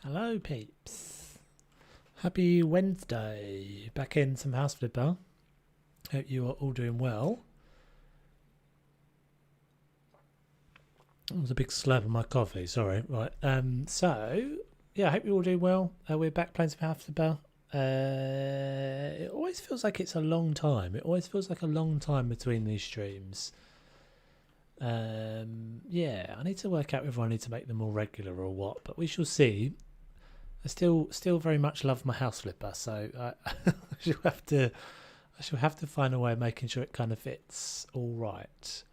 Hello, peeps. Happy Wednesday. Back in some house flipper. Hope you are all doing well. It was a big slurp of my coffee. Sorry. Right. I hope you're all doing well. We're back playing some house flipper. It always feels like it's a long time. It always feels like a long time between these streams. I need to work out whether I need to make them more regular or what, but we shall see. I still very much love my house flipper, so I shall have to find a way of making sure it kind of fits all right.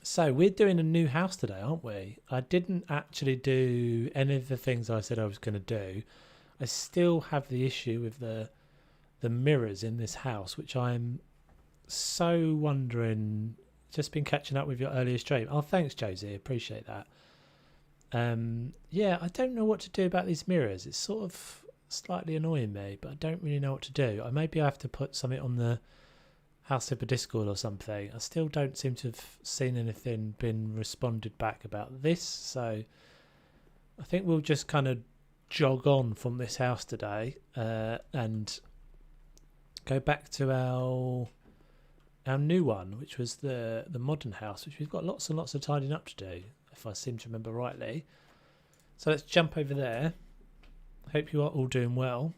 So we're doing a new house today, aren't we? I didn't actually do any of the things I said I was going to do. I still have the issue with the mirrors in this house, which I'm so wondering. Just been catching up with your earlier stream. Oh, thanks, Josie. Appreciate that. I don't know what to do about these mirrors. It's sort of slightly annoying me, but I don't really know what to do. Maybe I have to put something on the House Flipper Discord or something. I still don't seem to have seen anything been responded back about this, so I think we'll just kind of jog on from this house today and go back to our new one, which was the modern house, which we've got lots and lots of tidying up to do, if I seem to remember rightly. So let's jump over there. Hope you are all doing well.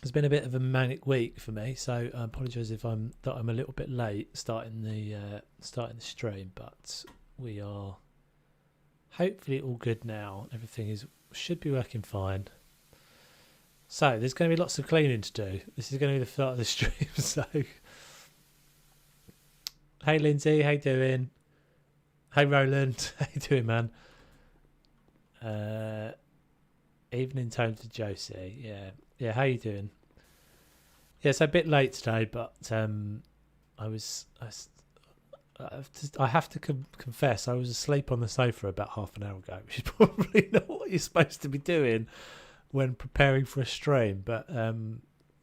It's been a bit of a manic week for me, so I apologise if I'm a little bit late starting the stream, but we are hopefully all good now. Everything should be working fine. So there's going to be lots of cleaning to do. This is going to be the start of the stream. So, hey Lindsay, how you doing? Hey Roland, how you doing, man? Evening tone to Josie. Yeah. How you doing? Yeah, it's a bit late today, but I have to confess I was asleep on the sofa about half an hour ago, which is probably not what you're supposed to be doing when preparing for a stream, but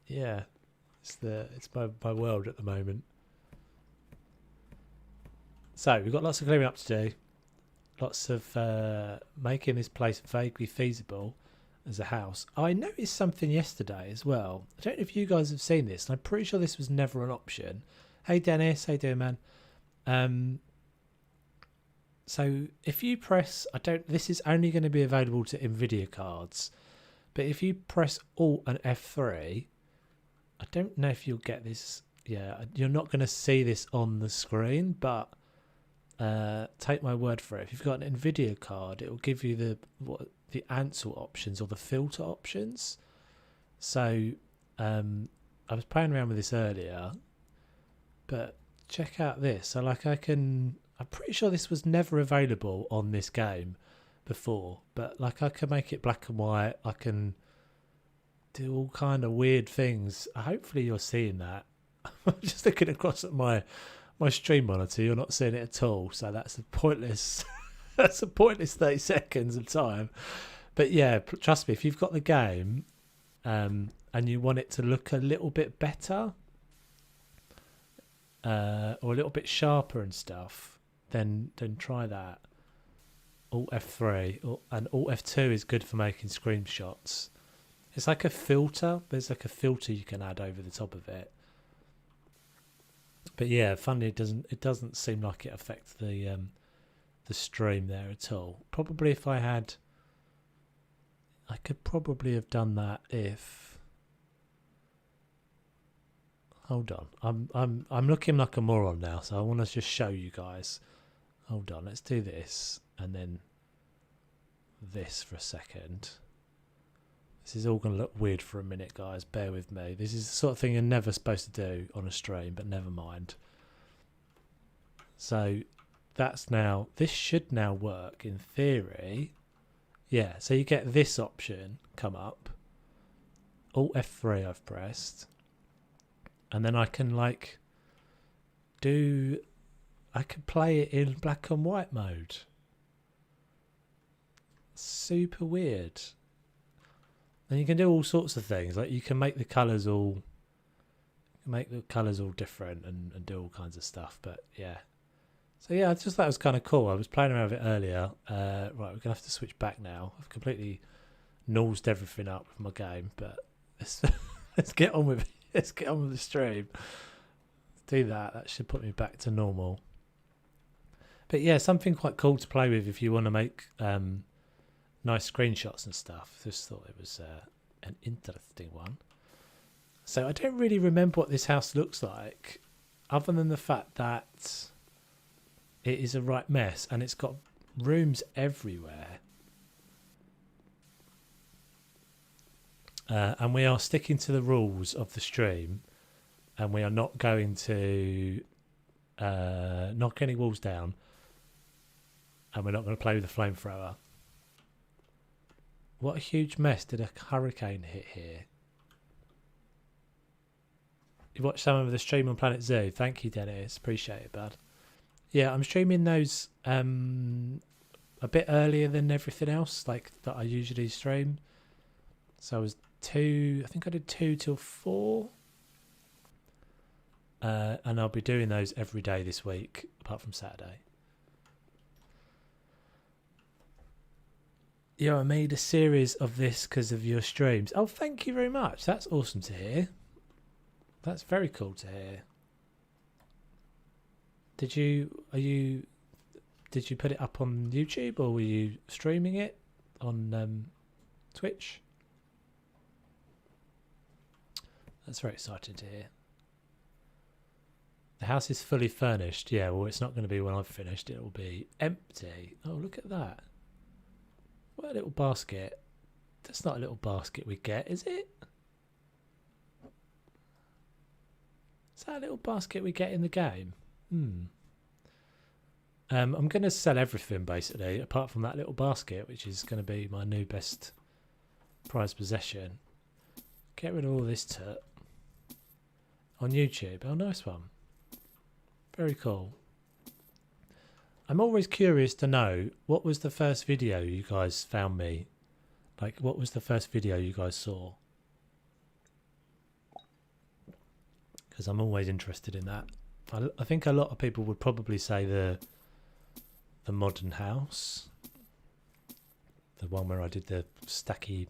it's my world at the moment. So we've got lots of clearing up to do, lots of making this place vaguely feasible as a house. I noticed something yesterday as well. I don't know if you guys have seen this, and I'm pretty sure this was never an option. Hey Dennis, how you doing, man? So if you press, this is only going to be available to Nvidia cards. But if you press Alt and F3, I don't know if you'll get this. Yeah, you're not going to see this on the screen, but take my word for it. If you've got an Nvidia card, it will give you the Ansel options or the filter options. So I was playing around with this earlier, but check out this. So I'm pretty sure this was never available on this game before, but I can make it black and white. I can do all kind of weird things. Hopefully you're seeing that. I'm just looking across at my stream monitor. You're not seeing it at all, so that's a pointless 30 seconds of time. But yeah, trust me, if you've got the game and you want it to look a little bit better or a little bit sharper and stuff, then try that. Alt F3 and Alt F2 is good for making screenshots. It's like a filter. There's like a filter you can add over the top of it. But yeah, funny, it doesn't seem like it affects the stream there at all. Probably if I could probably have done that if. Hold on, I'm looking like a moron now, so I want to just show you guys. Hold on, let's do this and then this for a second. This is all going to look weird for a minute, guys. Bear with me. This is the sort of thing you're never supposed to do on a stream, but never mind. So this should now work in theory. Yeah, so you get this option come up. Alt F3 I've pressed. And then I can I can play it in black and white mode. Super weird. And you can do all sorts of things. Like you can make the colours all different and do all kinds of stuff. But yeah, So yeah, I just thought it was kind of cool. I was playing around with it earlier. Right, we're going to have to switch back now. I've completely nosed everything up with my game, but let's, let's get on with it. Let's get on with the stream. Do that. That should put me back to normal. But yeah, something quite cool to play with if you want to make nice screenshots and stuff. Just thought it was an interesting one. So I don't really remember what this house looks like, other than the fact that it is a right mess and it's got rooms everywhere. And we are sticking to the rules of the stream, and we are not going to knock any walls down, and we're not going to play with the flamethrower. What a huge mess. Did a hurricane hit here? You watched some of the stream on Planet Zoo. Thank you, Dennis. Appreciate it, bud. Yeah, I'm streaming those a bit earlier than everything else, like that I usually stream. So I was I think I did 2 till 4. And I'll be doing those every day this week, apart from Saturday. Yeah, I made a series of this because of your streams. Oh, thank you very much. That's awesome to hear. That's very cool to hear. Did you put it up on YouTube, or were you streaming it on Twitch? That's very exciting to hear. The house is fully furnished. Yeah, well, it's not going to be when I've finished. It will be empty. Oh, look at that. What a little basket. That's not a little basket we get, is it? Is that a little basket we get in the game? I'm going to sell everything, basically, apart from that little basket, which is going to be my new best prized possession. Get rid of all this tut. On YouTube. Oh, nice one. Very cool. I'm always curious to know, what was the first video you guys found me? Like, what was the first video you guys saw? Because I'm always interested in that. I think a lot of people would probably say the modern house. The one where I did the stacky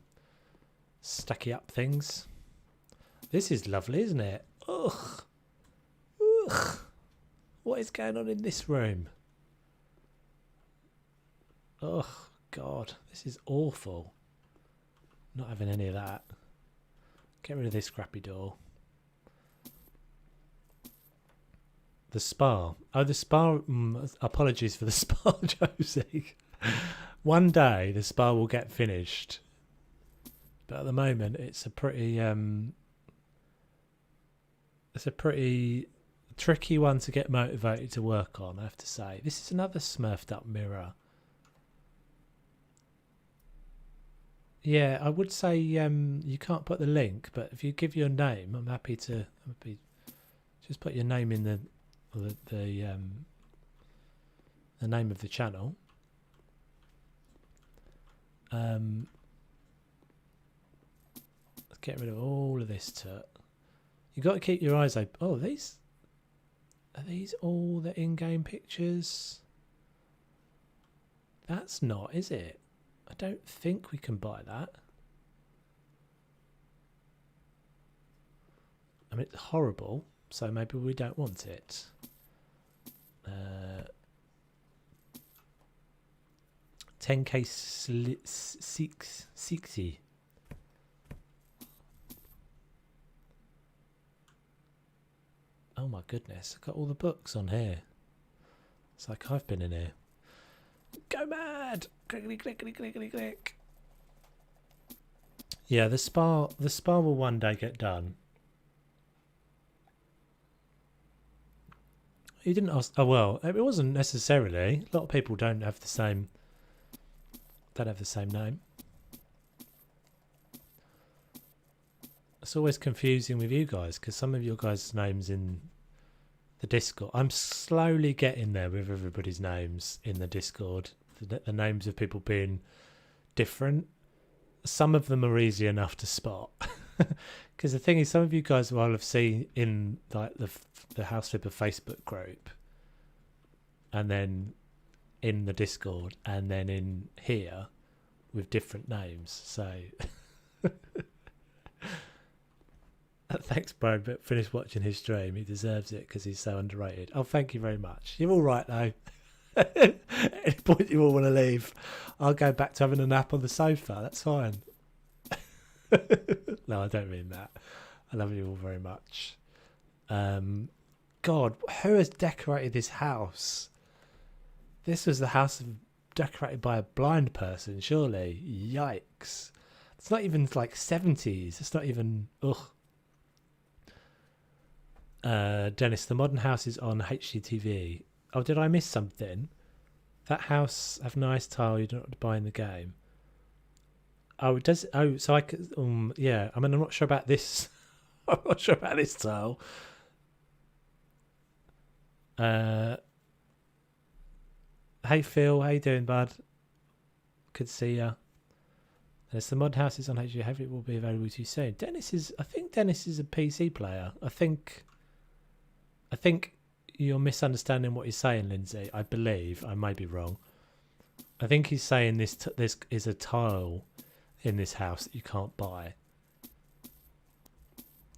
up things. This is lovely, isn't it? Ugh. Ugh. What is going on in this room? Oh, God. This is awful. Not having any of that. Get rid of this scrappy door. The spa. Oh, the spa. Apologies for the spa, Josie. One day the spa will get finished. But at the moment it's a pretty tricky one to get motivated to work on, I have to say. This is another smurfed up mirror. Yeah, I would say you can't put the link, but if you give your name, I'm happy just put your name in the name of the channel. Let's get rid of all of this tut. You got to keep your eyes open. Oh, are these all the in-game pictures? That's not, is it? I don't think we can buy that. I mean, it's horrible, so maybe we don't want it. 10k 60. Oh my goodness, I've got all the books on here. It's like I've been in here. Go mad! Clickety clickety clickety click. Yeah, the spa will one day get done. You didn't ask. Oh well, it wasn't necessarily. A lot of people don't have the same name. It's always confusing with you guys because some of your guys' names in the Discord. I'm slowly getting there with everybody's names in the Discord. The names of people being different. Some of them are easy enough to spot. Because the thing is, some of you guys will have seen in like the House Flipper Facebook group. and then in the Discord, and then in here with different names. So thanks, Brian, but finish watching his stream. He deserves it because he's so underrated. Oh, thank you very much. You're all right though. At any point you all want to leave, I'll go back to having a nap on the sofa. That's fine. No, I don't mean that. I love you all very much. God, who has decorated this house? This was the house decorated by a blind person, surely. Yikes. It's not even like 70s. It's not even... Ugh. Dennis, the modern house is on HGTV. Oh, did I miss something? That house have nice tile you don't have to buy in the game. Oh, it does. Oh, so I could. Yeah. I mean, I'm not sure about this. I'm not sure about this tile. Hey Phil, how you doing, bud? Good to see ya. There's the mod house is on HGTV. Hopefully, it will be available to you soon. I think Dennis is a PC player. I think you're misunderstanding what he's saying, Lindsay. I believe I may be wrong. I think he's saying this is a tile in this house that you can't buy.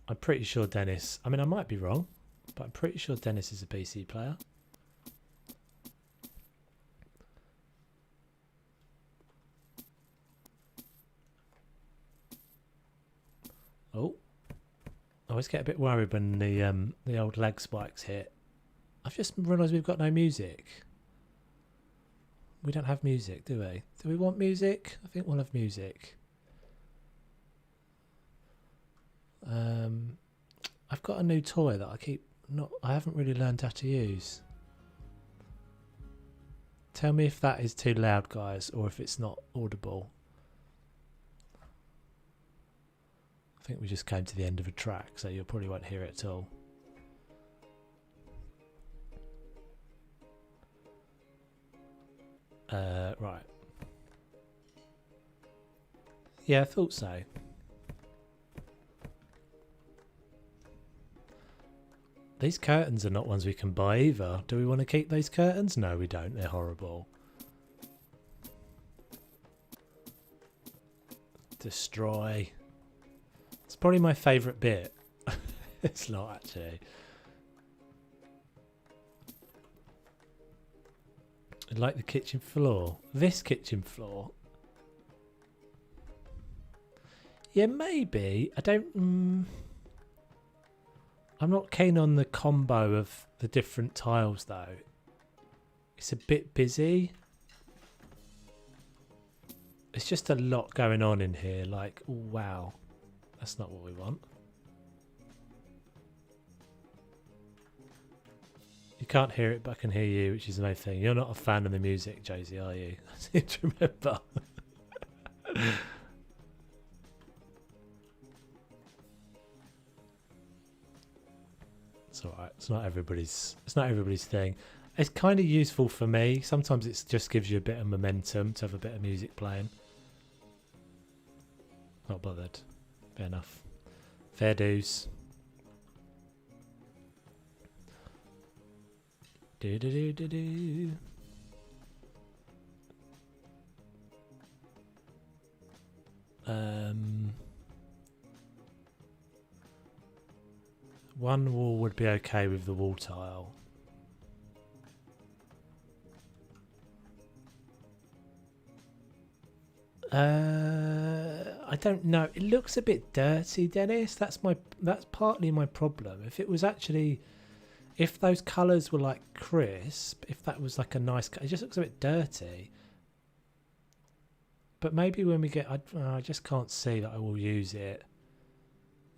I'm pretty sure Dennis... I mean, I might be wrong, but I'm pretty sure Dennis is a PC player. Oh. I always get a bit worried when the old lag spikes hit. I've just realised we've got no music. We don't have music, do we? Do we want music? I think we'll have music. I've got a new toy that I haven't really learned how to use. Tell me if that is too loud, guys, or if it's not audible. I think we just came to the end of a track, so you probably won't hear it at all. Right. Yeah, I thought so. These curtains are not ones we can buy either. Do we want to keep these curtains? No, we don't. They're horrible. Destroy. It's probably my favourite bit. It's not actually. I like the kitchen floor. This kitchen floor. Yeah, maybe. I don't... I'm not keen on the combo of the different tiles though. It's a bit busy. It's just a lot going on in here. Like, oh, wow. That's not what we want. You can't hear it, but I can hear you, which is the main thing. You're not a fan of the music, Josie, are you? I seem to remember. It's alright. It's not everybody's thing. It's kind of useful for me. Sometimes it just gives you a bit of momentum to have a bit of music playing. Not bothered. Fair enough. Fair dues. Do do do do do. One wall would be okay with the wall tile. I don't know. It looks a bit dirty, Dennis. That's partly my problem. If it was actually, if those colours were like crisp, if that was like a nice, it just looks a bit dirty. But maybe when we get, I just can't see that I will use it.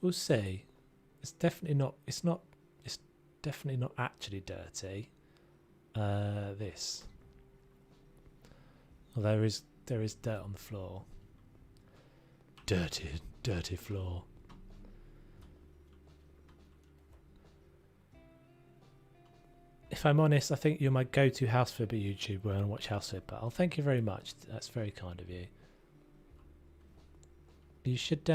We'll see. It's definitely not. It's definitely not actually dirty. This. Well, there is dirt on the floor. Dirty floor. If I'm honest, I think you're my go-to house flipper YouTuber when I watch house flipper. Oh, thank you very much. That's very kind of you. You should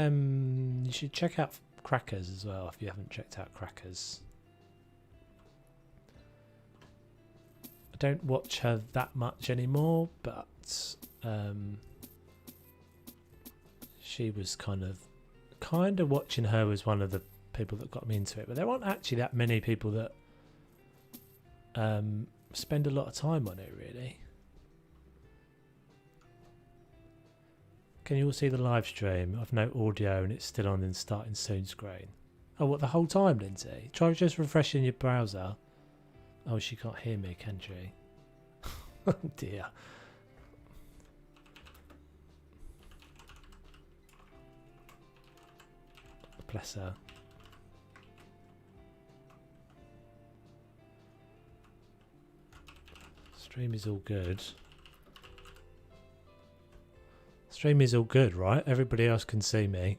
check out Crackers as well if you haven't checked out Crackers. I don't watch her that much anymore, but she was kind of watching her was one of the people that got me into it. But there aren't actually that many people that spend a lot of time on it, really. Can you all see the live stream? I've no audio and it's still on in starting soon screen. Oh, what, the whole time, Lindsay? Try just refreshing your browser. Oh, she can't hear me, can she? Oh dear. Bless her. Stream is all good. Stream is all good, right? Everybody else can see me.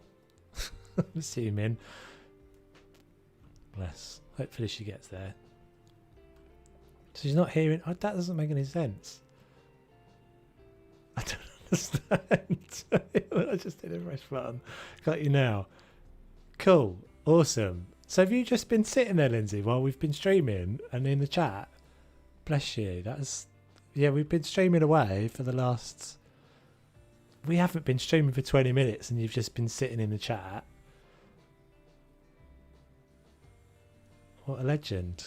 I'm assuming. Bless. Hopefully she gets there. So she's not hearing. Oh, that doesn't make any sense. I don't understand. I just did a press button. Got you now. Cool. Awesome. So have you just been sitting there, Lindsay, while we've been streaming and in the chat? Bless you. That's... Yeah, we've been streaming away for the last... We haven't been streaming for 20 minutes and you've just been sitting in the chat. What a legend.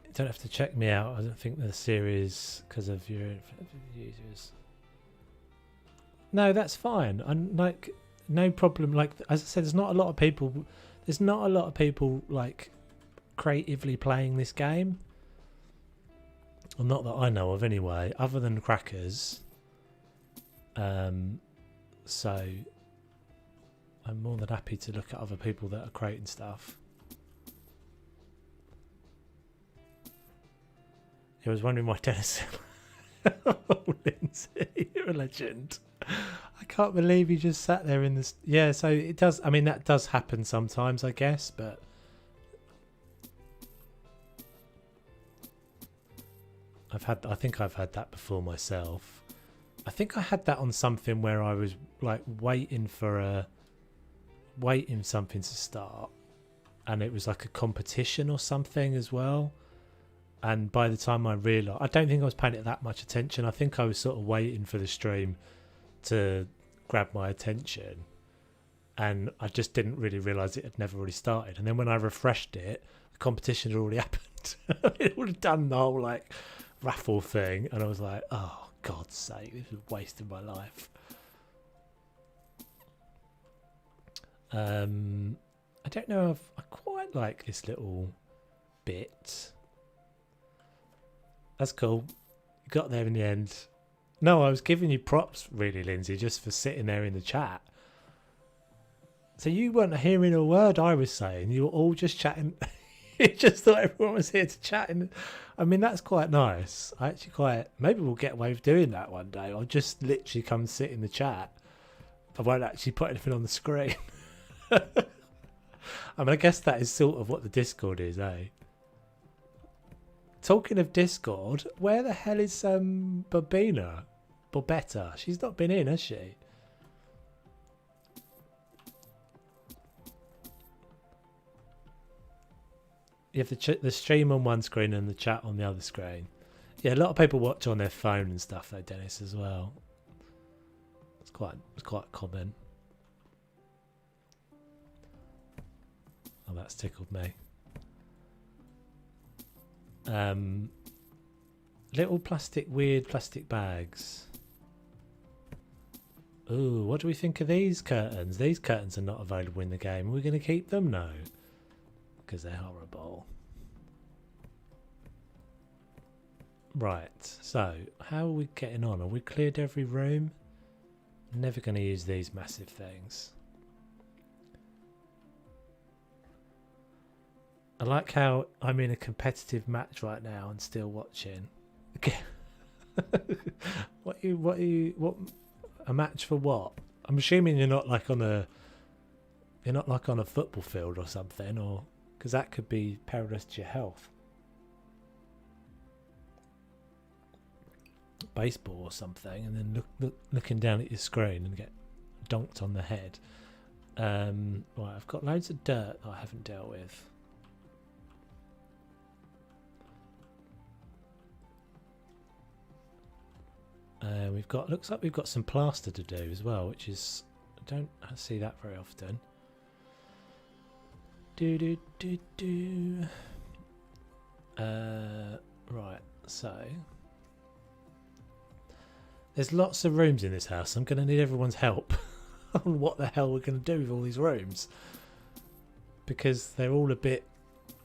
You don't have to check me out. I don't think the series because of your users. No, that's fine. I'm like... No problem. Like as I said, there's not a lot of people. There's not a lot of people like creatively playing this game. Well, not that I know of, anyway. Other than crackers. So I'm more than happy to look at other people that are creating stuff. I was wondering why Dennis. Oh, Lindsay, you're a legend. I can't believe you just sat there in this. Yeah, so it does. I mean, that does happen sometimes, I guess, but I think I've had that before myself. I think I had that on something where I was like waiting something to start, and it was like a competition or something as well. And by the time I realised, I don't think I was paying it that much attention. I think I was sort of waiting for the stream to grab my attention, and I just didn't really realise it had never really started. And then when I refreshed it, the competition had already happened. It would have done the whole like raffle thing, and I was like, oh God's sake, this is wasting my life. I don't know if I quite like this little bit. That's cool. You got there in the end. No, I was giving you props, really, Lindsay, just for sitting there in the chat. So you weren't hearing a word I was saying. You were all just chatting. You just thought everyone was here to chat. And I mean, that's quite nice. I actually quite... Maybe we'll get away with doing that one day. I'll just literally come sit in the chat. I won't actually put anything on the screen. I mean, I guess that is sort of what the Discord is, eh? Talking of Discord, where the hell is Bobina? Bobetta? She's not been in, has she? You have the stream on one screen and the chat on the other screen. Yeah, a lot of people watch on their phone and stuff though, Dennis, as well. It's quite common. Oh, that's tickled me. Little weird plastic bags. Ooh, what do we think of these curtains? These curtains are not available in the game. Are we going to keep them? No, because they're horrible. Right, so how are we getting on? Are we cleared every room? Never going to use these massive things. I like how I'm in a competitive match right now and still watching. What a match for what? I'm assuming you're not like on a football field or something, or because that could be perilous to your health. baseball or something, and then looking down at your screen and get donked on the head. Right, I've got loads of dirt that I haven't dealt with. Looks like we've got some plaster to do as well, which is, I don't see that very often. Right, so there's lots of rooms in this house. I'm going to need everyone's help on what the hell we're going to do with all these rooms, because they're all a bit,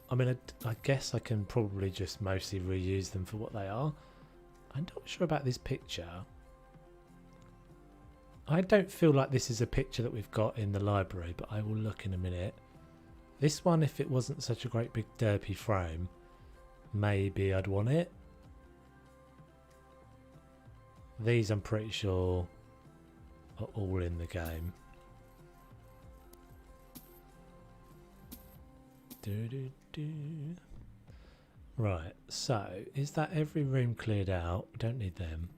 I mean, I guess I can probably just mostly reuse them for what they are. I'm not sure about this picture. I don't feel like this is a picture that we've got in the library, but I will look in a minute. This one, if it wasn't such a great big derpy frame, maybe I'd want it. These I'm pretty sure are all in the game. Right, so is that every room cleared out? We don't need them.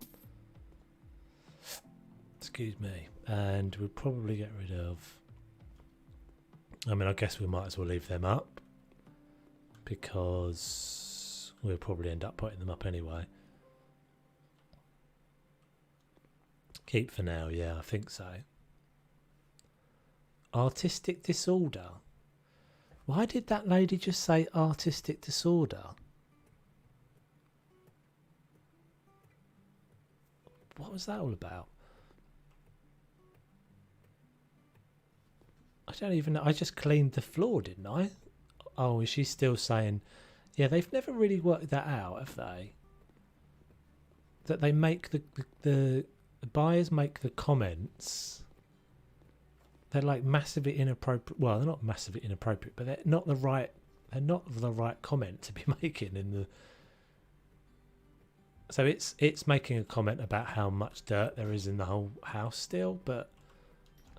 Excuse me. And we'll probably get rid of, I mean, I guess we might as well leave them up, because we'll probably end up putting them up anyway. Keep for now, yeah, I think so. Artistic disorder. Why did that lady just say artistic disorder? What was that all about? I don't even know. I just cleaned the floor, didn't I? Oh, is she still saying... Yeah, they've never really worked that out, have they? That they make the buyers make the comments. They're like massively inappropriate. Well, they're not massively inappropriate, but they're not the right. They're not the right comment to be making in the. So it's making a comment about how much dirt there is in the whole house still, but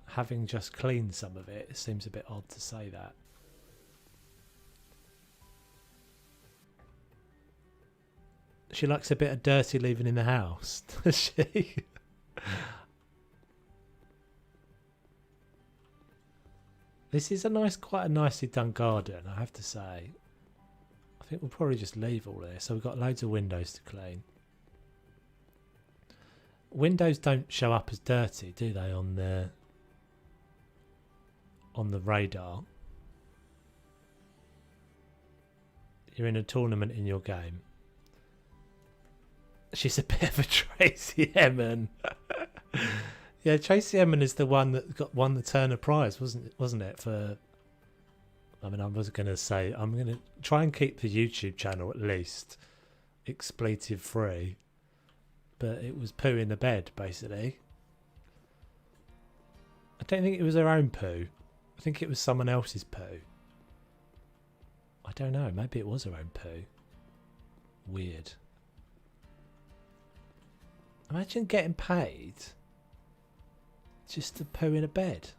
having just cleaned some of it, it seems a bit odd to say that. She likes a bit of dirty leaving in the house, does she? This is quite a nicely done garden, I have to say. I think we'll probably just leave all this. So we've got loads of windows to clean. Windows don't show up as dirty, do they, on the radar? You're in a tournament in your game. She's a bit of a Tracy Emin. Yeah, Tracy Emin is the one that won the Turner Prize, wasn't it? For, I mean, I was going to say, I'm going to try and keep the YouTube channel at least expletive free, but it was poo in the bed, basically. I don't think it was her own poo. I think it was someone else's poo. I don't know. Maybe it was her own poo. Weird. Imagine getting paid just to poo in a bed.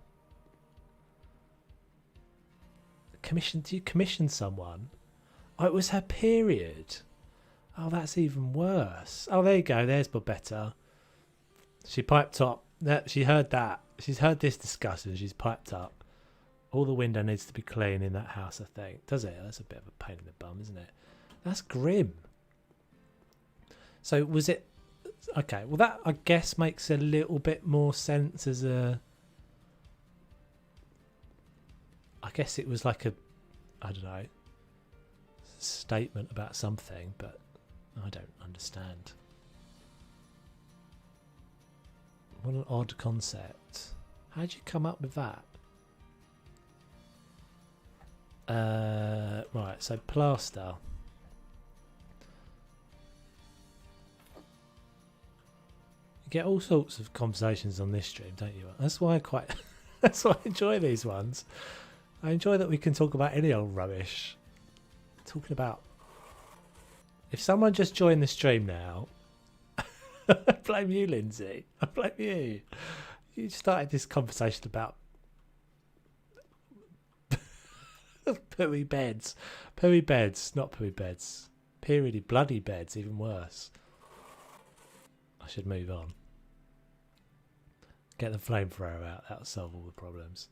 Do you commission someone? Oh, it was her period. Oh, that's even worse. Oh, there you go. There's better. She piped up. She heard that. She's heard this discussion. She's piped up. All the window needs to be clean in that house, I think. Does it? That's a bit of a pain in the bum, isn't it? That's grim. So was it... Okay, well that I guess makes a little bit more sense as a... I guess it was like a, I don't know, statement about something, but I don't understand. What an odd concept. How'd you come up with that? Right, so plaster. You get all sorts of conversations on this stream, don't you? That's why that's why I enjoy these ones. I enjoy that we can talk about any old rubbish. Talking about... If someone just joined the stream now... I blame you, Lindsay. I blame you. You started this conversation about... pooey beds. Pooey beds, not pooey beds. Periody bloody beds, even worse. should move on. Get the flamethrower out. That'll solve all the problems.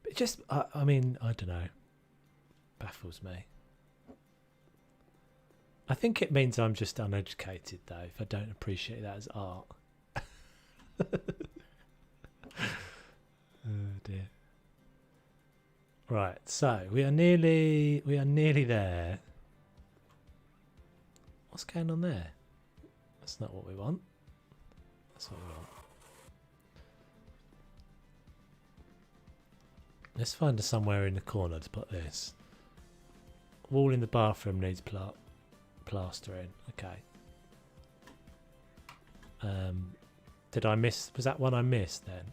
But it just, I mean, I don't know. Baffles me. I think it means I'm just uneducated, though, if I don't appreciate that as art. Oh dear. Right, so we are nearly there. What's going on there? That's not what we want. That's what we want. Let's find somewhere in the corner to put this. Wall in the bathroom needs plastering. Okay. Did I miss? Was that one I missed then?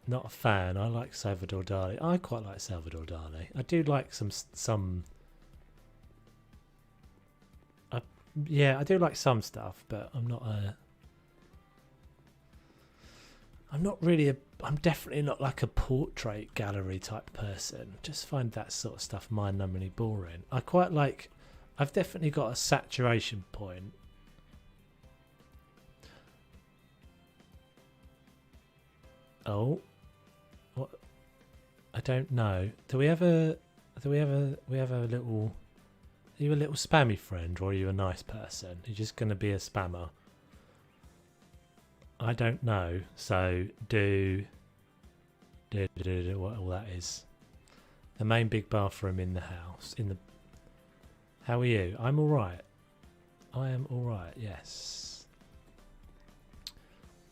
Not a fan. I like Salvador Dali. I quite like Salvador Dali. I do like some. Yeah, I do like some stuff, but I'm not a. I'm not really a. I'm definitely not like a portrait gallery type person. Just find that sort of stuff mind-numbingly boring. I quite like. I've definitely got a saturation point. Oh, what? I don't know. Do we have a little? Are you a little spammy friend, or are you a nice person? You're just going to be a spammer. I don't know. So do what all that is. The main big bathroom in the house. How are you? I'm all right. I am all right. Yes.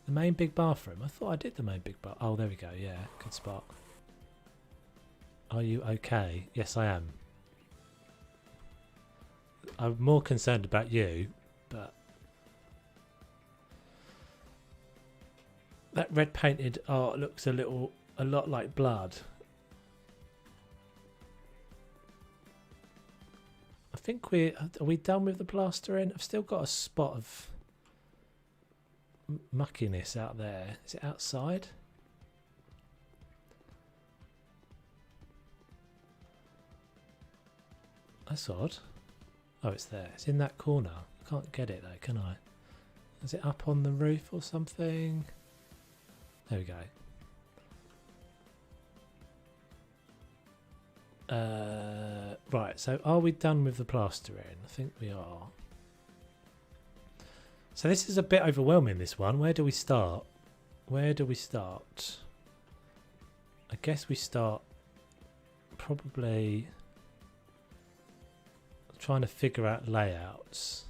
The main big bathroom. I thought I did the main big bath. Oh, there we go. Yeah, good spot. Are you okay? Yes, I am. I'm more concerned about you, but that red painted art looks a lot like blood. I think are we done with the plastering? I've still got a spot of muckiness out there. Is it outside? That's odd. Oh, it's there. It's in that corner. I can't get it though, can I? Is it up on the roof or something? There we go. Right, so are we done with the plastering? I think we are. So this is a bit overwhelming, this one. Where do we start? Where do we start? I guess we start probably trying to figure out layouts.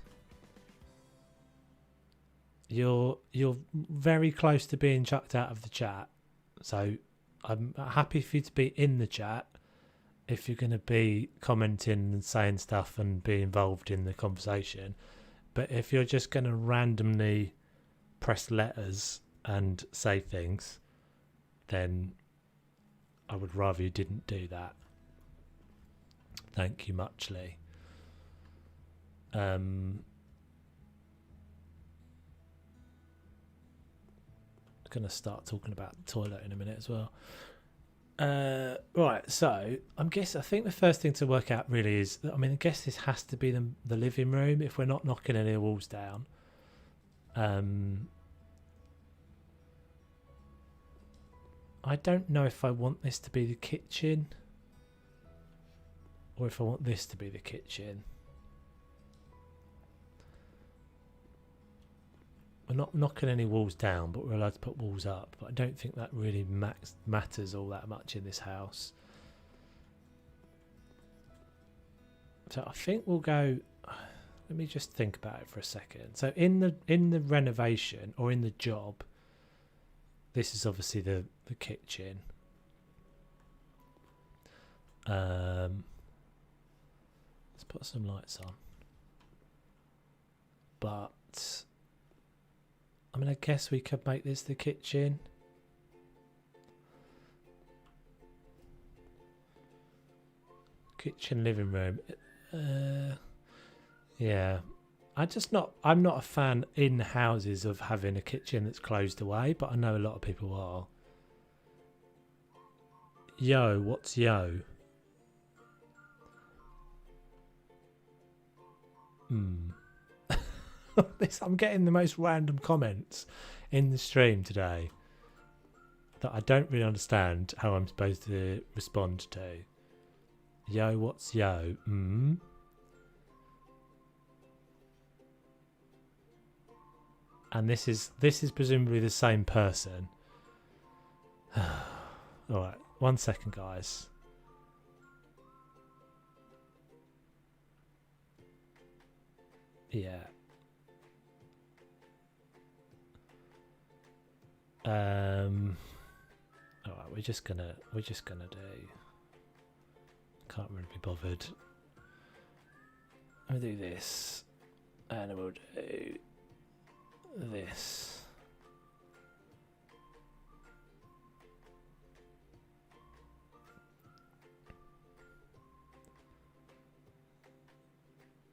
You're very close to being chucked out of the chat, so I'm happy for you to be in the chat if you're going to be commenting and saying stuff and be involved in the conversation. But if you're just going to randomly press letters and say things, then I would rather you didn't do that. Thank you muchly. I'm going to start talking about the toilet in a minute as well. Right, so I think the first thing to work out really is, I mean, I guess this has to be the living room if we're not knocking any walls down. I don't know if I want this to be the kitchen or if I want this to be the kitchen. We're not knocking any walls down, but we're allowed to put walls up. But I don't think that really matters all that much in this house. So I think we'll go. Let me just think about it for a second. So in the renovation or in the job, this is obviously the kitchen. Let's put some lights on. But I mean, I guess we could make this the kitchen. Kitchen, living room. Yeah. I'm not a fan in houses of having a kitchen that's closed away, but I know a lot of people are. Yo, what's yo? I'm getting the most random comments in the stream today that I don't really understand how I'm supposed to respond to. Yo, what's yo? And this is presumably the same person. Alright, 1 second, guys. Yeah. Alright, we're just gonna do. Can't really be bothered. I'll do this, and we'll do this.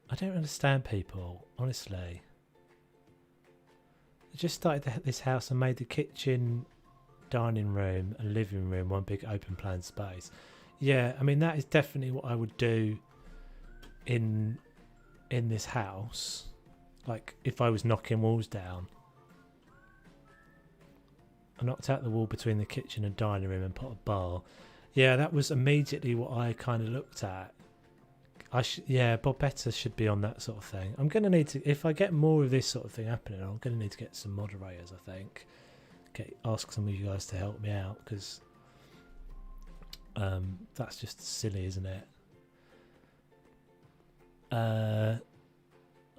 I don't understand people, honestly. I just started this house and made the kitchen, dining room and living room one big open plan space. Yeah, I mean that is definitely what I would do in this house. Like if I was knocking walls down. I knocked out the wall between the kitchen and dining room and put a bar. Yeah, that was immediately what I kind of looked at. Yeah, Bobbetta should be on that sort of thing. I'm going to need to, if I get more of this sort of thing happening, I'm going to need to get some moderators, I think. Ask some of you guys to help me out, because that's just silly, isn't it? I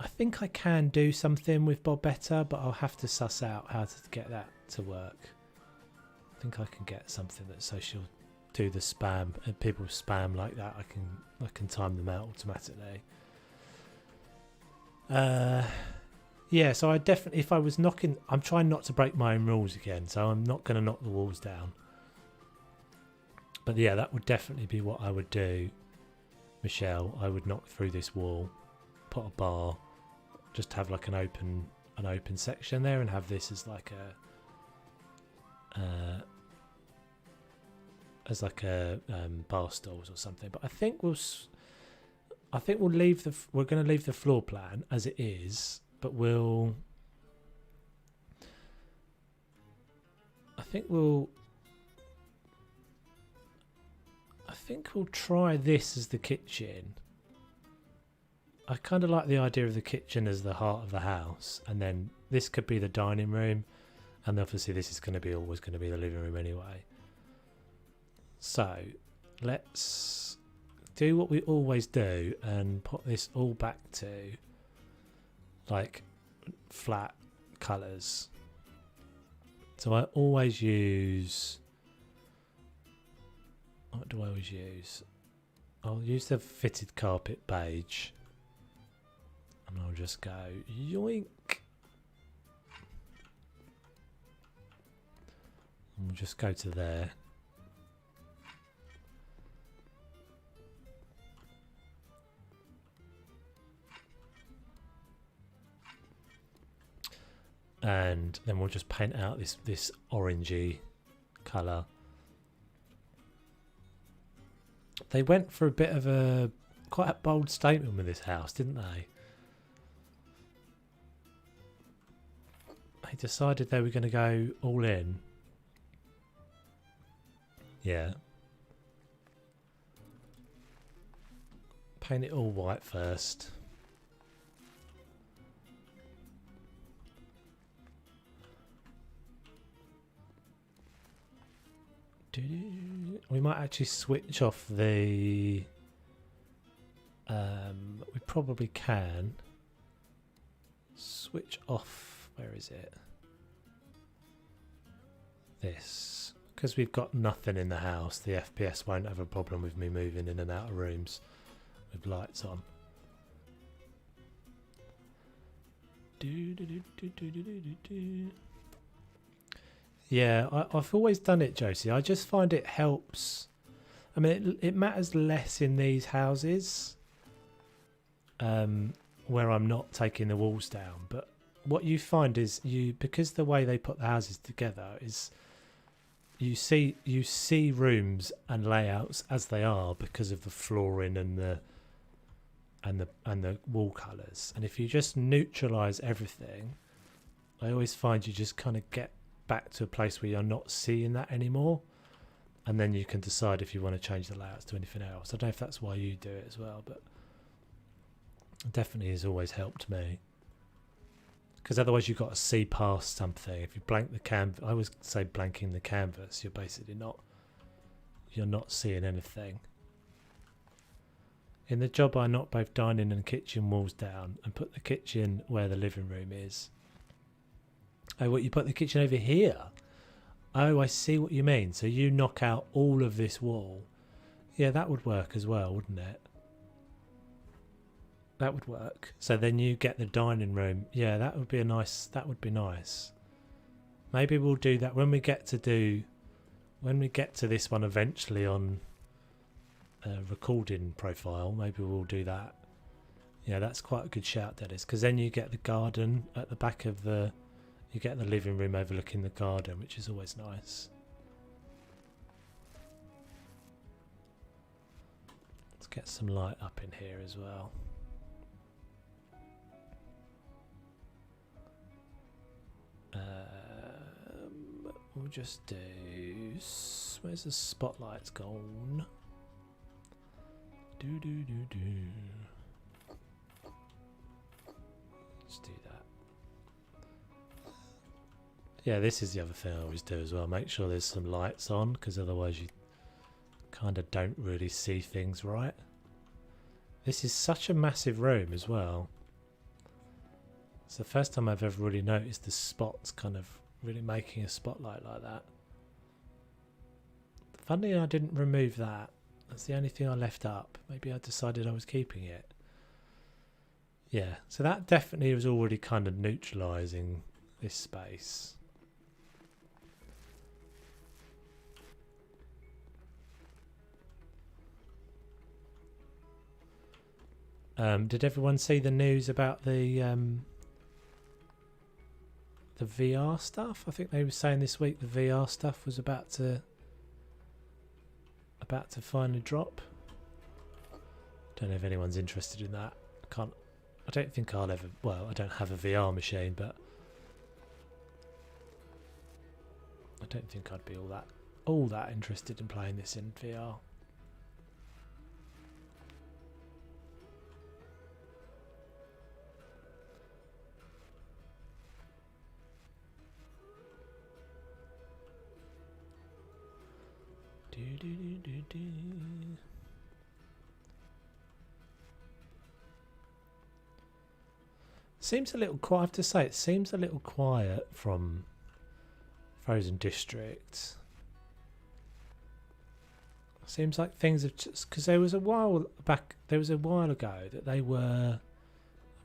think I can do something with Bobbetta, but I'll have to suss out how to get that to work. I think I can get something that so she'll do the spam, and people spam like that I can time them out automatically. Yeah, so I definitely, if I was knocking, I'm trying not to break my own rules again, so I'm not going to knock the walls down. But yeah, that would definitely be what I would do, Michelle. I would knock through this wall, put a bar, just have like an open section there, and have this as like a bar stools or something. But I think we're going to leave the floor plan as it is, but we'll try this as the kitchen. I kind of like the idea of the kitchen as the heart of the house, and then this could be the dining room, and obviously this is always going to be the living room anyway. So let's do what we always do and put this all back to like flat colours. So I always use, what do I always use? I'll use the fitted carpet beige, and I'll just go yoink. And we'll just go to there. And then we'll just paint out this orangey colour. They went for a bit of quite a bold statement with this house, didn't they? They decided they were going to go all in. Yeah. Paint it all white first. We might actually switch off the... we probably can switch off... Where is it? This. Because we've got nothing in the house, the FPS won't have a problem with me moving in and out of rooms with lights on. Yeah, I've always done it, Josie. I just find it helps. I mean, it matters less in these houses where I'm not taking the walls down. But what you find is because the way they put the houses together is you see rooms and layouts as they are because of the flooring and and the wall colours. And if you just neutralise everything, I always find you just kind of get back to a place where you're not seeing that anymore, and then you can decide if you want to change the layouts to anything else. I don't know if that's why you do it as well, but it definitely has always helped me, because otherwise you've got to see past something. If you blank the canvas, I always say blanking the canvas, you're basically you're not seeing anything. In the job, I knocked both dining and kitchen walls down and put the kitchen where the living room is. Oh, what, you put the kitchen over here? Oh, I see what you mean. So you knock out all of this wall. Yeah, that would work as well, wouldn't it? That would work. So then you get the dining room. Yeah, that would be that would be nice. Maybe we'll do that when we get to this one eventually on recording profile. Maybe we'll do that. Yeah, that's quite a good shout, Dennis, because then you get the garden at the back of you get the living room overlooking the garden, which is always nice. Let's get some light up in here as well. We'll just do... Where's the spotlights gone? Do. Let's do that. Yeah, this is the other thing I always do as well. Make sure there's some lights on, because otherwise you kind of don't really see things right. This is such a massive room as well. It's the first time I've ever really noticed the spots kind of really making a spotlight like that. Funny I didn't remove that. That's the only thing I left up. Maybe I decided I was keeping it. Yeah, so that definitely was already kind of neutralising this space. Did everyone see the news about the VR stuff? I think they were saying this week the VR stuff was about to finally drop. Don't know if anyone's interested in that. I don't think I'll ever. Well, I don't have a VR machine, but I don't think I'd be all that interested in playing this in VR. Seems a little quiet. I have to say, it seems a little quiet from Frozen District. Seems like things have just, because there was a while ago that they were,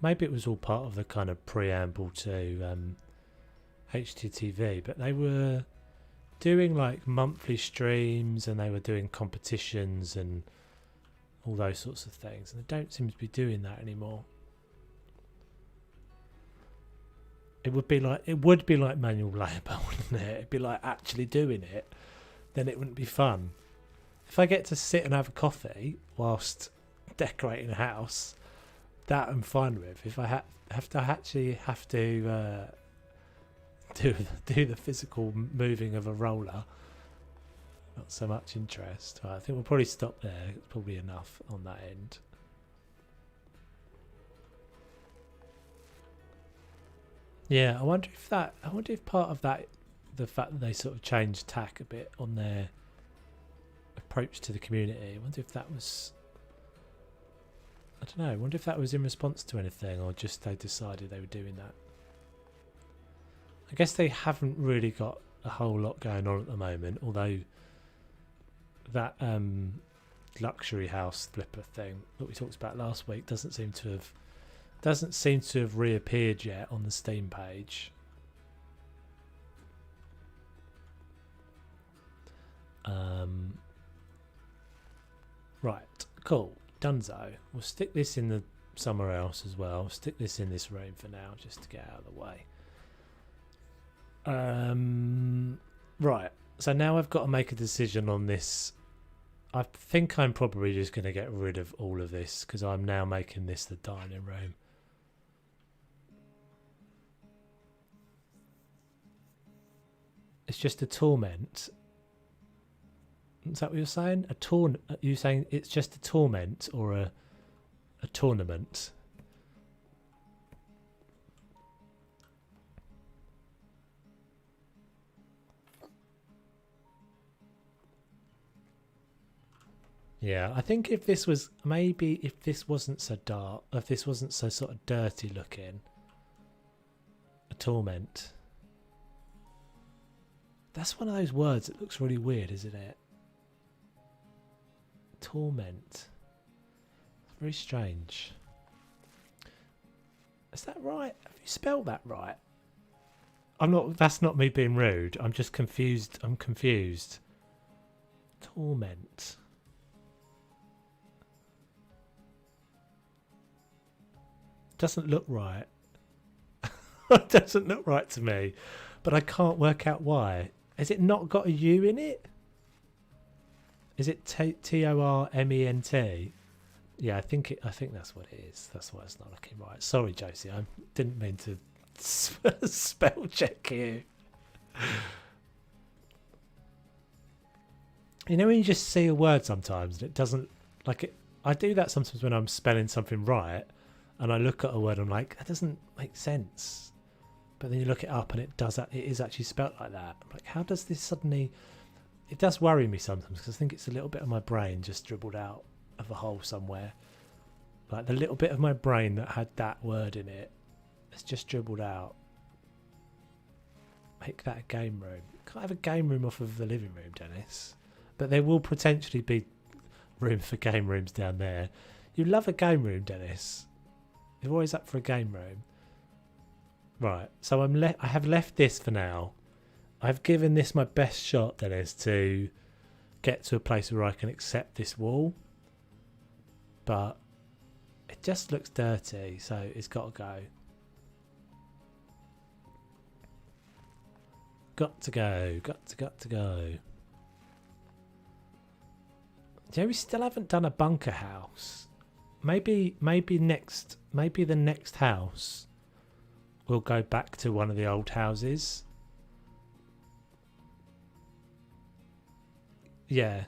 maybe it was all part of the kind of preamble to HGTV, but they were doing like monthly streams and they were doing competitions and all those sorts of things, and they don't seem to be doing that anymore. It would be like manual labour, wouldn't it? It'd be like actually doing it. Then it wouldn't be fun. If I get to sit and have a coffee whilst decorating a house, that I'm fine with. If I have to do the physical moving of a roller, not so much interest. Right, I think we'll probably stop there. It's probably enough on that end. Yeah, I wonder if part of that, the fact that they sort of changed tack a bit on their approach to the community, I wonder if that was, I don't know, I wonder if that was in response to anything or just they decided they were doing that. I guess they haven't really got a whole lot going on at the moment, although that luxury house flipper thing that we talked about last week doesn't seem to have reappeared yet on the Steam page. Right, cool, Dunzo. We'll stick this in the somewhere else as well. Stick this in this room for now, just to get out of the way. Right, so now I've got to make a decision on this I think I'm probably just going to get rid of all of this because I'm now making this the dining room. It's just a torment. Is that what you're saying? Are you saying it's just a torment or a tournament? Yeah, I think if this was if this wasn't so dark, if this wasn't so sort of dirty looking, a torment. That's one of those words that looks really weird, isn't it? Torment. It's very strange. Is that right? Have you spelled that right? That's not me being rude. I'm just confused. I'm confused. Torment. Doesn't look right. It doesn't look right to me. But I can't work out why. Has it not got a U in it? Is it Torment? Yeah, I think that's what it is. That's why it's not looking right. Sorry, Josie. I didn't mean to spell check you. You know when you just see a word sometimes and it doesn't like it. I do that sometimes when I'm spelling something right, and I look at a word and I'm like, that doesn't make sense. But then you look it up and it does. It is actually spelt like that. I'm like, how does this suddenly? It does worry me sometimes because I think it's a little bit of my brain just dribbled out of a hole somewhere. Like the little bit of my brain that had that word in it, it's just dribbled out. Make that a game room. Can't have a game room off of the living room, Dennis. But there will potentially be room for game rooms down there. You love a game room, Dennis. You're always up for a game room. Right, so I have left this for now. I've given this my best shot, Dennis, to get to a place where I can accept this wall. But it just looks dirty, so it's got to go. Got to go. Got to go. Yeah, we still haven't done a bunker house. Maybe the next house we'll go back to one of the old houses. Yeah,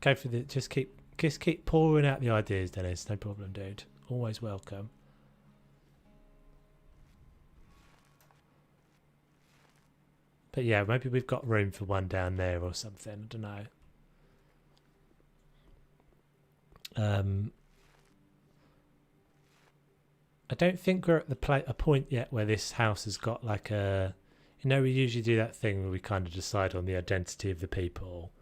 go for the just keep pouring out the ideas, Dennis. No problem, dude. Always welcome. But yeah, maybe we've got room for one down there or something. I don't know. I don't think we're at a point yet where this house has got like a... You know, we usually do that thing where we kind of decide on the identity of the people.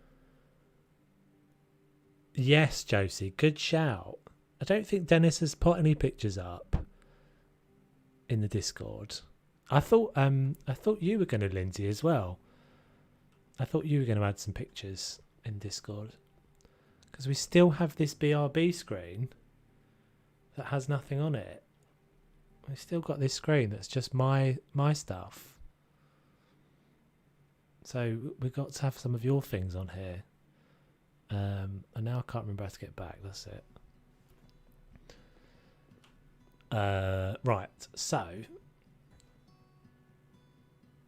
Yes, Josie, good shout. I don't think Dennis has put any pictures up in the Discord. I thought you were going to, Lindsay, as well. I thought you were going to add some pictures in Discord. Because we still have this BRB screen that has nothing on it. We've still got this screen that's just my stuff. So we've got to have some of your things on here. And now I can't remember how to get back. That's it. Right, so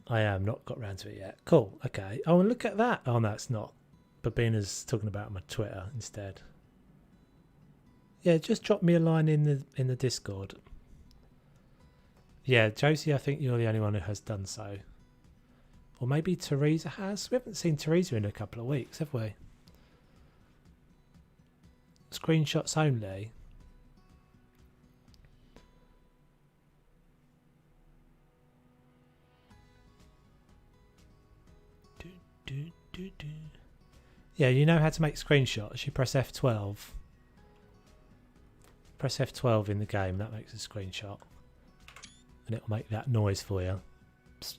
I am not got round to it yet. Cool, okay. Oh, and look at that. Oh, no, it's not. Babina's talking about my Twitter instead. Yeah, just drop me a line in the Discord. Yeah, Josie, I think you're the only one who has done so. Or maybe Teresa has. We haven't seen Teresa in a couple of weeks, have we? Screenshots only. Yeah, you know how to make screenshots. You press F12. Press F12 in the game. That makes a screenshot. And it'll make that noise for you. Psst.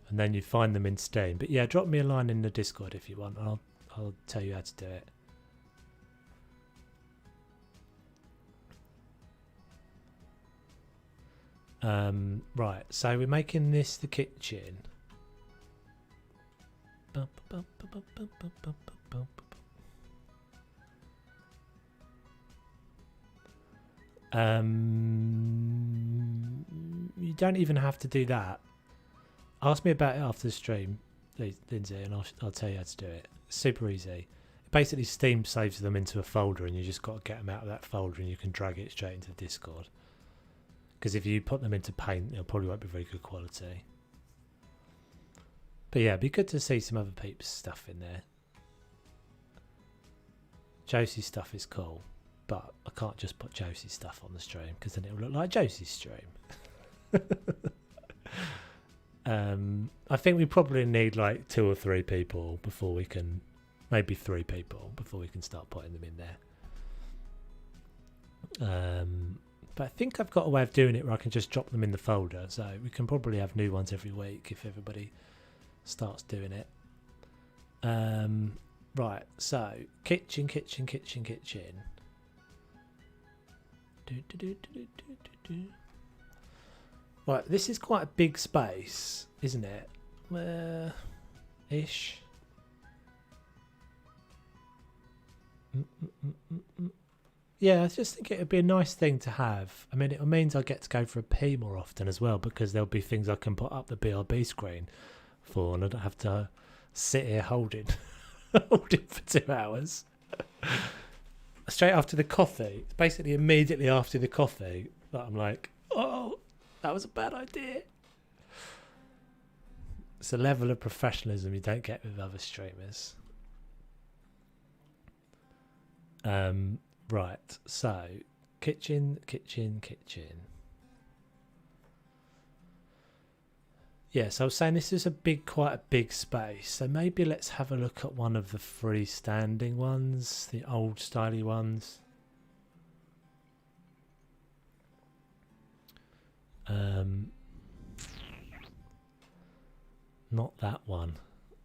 And then you find them in Steam. But yeah, drop me a line in the Discord if you want. I'll tell you how to do it. Right, so we're making this the kitchen. You don't even have to do that. Ask me about it after the stream, Lindsay, and I'll tell you how to do it. It's super easy. Basically, Steam saves them into a folder, and you just got to get them out of that folder, and you can drag it straight into Discord. Because if you put them into Paint, it probably won't be very good quality. But yeah, it'd be good to see some other people's stuff in there. Josie's stuff is cool, but I can't just put Josie's stuff on the stream because then it'll look like Josie's stream. I think we probably need like 2 or 3 people before we can, maybe 3 people before we can start putting them in there. But I think I've got a way of doing it where I can just drop them in the folder, so we can probably have new ones every week if everybody starts doing it. Right, so kitchen. Right, this is quite a big space, isn't it? Ish. Yeah, I just think it would be a nice thing to have. I mean, it means I get to go for a pee more often as well, because there'll be things I can put up the BRB screen for, and I don't have to sit here holding for 2 hours. Straight after the coffee, it's basically immediately after the coffee that I'm like, oh, that was a bad idea. It's a level of professionalism you don't get with other streamers. Right, so kitchen. Yeah, so I was saying this is quite a big space. So maybe let's have a look at one of the freestanding ones, the old styly ones. Not that one.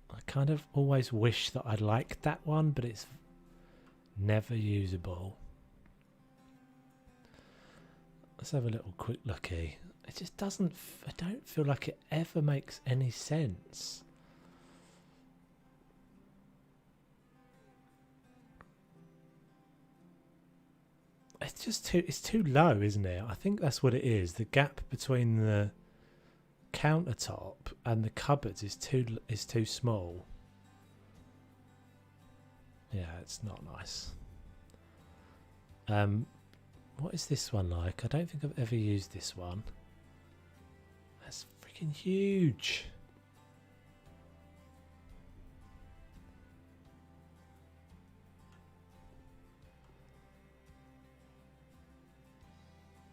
I kind of always wish that I liked that one, but it's never usable. Let's have a little quick looky. It just doesn't, I don't feel like it ever makes any sense. It's just it's too low, isn't it? I think that's what it is. The gap between the countertop and the cupboards is too small. Yeah, it's not nice. What is this one like? I don't think I've ever used this one. That's freaking huge.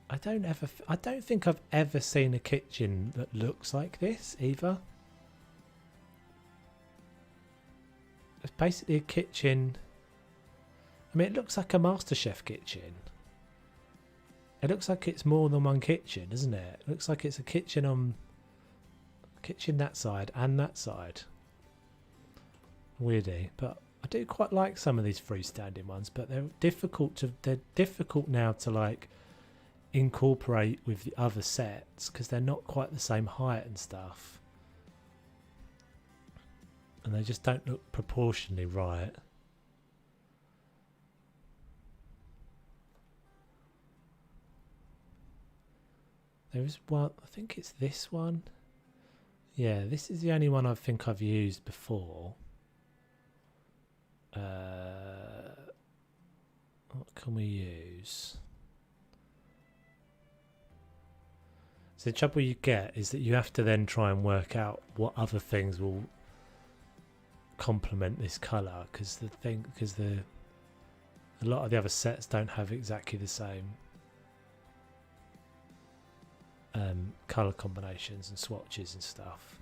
I don't think I've ever seen a kitchen that looks like this either. It's basically a kitchen. I mean, it looks like a MasterChef kitchen. It looks like it's more than one kitchen, doesn't it? It looks like it's a kitchen on kitchen that side and that side. Weirdy, but I do quite like some of these freestanding ones, but they're difficult now to like incorporate with the other sets because they're not quite the same height and stuff, and they just don't look proportionally right. There is one, I think it's this one. Yeah, this is the only one I think I've used before. What can we use? So the trouble you get is that you have to then try and work out what other things will complement this colour, because a lot of the other sets don't have exactly the same colour combinations and swatches and stuff.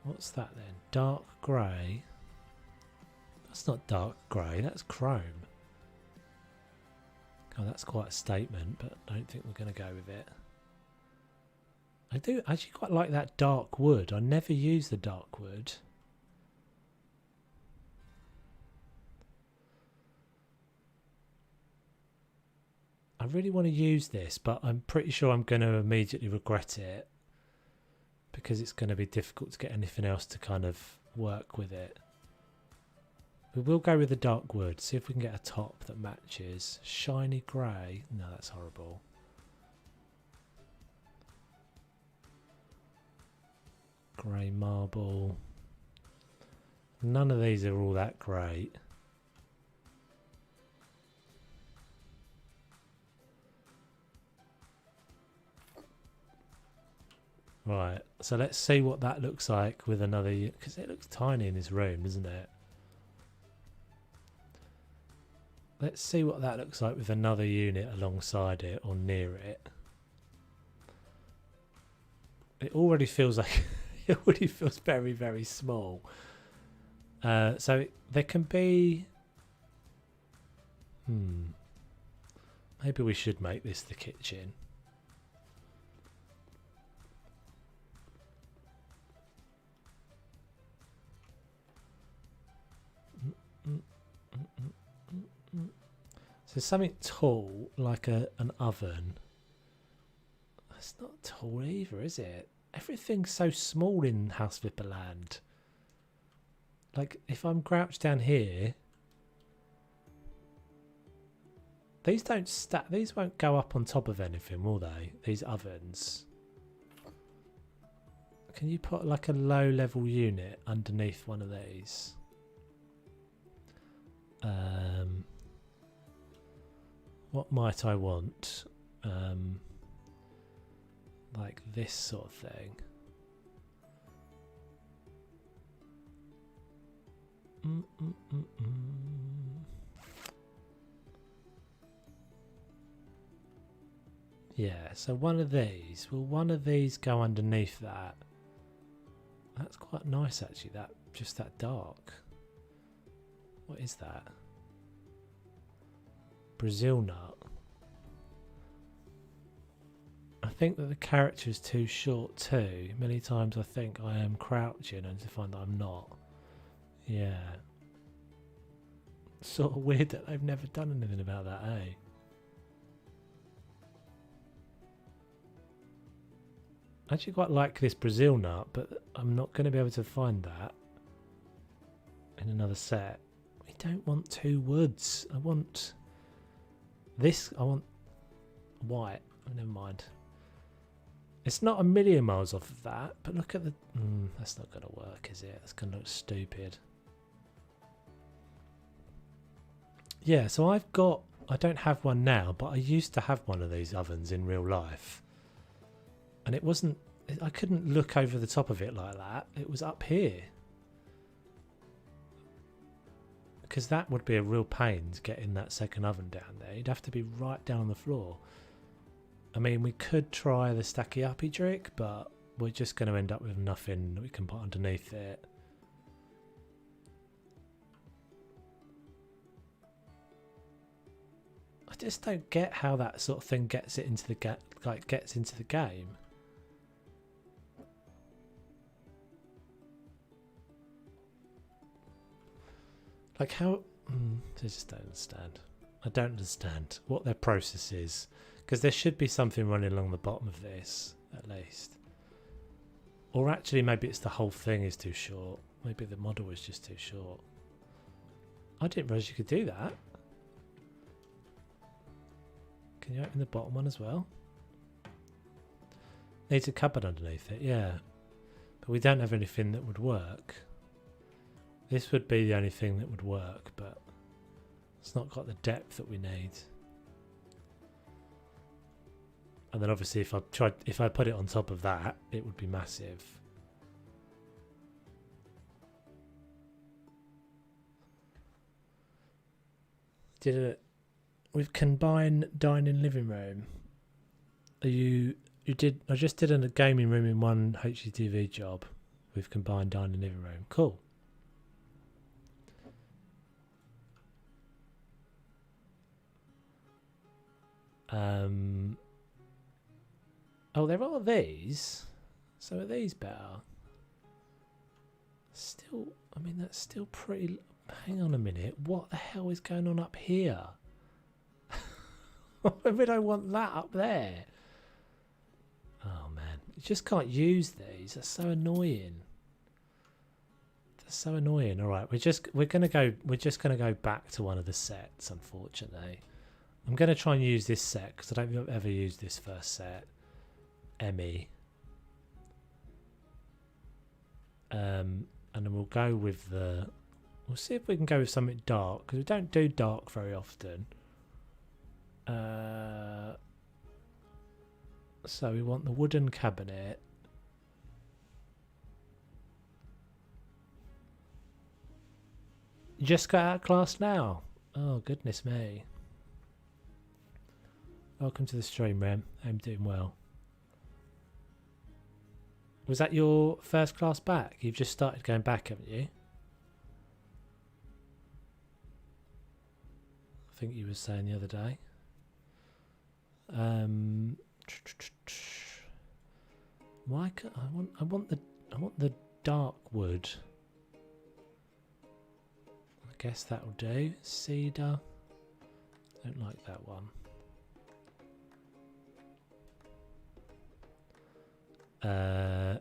What's that then? Dark grey? That's not dark grey, that's chrome. Oh, that's quite a statement, but I don't think we're going to go with it. I do actually quite like that dark wood. I never use the dark wood. I really want to use this, but I'm pretty sure I'm going to immediately regret it because it's going to be difficult to get anything else to kind of work with it. We will go with the dark wood. See if we can get a top that matches. Shiny grey. No, that's horrible. Grey marble. None of these are all that great. Right, so let's see what that looks like with another, because it looks tiny in this room, doesn't it? Let's see what that looks like with another unit alongside it or near it. It already feels like it already feels very, very small. So there can be. Maybe we should make this the kitchen. So something tall, like an oven. That's not tall either, is it? Everything's so small in House Vipper Land. Like, if I'm crouched down here, these don't stack. These won't go up on top of anything, will they? These ovens. Can you put like a low-level unit underneath one of these? What might I want? Like this sort of thing. Yeah, so one of these. Will one of these go underneath that? That's quite nice actually, that just that dark. What is that? Brazil nut. I think that the character is too short too. Many times I think I am crouching and to find that I'm not. Yeah. Sort of weird that they've never done anything about that, eh? I actually quite like this Brazil nut, but I'm not going to be able to find that in another set. We don't want two woods. I want this. I want white. Oh, never mind. It's not a million miles off of that, but look at the... that's not going to work, is it? That's going to look stupid. Yeah, so I've got... I don't have one now, but I used to have one of these ovens in real life. And it wasn't... I couldn't look over the top of it like that. It was up here. Because that would be a real pain to get in that second oven down there. You'd have to be right down on the floor. I mean, we could try the stacky uppy trick, but we're just going to end up with nothing that we can put underneath it. I just don't get how that sort of thing gets it into the gets into the game. Like how? I just don't understand. I don't understand what their process is. Because there should be something running along the bottom of this, at least. Or actually, maybe it's the whole thing is too short. Maybe the model is just too short. I didn't realise you could do that. Can you open the bottom one as well? Needs a cupboard underneath it, yeah. But we don't have anything that would work. This would be the only thing that would work, but it's not got the depth that we need. And then obviously if I put it on top of that, it would be massive. Did it with combined dining living room. I just did a gaming room in one HGTV job with combined dining living room. Cool. Oh, there are these. So are these better? Still, I mean, that's still pretty... Hang on a minute. What the hell is going on up here? Why would I want that up there? Oh, man. You just can't use these. That's so annoying. That's so annoying. All right, we're just gonna go back to one of the sets. Unfortunately, I'm gonna try and use this set because I don't think I've ever used this first set. Emmy. And then we'll go with the. We'll see if we can go with something dark because we don't do dark very often. So we want the wooden cabinet. You just got out of class now. Oh goodness me. Welcome to the stream, Rem. I'm doing well. Was that your first class back? You've just started going back, haven't you? I think you were saying the other day. Why can't I want the dark wood. I guess that'll do. Cedar. Don't like that one. The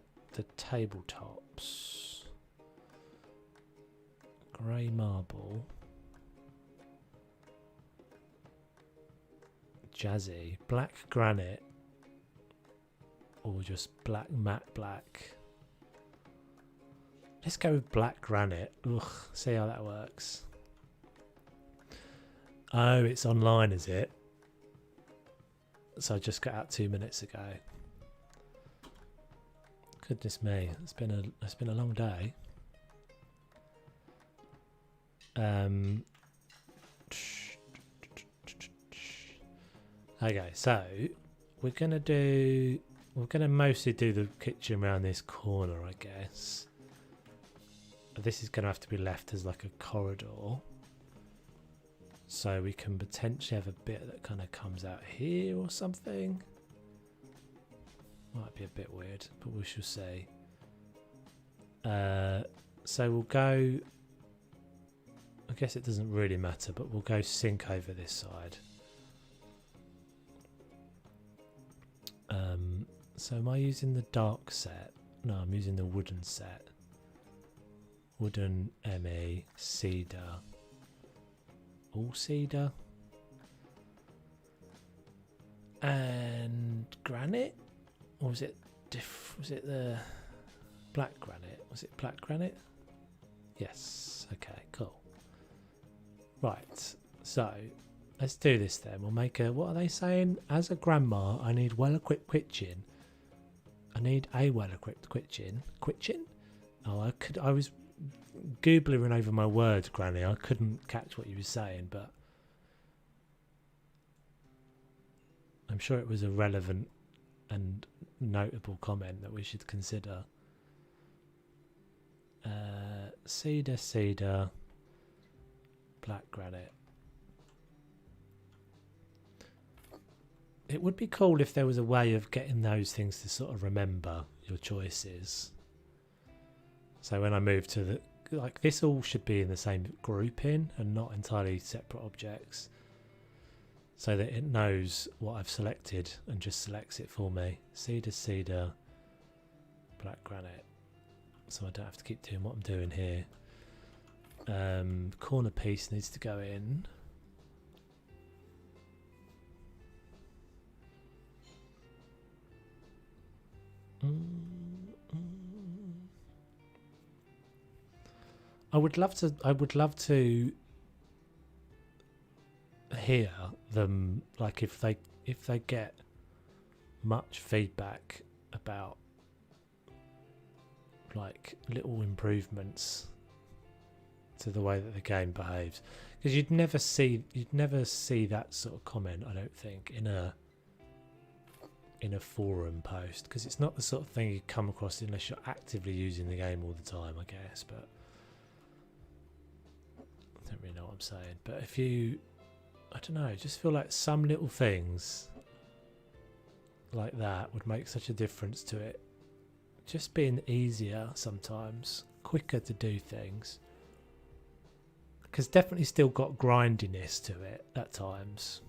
tabletops. Grey marble. Jazzy. Black granite. Or just black matte black. Let's go with black granite. Ugh, see how that works. Oh, it's online, is it? So I just got out 2 minutes ago. Goodness me, it's been a long day. Okay, so we're gonna mostly do the kitchen around this corner, I guess. This is gonna have to be left as like a corridor. So we can potentially have a bit that kind of comes out here or something. Might be a bit weird, but we shall see. So we'll go. I guess it doesn't really matter, but we'll go sink over this side. So am I using the dark set? No, I'm using the wooden set. Wooden ME cedar. All cedar. And granite? Or was it the black granite? Was it black granite? Yes. Okay, cool. Right. So let's do this then. We'll make a, what are they saying? As a grandma, I need well-equipped kitchen. I need a well-equipped kitchen. Kitchen? Oh, I was googling over my words, Granny. I couldn't catch what you were saying, but I'm sure it was a relevant and notable comment that we should consider. Cedar, black granite. It would be cool if there was a way of getting those things to sort of remember your choices. So when I move to the, like, this all should be in the same grouping and not entirely separate objects, so that it knows what I've selected and just selects it for me. Cedar, black granite. So I don't have to keep doing what I'm doing here. Corner piece needs to go in. I would love to hear them, like, if they get much feedback about like little improvements to the way that the game behaves, because you'd never see that sort of comment, I don't think, in a forum post, because it's not the sort of thing you come across unless you're actively using the game all the time, I guess. But I don't really know what I'm saying. But if you, I don't know, just feel like some little things like that would make such a difference to it just being easier sometimes, quicker to do things, because definitely still got grindiness to it at times.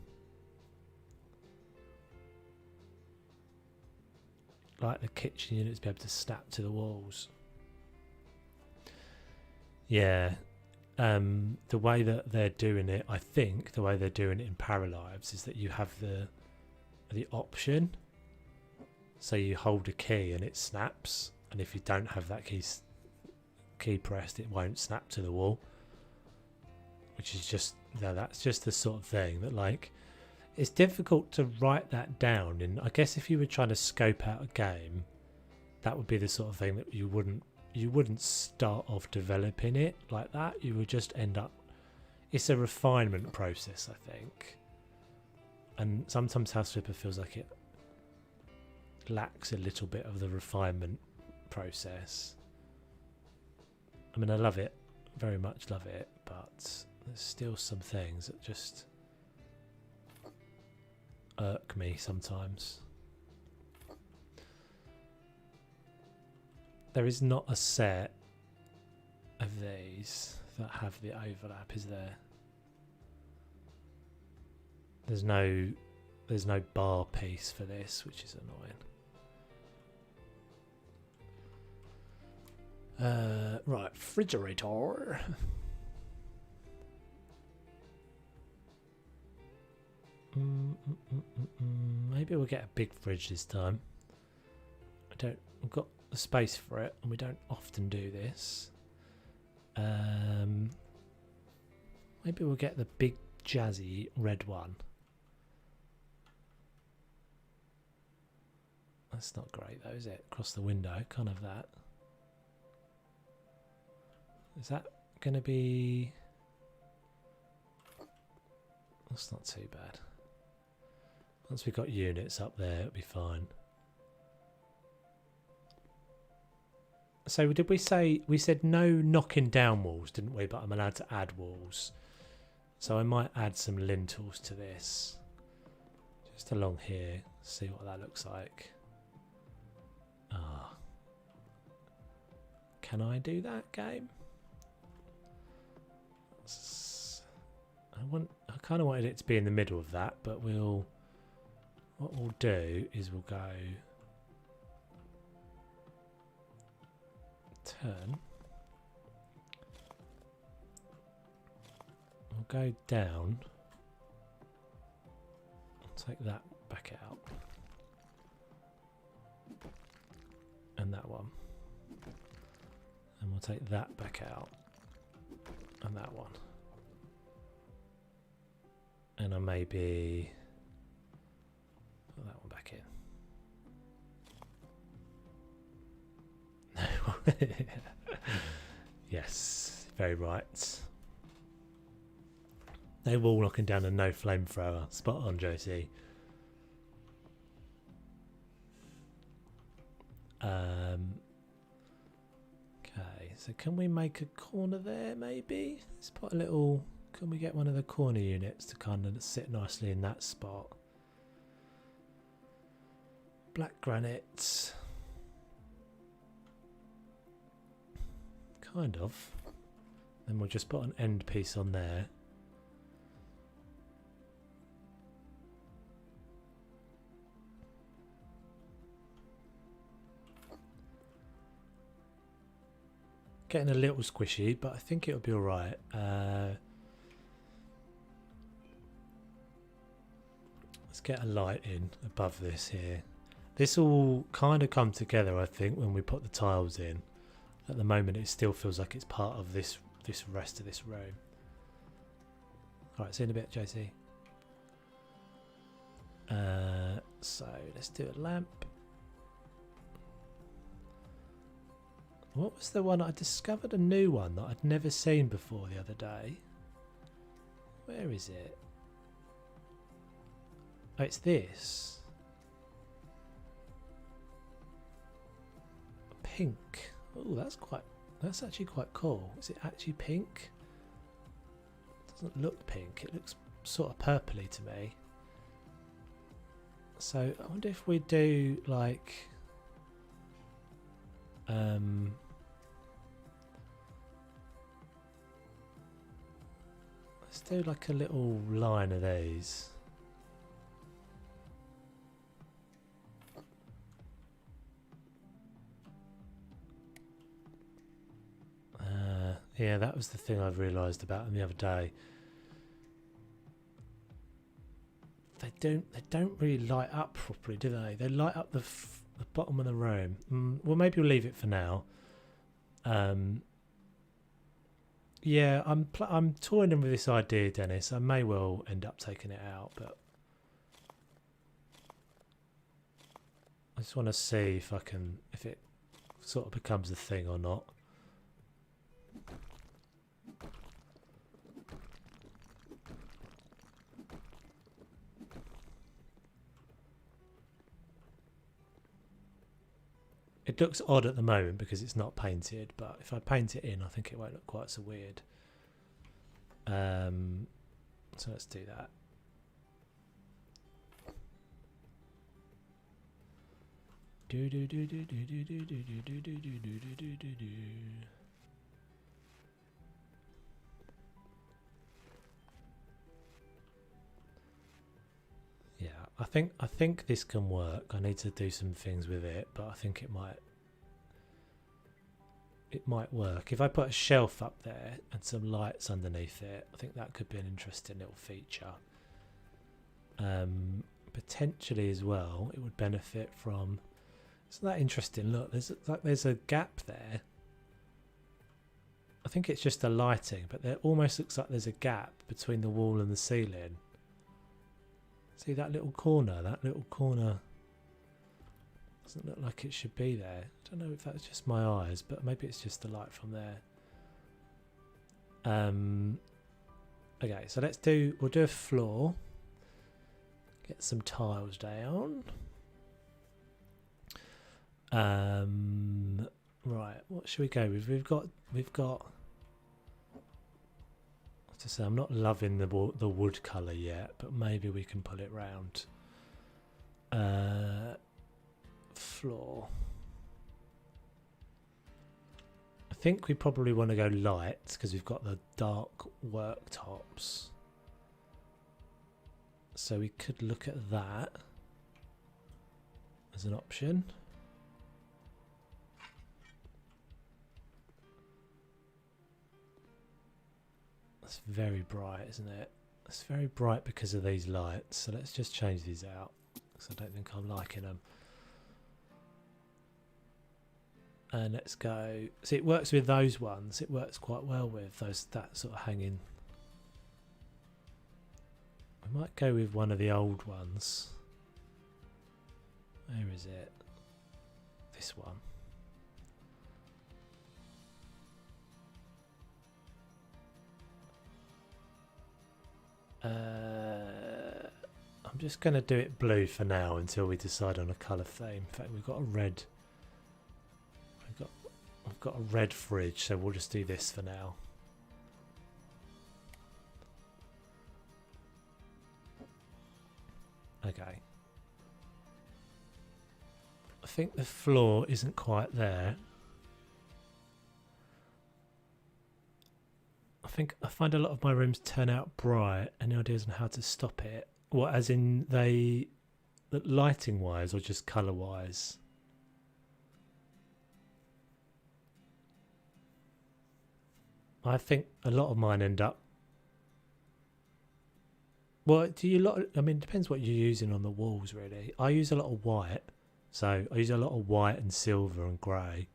Like the kitchen units be able to snap to the walls. Yeah. The way that they're doing it, I think the way they're doing it in Paralives is that you have the option. So you hold a key and it snaps, and if you don't have that key pressed, it won't snap to the wall. Which is just, that's just the sort of thing that, like, it's difficult to write that down. And I guess if you were trying to scope out a game, that would be the sort of thing that you wouldn't start off developing it like that. You would just end up, it's a refinement process, I think. And sometimes House Flipper feels like it lacks a little bit of the refinement process. I mean, I love it, very much love it, but there's still some things that just irk me sometimes. There is not a set of these that have the overlap, is there? There's no bar piece for this, which is annoying. Right, refrigerator. Maybe we'll get a big fridge this time. We've got the space for it, and we don't often do this. Maybe we'll get the big jazzy red one. That's not great though, is it? Across the window, can't have that. Is that going to be... That's not too bad. Once we've got units up there, it'll be fine. So did we say, we said no knocking down walls, didn't we? But I'm allowed to add walls. So I might add some lintels to this. Just along here, see what that looks like. Ah. Can I do that, game? I kind of wanted it to be in the middle of that, but what we'll do is we'll go turn. We'll go down. I'll take that back out. And that one. And we'll take that back out. And that one. And I maybe put that one back in. Yes, very right. No wall knocking down and no flamethrower. Spot on, Josie. Okay, so can we make a corner there maybe? Let's put a little... Can we get one of the corner units to kind of sit nicely in that spot? Black granite. Kind of. Then we'll just put an end piece on there. Getting a little squishy, but I think it'll be alright. Let's get a light in above this here. This will kind of come together, I think, when we put the tiles in. At the moment, it still feels like it's part of this rest of this room. Alright, see you in a bit, JC. So, let's do a lamp. What was the one? I discovered a new one that I'd never seen before the other day. Where is it? Oh, it's this. Pink. Oh, that's actually quite cool. Is it actually pink? It doesn't look pink. It looks sort of purpley to me. So I wonder if we do like let's do like a little line of these. Yeah, that was the thing I realised about them the other day. They don't really light up properly, do they? They light up the bottom of the room. Well, maybe we'll leave it for now. Yeah, I'm toying with this idea, Dennis. I may well end up taking it out, but I just want to see if it sort of becomes a thing or not. It looks odd at the moment because it's not painted, but if I paint it in, I think it won't look quite so weird. So let's do that. Yeah, I think this can work. I need to do some things with it, but I think it might work. If I put a shelf up there and some lights underneath it, I think that could be an interesting little feature. Potentially as well, it would benefit from. Isn't that interesting? Look, there's a gap there. I think it's just the lighting, but there almost looks like there's a gap between the wall and the ceiling. See that little corner? That little corner doesn't look like it should be there. I don't know if that's just my eyes, but maybe it's just the light from there. Okay, so we'll do a floor. Get some tiles down. Right, what should we go with? We've got. To say, I'm not loving the wood colour yet, but maybe we can pull it round. Floor. I think we probably want to go light because we've got the dark worktops. So we could look at that as an option. It's very bright, isn't it? It's very bright because of these lights. So let's just change these out because I don't think I'm liking them. And let's go. See, it works with those ones. It works quite well with that sort of hanging. I might go with one of the old ones. Where is it? This one. I'm just going to do it blue for now until we decide on a colour theme. In fact, we've got a red. I've got a red fridge, so we'll just do this for now. Okay. I think the floor isn't quite there. I find a lot of my rooms turn out bright. Any ideas on how to stop it? What, as in lighting wise or just colour wise? I think a lot of mine end up. Well, I mean, it depends what you're using on the walls, really. I use a lot of white, so I use a lot of white and silver and grey,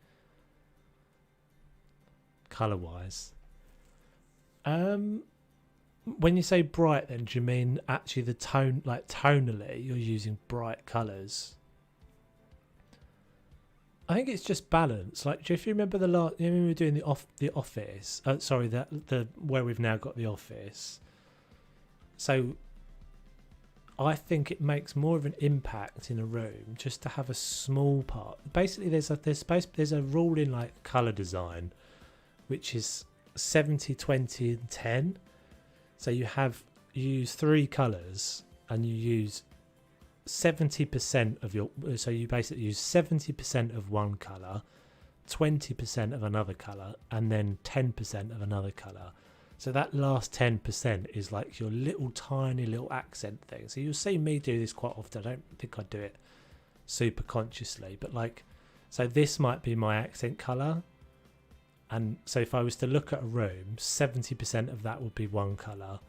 colour wise. When you say bright, then do you mean actually the tone, like tonally, you're using bright colours? I think it's just balance. Like, if you remember when we were doing the office, the where we've now got the office. So, I think it makes more of an impact in a room just to have a small part. Basically, there's a rule in like color design, which is 70, 20, and 10. So you use 3 colors and you use 70% of your. So you basically use 70% of one color, 20% of another color, and then 10% of another color. So that last 10% is like your little tiny little accent thing. So you'll see me do this quite often. I don't think I do it super consciously, but like, so this might be my accent color. And so if I was to look at a room, 70% of that would be one colour,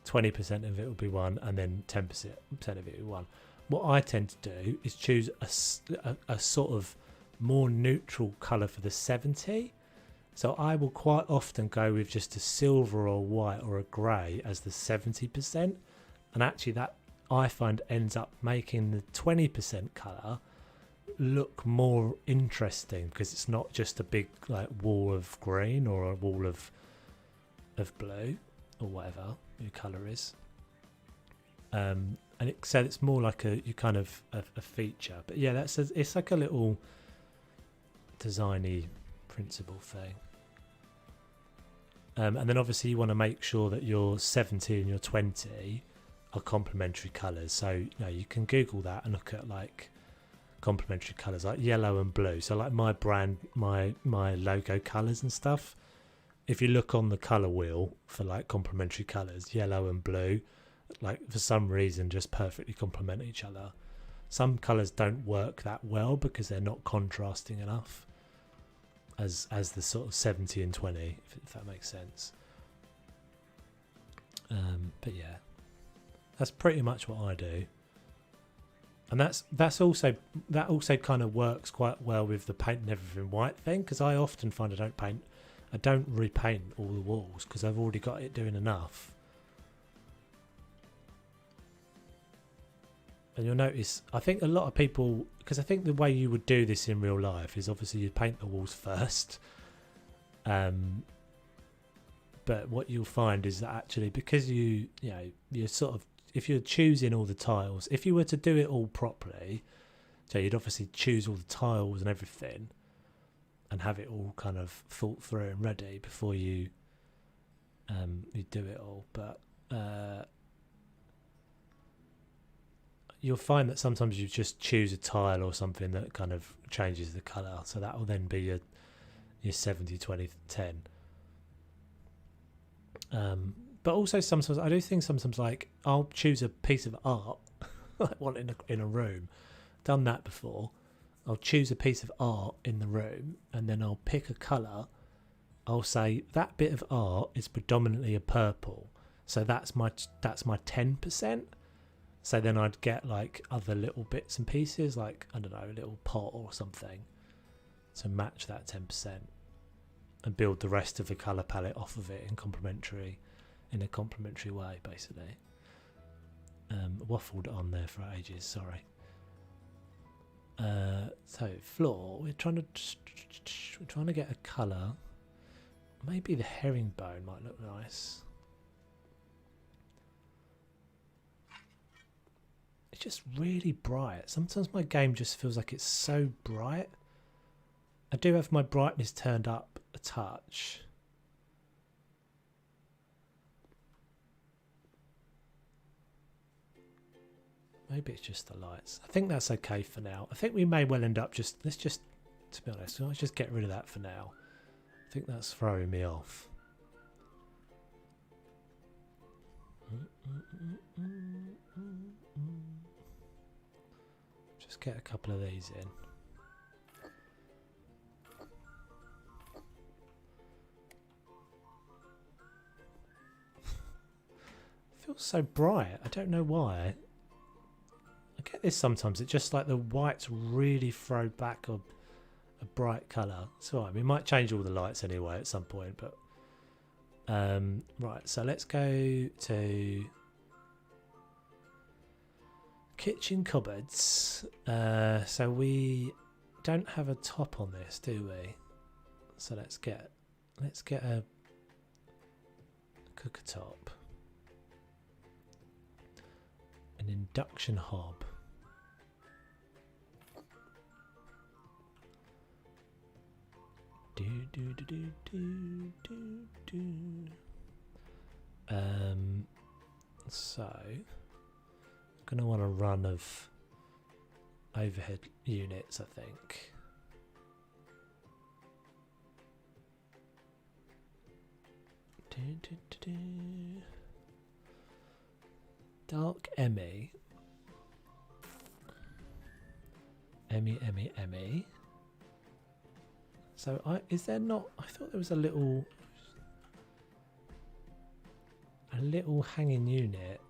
20% of it would be one, and then 10% of it would be one. What I tend to do is choose a sort of more neutral colour for the 70. So I will quite often go with just a silver or white or a grey as the 70%. And actually that I find ends up making the 20% colour look more interesting, because it's not just a big like wall of green or a wall of blue or whatever your colour is. And so it's more like a feature. But yeah, it's like a little designy principle thing. And then obviously you want to make sure that your 70 and your 20 are complementary colours. So you can Google that and look at like complementary colours like yellow and blue. So like my brand, my logo colours and stuff, if you look on the colour wheel for like complementary colours, yellow and blue, like for some reason just perfectly complement each other. Some colours don't work that well because they're not contrasting enough as the sort of 70 and 20, if that makes sense. But yeah, that's pretty much what I do. And that also kind of works quite well with the painting everything white thing, because I often find I don't repaint all the walls because I've already got it doing enough. And you'll notice, I think a lot of people, because I think the way you would do this in real life is obviously you paint the walls first. But what you'll find is that actually, because you're sort of, if you're choosing all the tiles, if you were to do it all properly, so you'd obviously choose all the tiles and everything and have it all kind of thought through and ready before you do it all. But you'll find that sometimes you just choose a tile or something that kind of changes the colour, so that will then be your 70, 20, 10. But also sometimes I do things sometimes like I'll choose a piece of art like one in a room. Done that before. I'll choose a piece of art in the room and then I'll pick a colour. I'll say that bit of art is predominantly a purple, so that's my 10%. So then I'd get like other little bits and pieces, like I don't know, a little pot or something to match that 10%, and build the rest of the colour palette off of it in a complementary way, basically. Waffled on there for ages, sorry. So floor, we're trying to get a colour. Maybe the herringbone might look nice. It's just really bright. Sometimes my game just feels like it's so bright. I do have my brightness turned up a touch. Maybe it's just the lights. I think that's okay for now. I think we may well end up to be honest, let's just get rid of that for now. I think that's throwing me off. Just get a couple of these in. Feels so bright. I don't know why. I get this sometimes. It's just like the whites really throw back a bright colour. It's alright. We might change all the lights anyway at some point. But right. So let's go to kitchen cupboards. So we don't have a top on this, do we? So let's get a cooker top. An induction hob. So I'm gonna want a run of overhead units, I think. Dark Emmy. Emmy. So is there not? I thought there was a little hanging unit.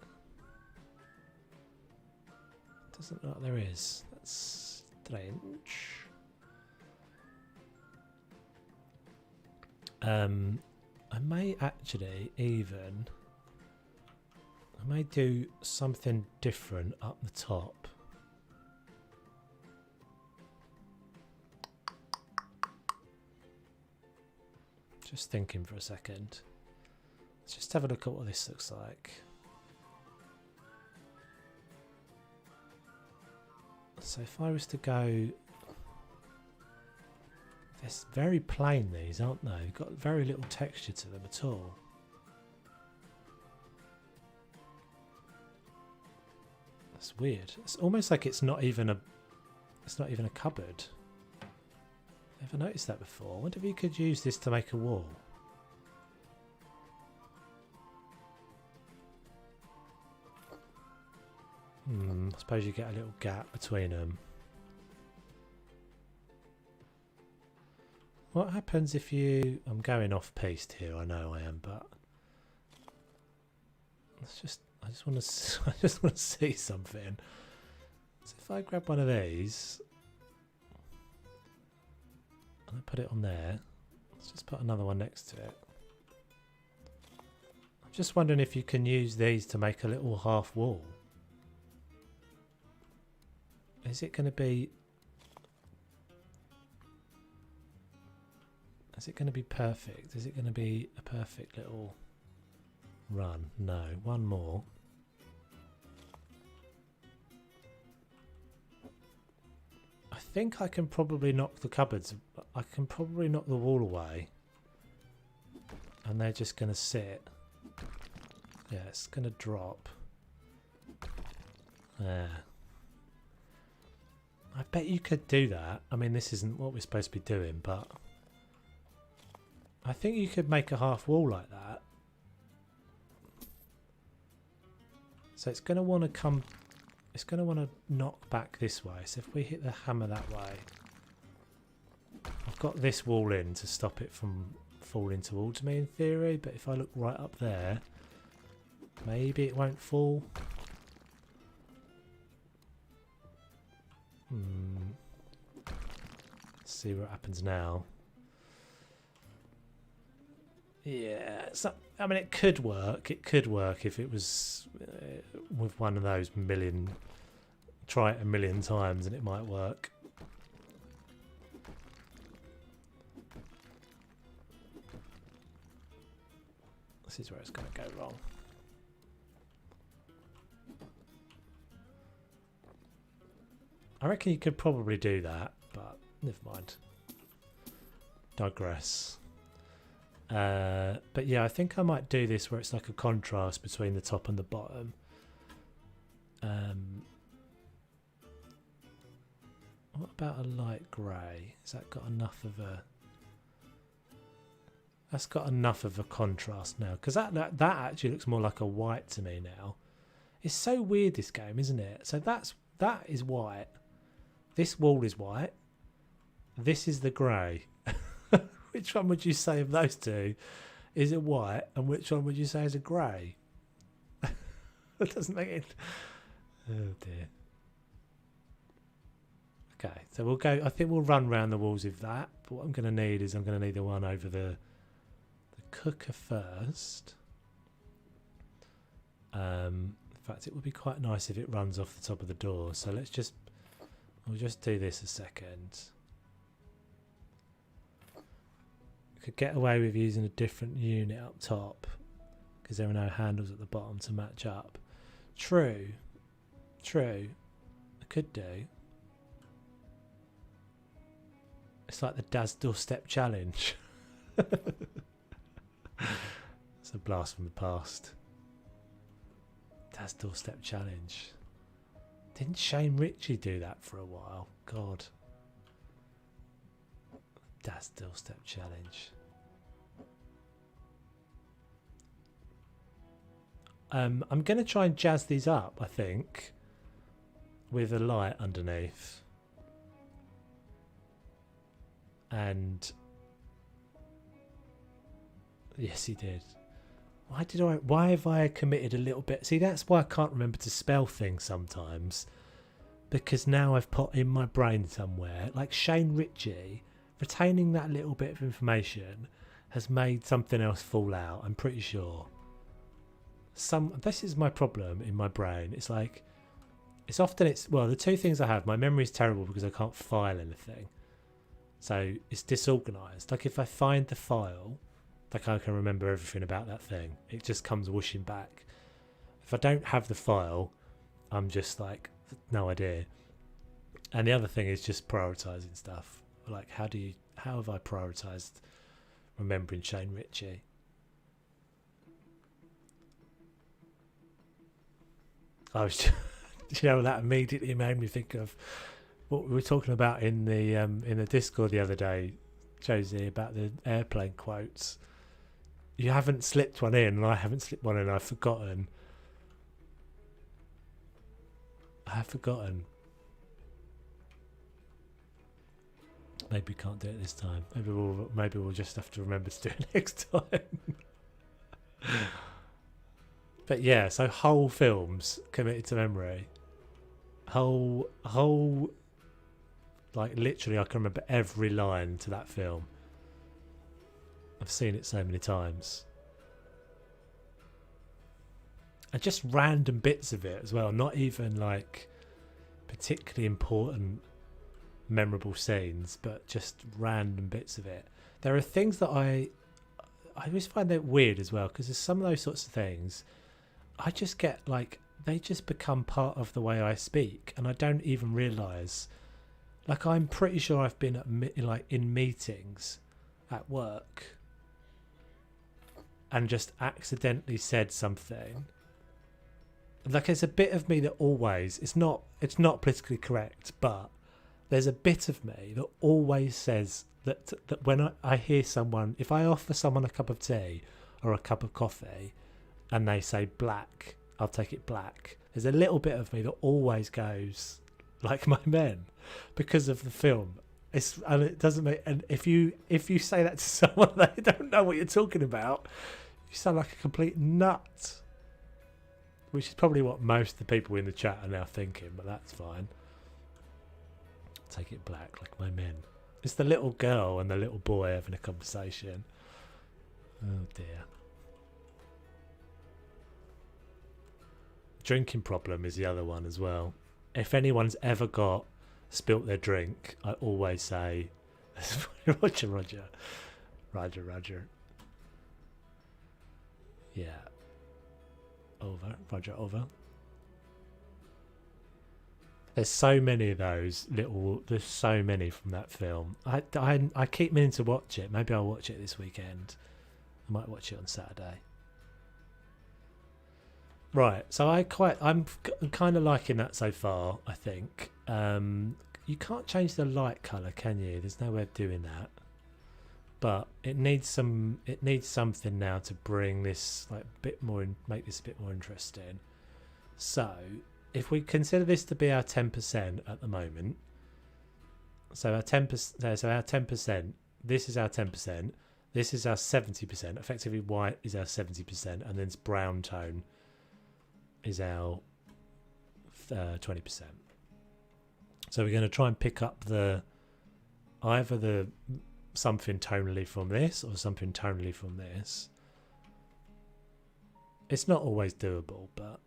Doesn't look like there is. That's strange. I may actually even. I may do something different up the top. Just thinking for a second. Let's just have a look at what this looks like. So if I was to go... They're very plain, these, aren't they? They've got very little texture to them at all. That's weird. It's almost like it's not even a cupboard. Never noticed that before. I wonder if you could use this to make a wall. I suppose you get a little gap between them. What happens if you... I'm going off piste here, I know I am, but... Let's just... I just want to see something. So if I grab one of these... and I put it on there. Let's just put another one next to it. I'm just wondering if you can use these to make a little half wall. Is it going to be... Is it going to be perfect? Is it going to be a perfect little run? No. One more. I think I can probably knock the cupboards. I can probably knock the wall away. And they're just going to sit. Yeah, it's going to drop. There. I bet you could do that. I mean, this isn't what we're supposed to be doing, but... I think you could make a half wall like that. So it's going to want to come... It's going to want to knock back this way. So if we hit the hammer that way... I've got this wall in to stop it from falling towards me in theory. But if I look right up there... Maybe it won't fall. Let's see what happens now. Yeah, so, I mean, it could work. It could work if it was with one of those million... Try it a million times and it might work. This is where it's going to go wrong. I reckon you could probably do that, but never mind. Digress. But yeah, I think I might do this where it's like a contrast between the top and the bottom. What about a light grey? Has that got enough of a... That's got enough of a contrast now. Because that actually looks more like a white to me now. It's so weird, this game, isn't it? So that is white. This wall is white. This is the grey. Which one would you say of those two? Is it white? And which one would you say is a grey? That doesn't make it... Oh dear. Okay, so we'll go... I think we'll run round the walls with that. But what I'm going to need is I'm going to need the one over the cooker first. In fact, it would be quite nice if it runs off the top of the door. So let's just... We'll just do this a second. Could get away with using a different unit up top because there are no handles at the bottom to match up. True. I could do. It's like the Dad's Doorstep Challenge. It's a blast from the past. Dad's Doorstep Challenge. Didn't Shane Ritchie do that for a while? God. Dad's Doorstep Challenge. I'm going to try and jazz these up, I think, with a light underneath. And Yes, he did. Why have I committed a little bit? See, that's why I can't remember to spell things sometimes. Because now I've put in my brain somewhere, like Shane Ritchie, retaining that little bit of information has made something else fall out, I'm pretty sure. This is my problem in my brain. It's like, the two things I have, my memory is terrible because I can't file anything. So it's disorganised. Like if I find the file, like I can remember everything about that thing. It just comes whooshing back. If I don't have the file, I'm just like, no idea. And the other thing is just prioritising stuff. Like how have I prioritised remembering Shane Ritchie? I was that immediately made me think of what we were talking about in the Discord the other day, Josie, about the airplane quotes. You haven't slipped one in, and I haven't slipped one in. I've forgotten. Maybe we can't do it this time. Maybe we'll just have to remember to do it next time. But yeah, so whole films committed to memory. Whole like literally I can remember every line to that film. I've seen it so many times. And just random bits of it as well, not even like particularly important memorable scenes, but just random bits of it. There are things that I always find that weird as well, because there's some of those sorts of things I just get like they just become part of the way I speak, and I don't even realise. Like I'm pretty sure I've been at in meetings at work and just accidentally said something. Like there's a bit of me that always it's not politically correct, but there's a bit of me that always says that when I hear someone, if I offer someone a cup of tea or a cup of coffee and they say black, I'll take it black. There's a little bit of me that always goes like my men because of the film. And it doesn't make, and if you say that to someone they don't know what you're talking about, you sound like a complete nut. Which is probably what most of the people in the chat are now thinking, but that's fine. Take it black like my men. It's the little girl and the little boy having a conversation. Oh dear. Drinking problem is the other one as well. If anyone's ever spilt their drink, I always say, Roger. Yeah. Roger. There's so many of those there's so many from that film. I keep meaning to watch it. Maybe I'll watch it this weekend. I might watch it on Saturday. Right, so I'm kind of liking that so far, I think. You can't change the light colour, can you? There's no way of doing that. But it needs something now to bring this like make this a bit more interesting. So if we consider this to be our 10% at the moment, so our 10%, this is our 10%, this is our 70%. Effectively, white is our 70%, and then brown tone is our 20%. So we're going to try and pick up either the something tonally from this or something tonally from this. It's not always doable, but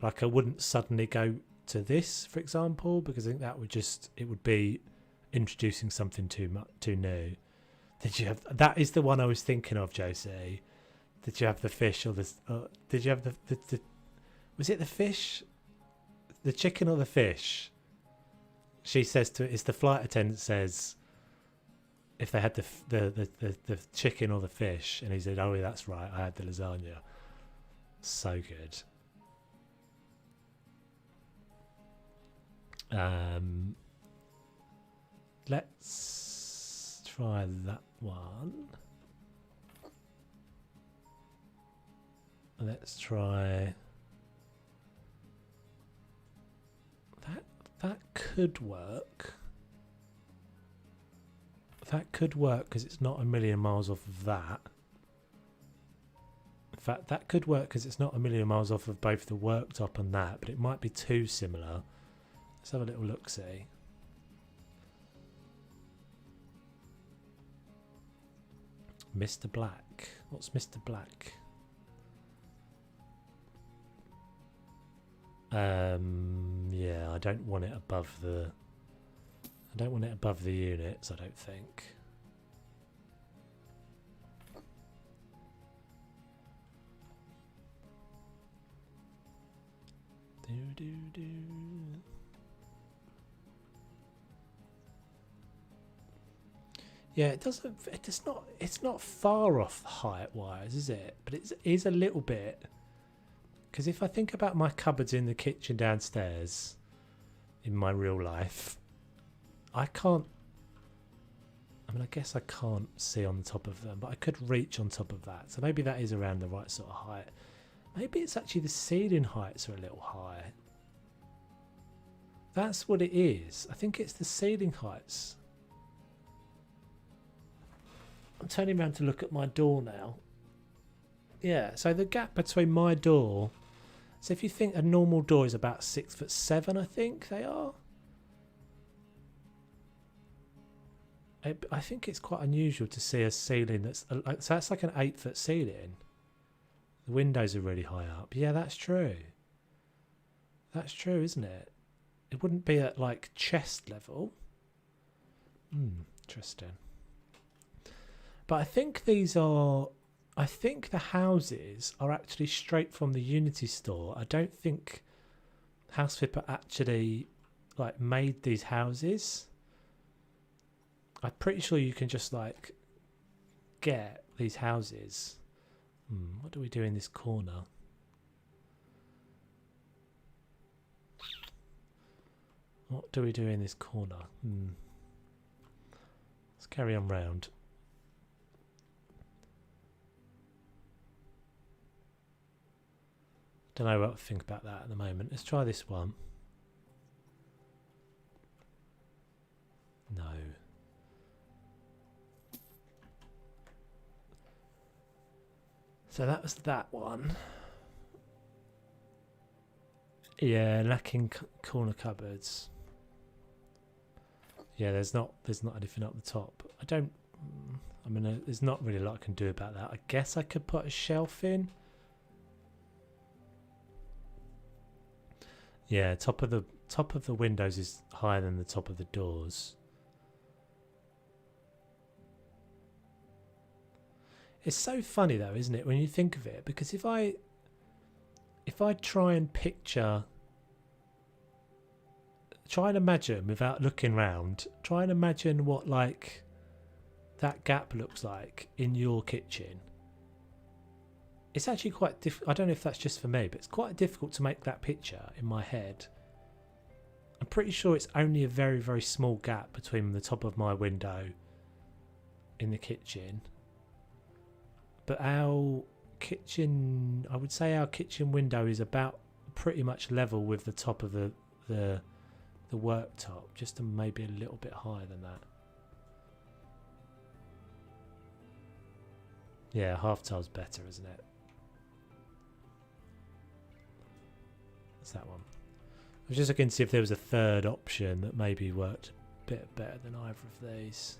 like I wouldn't suddenly go to this, for example, because I think it would be introducing something too new. That is the one I was thinking of, Josie. Did you have the fish or the did you have the was it the fish, the chicken or the fish? She says it's the flight attendant says if they had the chicken or the fish, and he said, oh yeah, that's right, I had the lasagna. So good. Let's try that one. Let's try that. That could work. That could work because it's not a million miles off of that. In fact, that could work because it's not a million miles off of both the worktop and that, but it might be too similar. Let's have a little look-see. Mr. Black. What's Mr. Black? Yeah, I don't want it above the... I don't want it above the units, I don't think. Do. Yeah, it doesn't. It's not far off height wise, is it? But it is a little bit. Because if I think about my cupboards in the kitchen downstairs, in my real life, I can't. I mean, I guess I can't see on the top of them, but I could reach on top of that. So maybe that is around the right sort of height. Maybe it's actually the ceiling heights are a little high. That's what it is. I think it's the ceiling heights. I'm turning around to look at my door now. Yeah, so the gap between my door... So if you think a normal door is about 6'7", I think they are. I think it's quite unusual to see a ceiling that's... So that's like an 8-foot ceiling. The windows are really high up. Yeah, that's true. That's true, isn't it? It wouldn't be at like chest level. Interesting. But I think these are... I think the houses are actually straight from the Unity store. I don't think House Flipper actually like made these houses. I'm pretty sure you can just like get these houses. What do we do in this corner? What do we do in this corner? Let's carry on round. Don't know what to think about that at the moment. Let's try this one. No. So that was that one. Yeah, lacking corner cupboards. Yeah, there's not anything up the top. I mean, there's not really a lot I can do about that. I guess I could put a shelf in. Yeah, top of the windows is higher than the top of the doors. It's so funny though, isn't it, when you think of it? Because if I try and imagine without looking round, try and imagine what like that gap looks like in your kitchen. It's actually quite difficult. I don't know if that's just for me, but it's quite difficult to make that picture in my head. I'm pretty sure it's only a very, very small gap between the top of my window in the kitchen. But our kitchen, I would say our kitchen window is about pretty much level with the top of the worktop, just maybe a little bit higher than that. Yeah, half tile's better, isn't it? That's that one. I was just looking to see if there was a third option that maybe worked a bit better than either of these.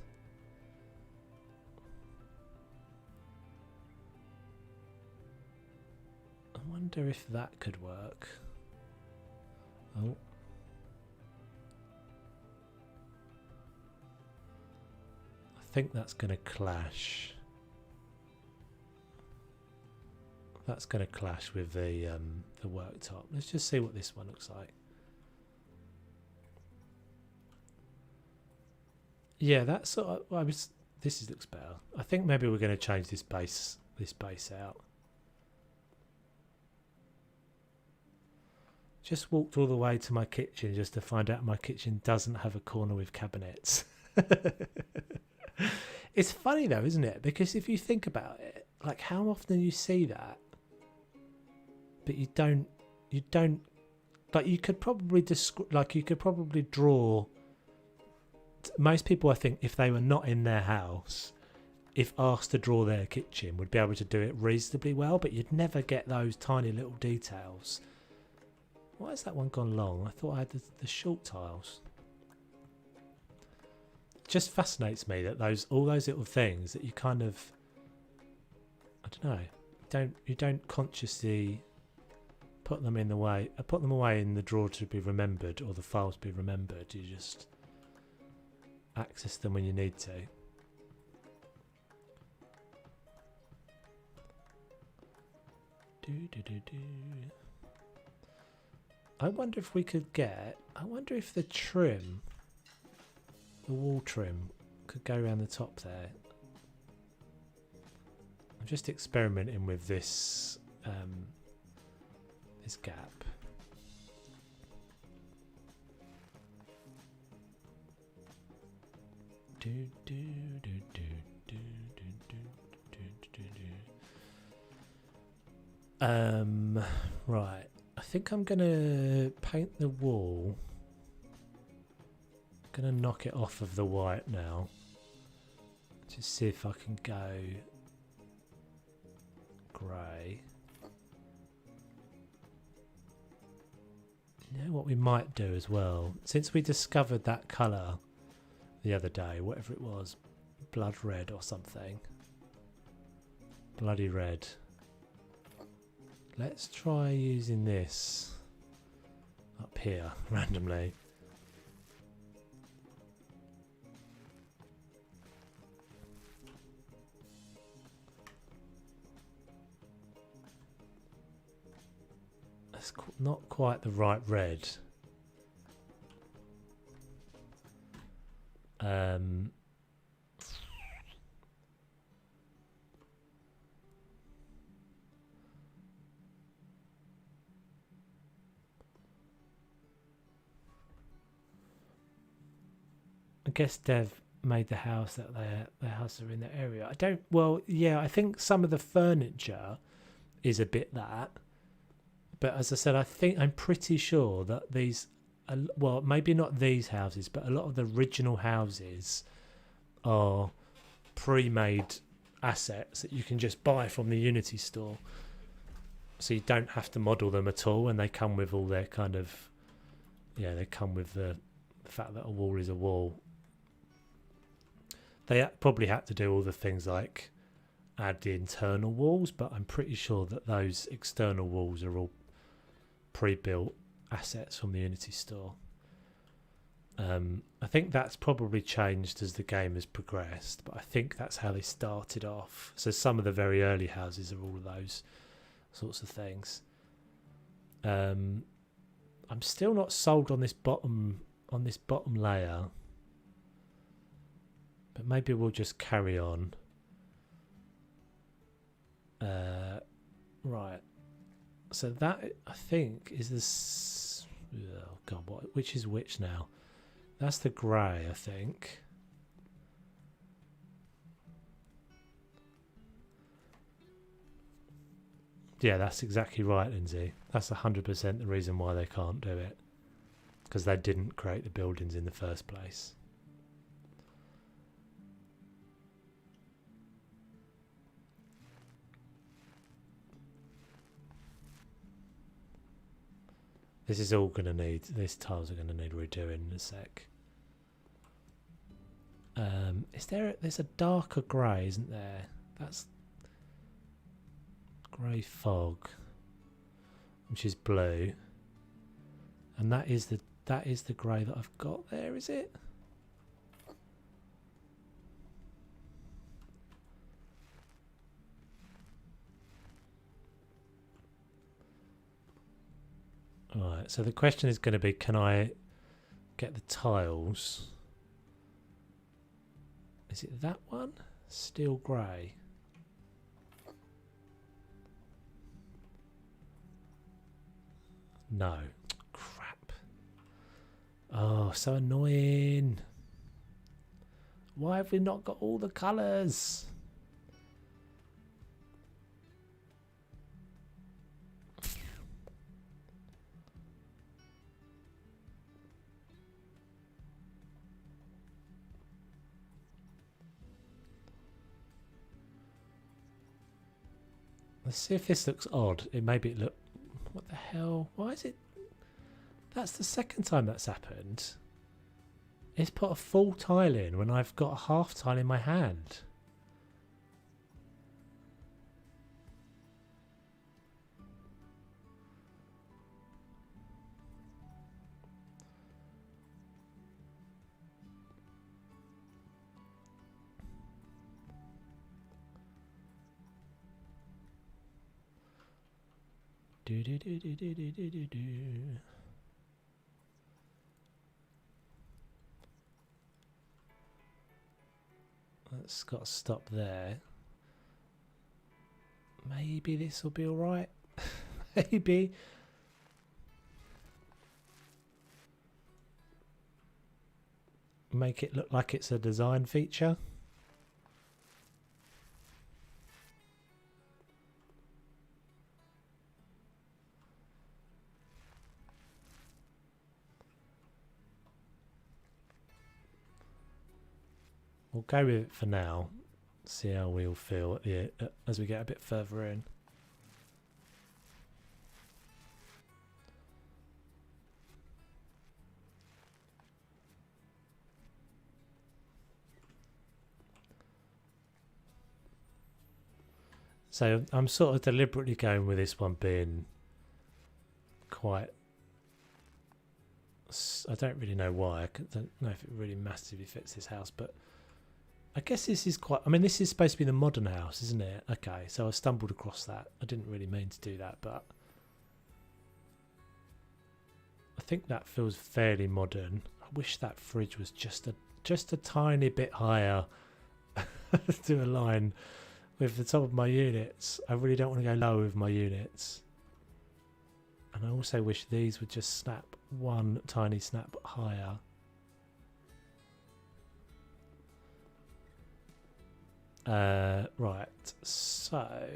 I wonder if that could work. Oh. I think that's going to clash. That's going to clash with the worktop. Let's just see what this one looks like. Yeah, that's sort of. This looks better. I think maybe we're going to change this base out. Just walked all the way to my kitchen just to find out my kitchen doesn't have a corner with cabinets. It's funny though, isn't it? Because if you think about it, like how often you see that, but you don't like you could probably draw most people, I think, if they were not in their house, if asked to draw their kitchen, would be able to do it reasonably well, but you'd never get those tiny little details. Why has that one gone long? I thought I had the short tiles. It just fascinates me that all those little things that you kind of, I don't know, you don't consciously put them in the way, put them away in the drawer to be remembered or the files to be remembered. You just access them when you need to. I wonder if we could get, I wonder if the trim, the wall trim, could go around the top there. I'm just experimenting with this this gap. Right. I think I'm gonna paint the wall. I'm gonna knock it off of the white now. Just see if I can go grey. You know what we might do as well? Since we discovered that colour the other day, whatever it was, blood red or something. Bloody red. Let's try using this up here randomly. That's not quite the right red. I guess Dev made the house that their house are in the area. I don't. Well, yeah, I think some of the furniture is a bit that, but as I said, I'm pretty sure that these, well, maybe not these houses, but a lot of the original houses are pre-made assets that you can just buy from the Unity store, so you don't have to model them at all, and they come with all their kind of, yeah, they come with the fact that a wall is a wall. They probably had to do all the things like add the internal walls, but I'm pretty sure that those external walls are all pre-built assets from the Unity store. I think that's probably changed as the game has progressed, but I think that's how they started off. So some of the very early houses are all of those sorts of things. I'm still not sold on this bottom layer, but maybe we'll just carry on. Right. So that, I think, is this. Oh God, which is which now? That's the grey, I think. Yeah, that's exactly right, Lindsay. That's 100% the reason why they can't do it, because they didn't create the buildings in the first place. This is all going to need, these tiles are going to need redoing in a sec. There's a darker grey, isn't there? That's grey fog, which is blue, and that is the grey that I've got there, is it? Right, so the question is going to be, can I get the tiles? Is it that one? Steel grey. No. Crap. Oh, so annoying. Why have we not got all the colours? Let's see if this looks odd. Maybe it look. What the hell? Why is it? That's the second time that's happened. It's put a full tile in when I've got a half tile in my hand. Do do do do do do do do. That's got to stop there. Maybe this will be alright. Maybe. Make it look like it's a design feature. We'll go with it for now. See how we'll feel at the, as we get a bit further in. So I'm sort of deliberately going with this one being quite... I don't really know why. I don't know if it really massively fits this house, but I guess this is quite... I mean, this is supposed to be the modern house, isn't it? Okay, so I stumbled across that. I didn't really mean to do that, but I think that feels fairly modern. I wish that fridge was just a tiny bit higher to align with the top of my units. I really don't want to go low with my units. And I also wish these would just snap one tiny snap higher. Right, so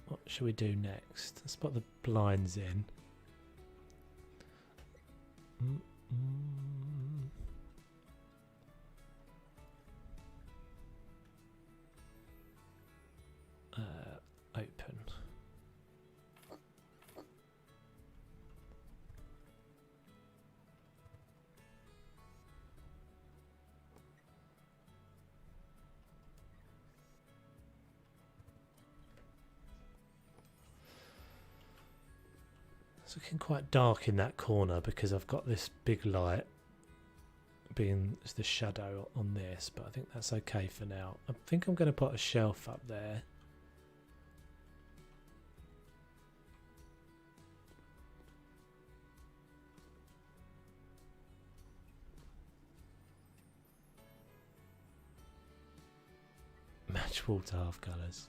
what should we do next? Let's put the blinds in. Open. It's looking quite dark in that corner because I've got this big light being the shadow on this, but I think that's okay for now. I think I'm going to put a shelf up there. Match wall to half colours.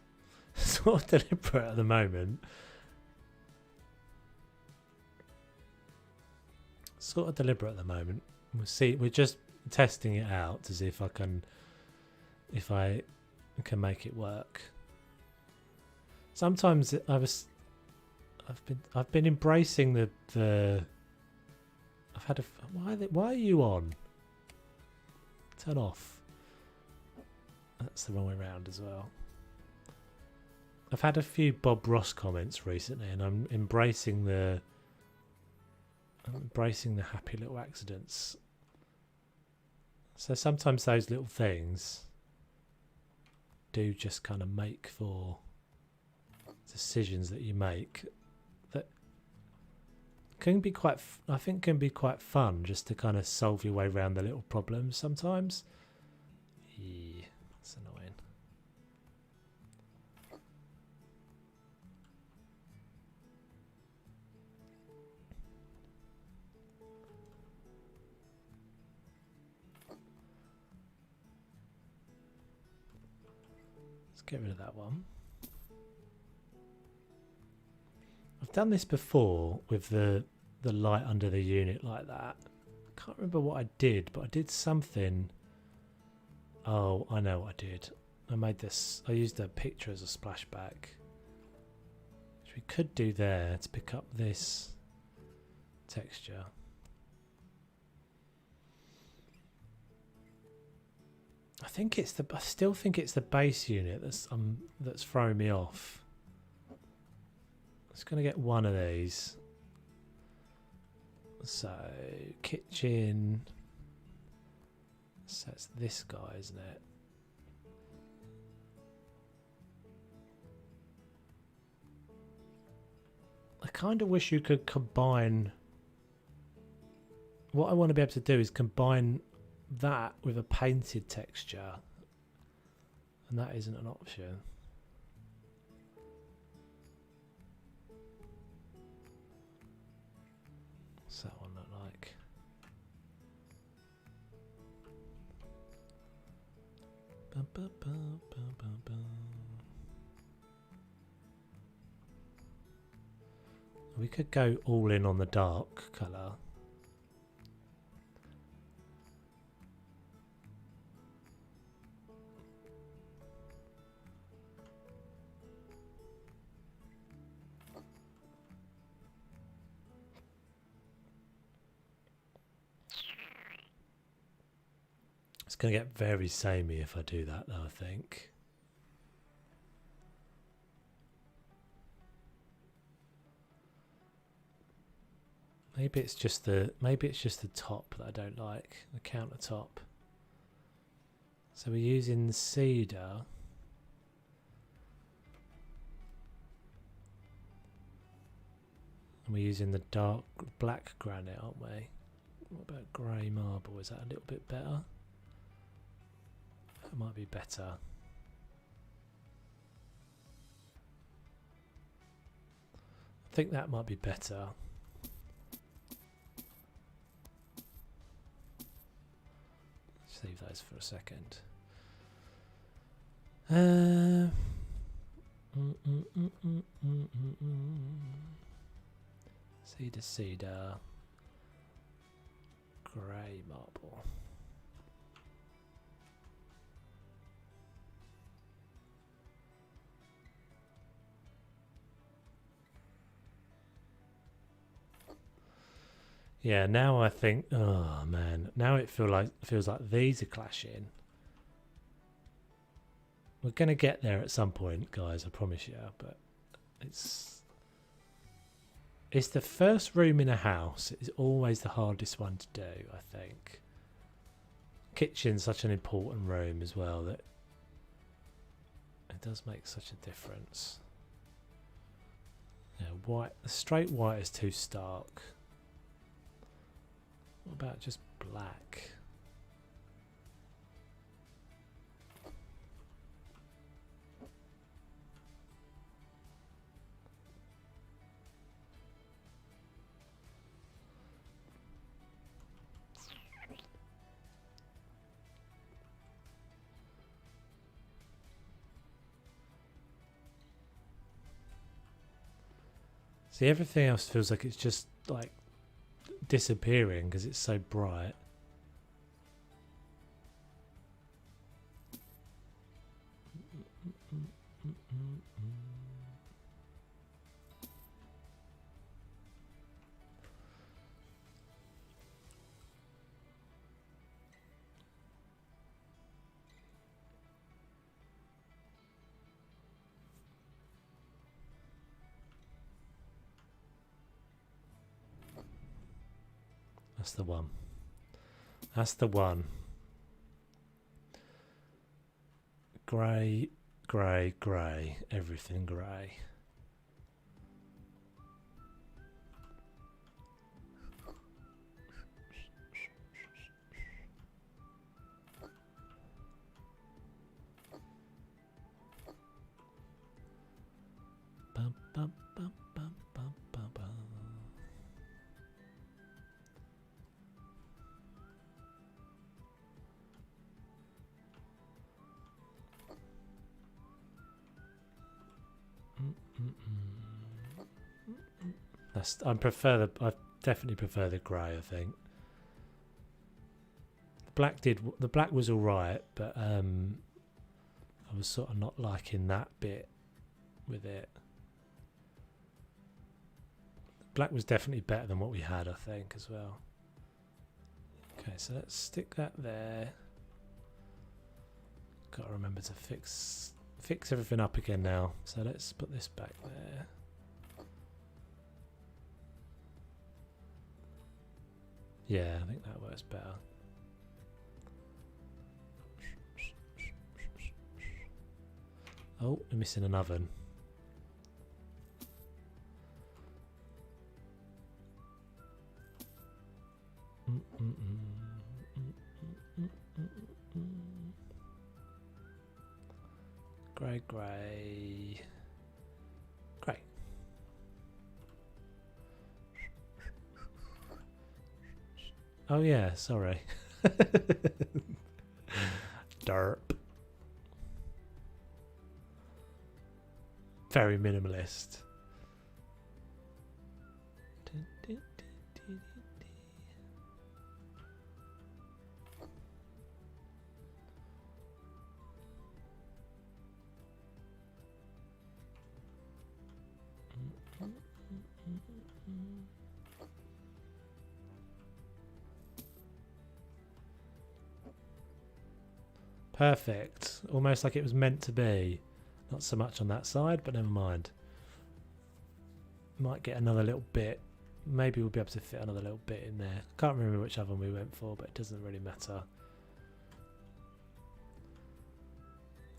Sort of deliberate at the moment. Sort of deliberate at the moment. We'll see. We're just testing it out to see if I can make it work. Sometimes I've been embracing the. I've had a. Why are you on? Turn off. That's the wrong way around as well. I've had a few Bob Ross comments recently, and I'm embracing the happy little accidents. So sometimes those little things do just kind of make for decisions that you make that can be quite, I think can be quite fun, just to kind of solve your way around the little problems sometimes. Yeah, that's annoying. Let's get rid of that one. I've done this before with the light under the unit like that. Can't remember what I did, but I did something. Oh, I know what I did. I made this. I used a picture as a splashback, which we could do there to pick up this texture. I think it's the. I still think it's the base unit that's throwing me off. It's going to get one of these. So, kitchen. So it's this guy, isn't it? I kind of wish you could combine. What I want to be able to do is combine that with a painted texture. And that isn't an option. What's that one look like? Bum, bum, bum, bum, bum, bum. We could go all in on the dark colour. It's going to get very samey if I do that though, I think. Maybe it's just the top that I don't like, the countertop. So we're using the cedar. And we're using the dark black granite, aren't we? What about grey marble? Is that a little bit better? That might be better. I think that might be better. Leave those for a second. Cedar, grey marble. Yeah, now I think, oh man, now it feels like these are clashing. We're gonna get there at some point, guys, I promise you, but it's the first room in a house. It's always the hardest one to do, I think. Kitchen's such an important room as well that it does make such a difference. Yeah, white, the straight white is too stark. What about just black? See, everything else feels like it's just like disappearing because it's so bright. That's the one. That's the one. Grey, grey, grey. Everything grey. Bum, bum, bum, bum, bum, bum, bum. I definitely prefer the grey, I think. The black was alright, but I was sort of not liking that bit with it. Black was definitely better than what we had, I think, as well. Okay, so let's stick that there. Got to remember to fix everything up again now. So let's put this back there. Yeah, I think that works better. Oh, we're missing an oven. Grey, grey. Grey. Oh yeah, sorry. Derp. Very minimalist. Perfect. Almost like it was meant to be. Not so much on that side, but never mind. Might get another little bit. Maybe we'll be able to fit another little bit in there. Can't remember which oven we went for, but it doesn't really matter.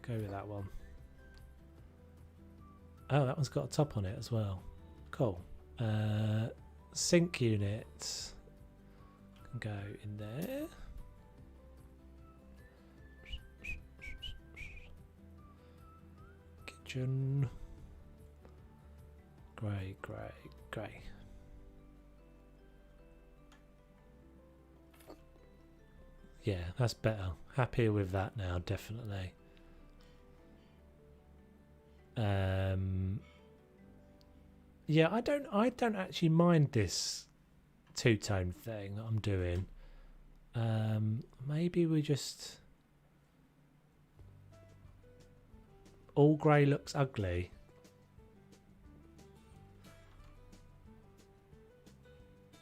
Go with that one. Oh, that one's got a top on it as well. Cool. Sink unit. Can go in there. Kitchen. Grey, grey, grey. Yeah, that's better. Happier with that now, definitely. Yeah, I don't actually mind this two-tone thing that I'm doing. Maybe we just all grey looks ugly.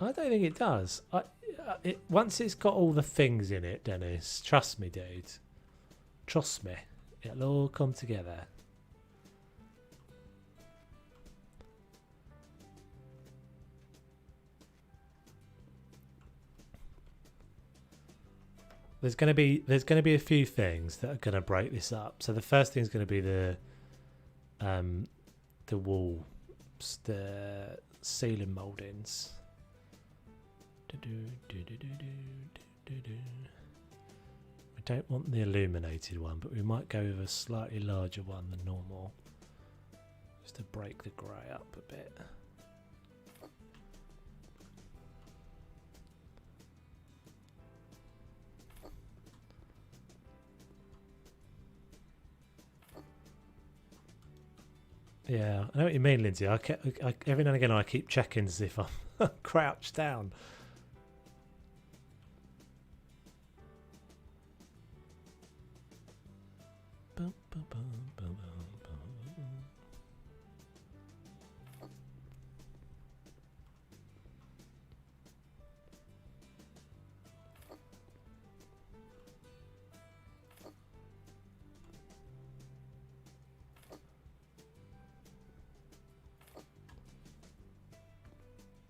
I don't think it does. Once it's got all the things in it, Dennis, trust me, dude. Trust me. It'll all come together. There's gonna be a few things that are gonna break this up. So the first thing is gonna be the walls, the ceiling mouldings. We don't want the illuminated one, but we might go with a slightly larger one than normal, just to break the grey up a bit. Yeah, I know what you mean, Lindsay. Every now and again I keep checking as if I'm crouched down.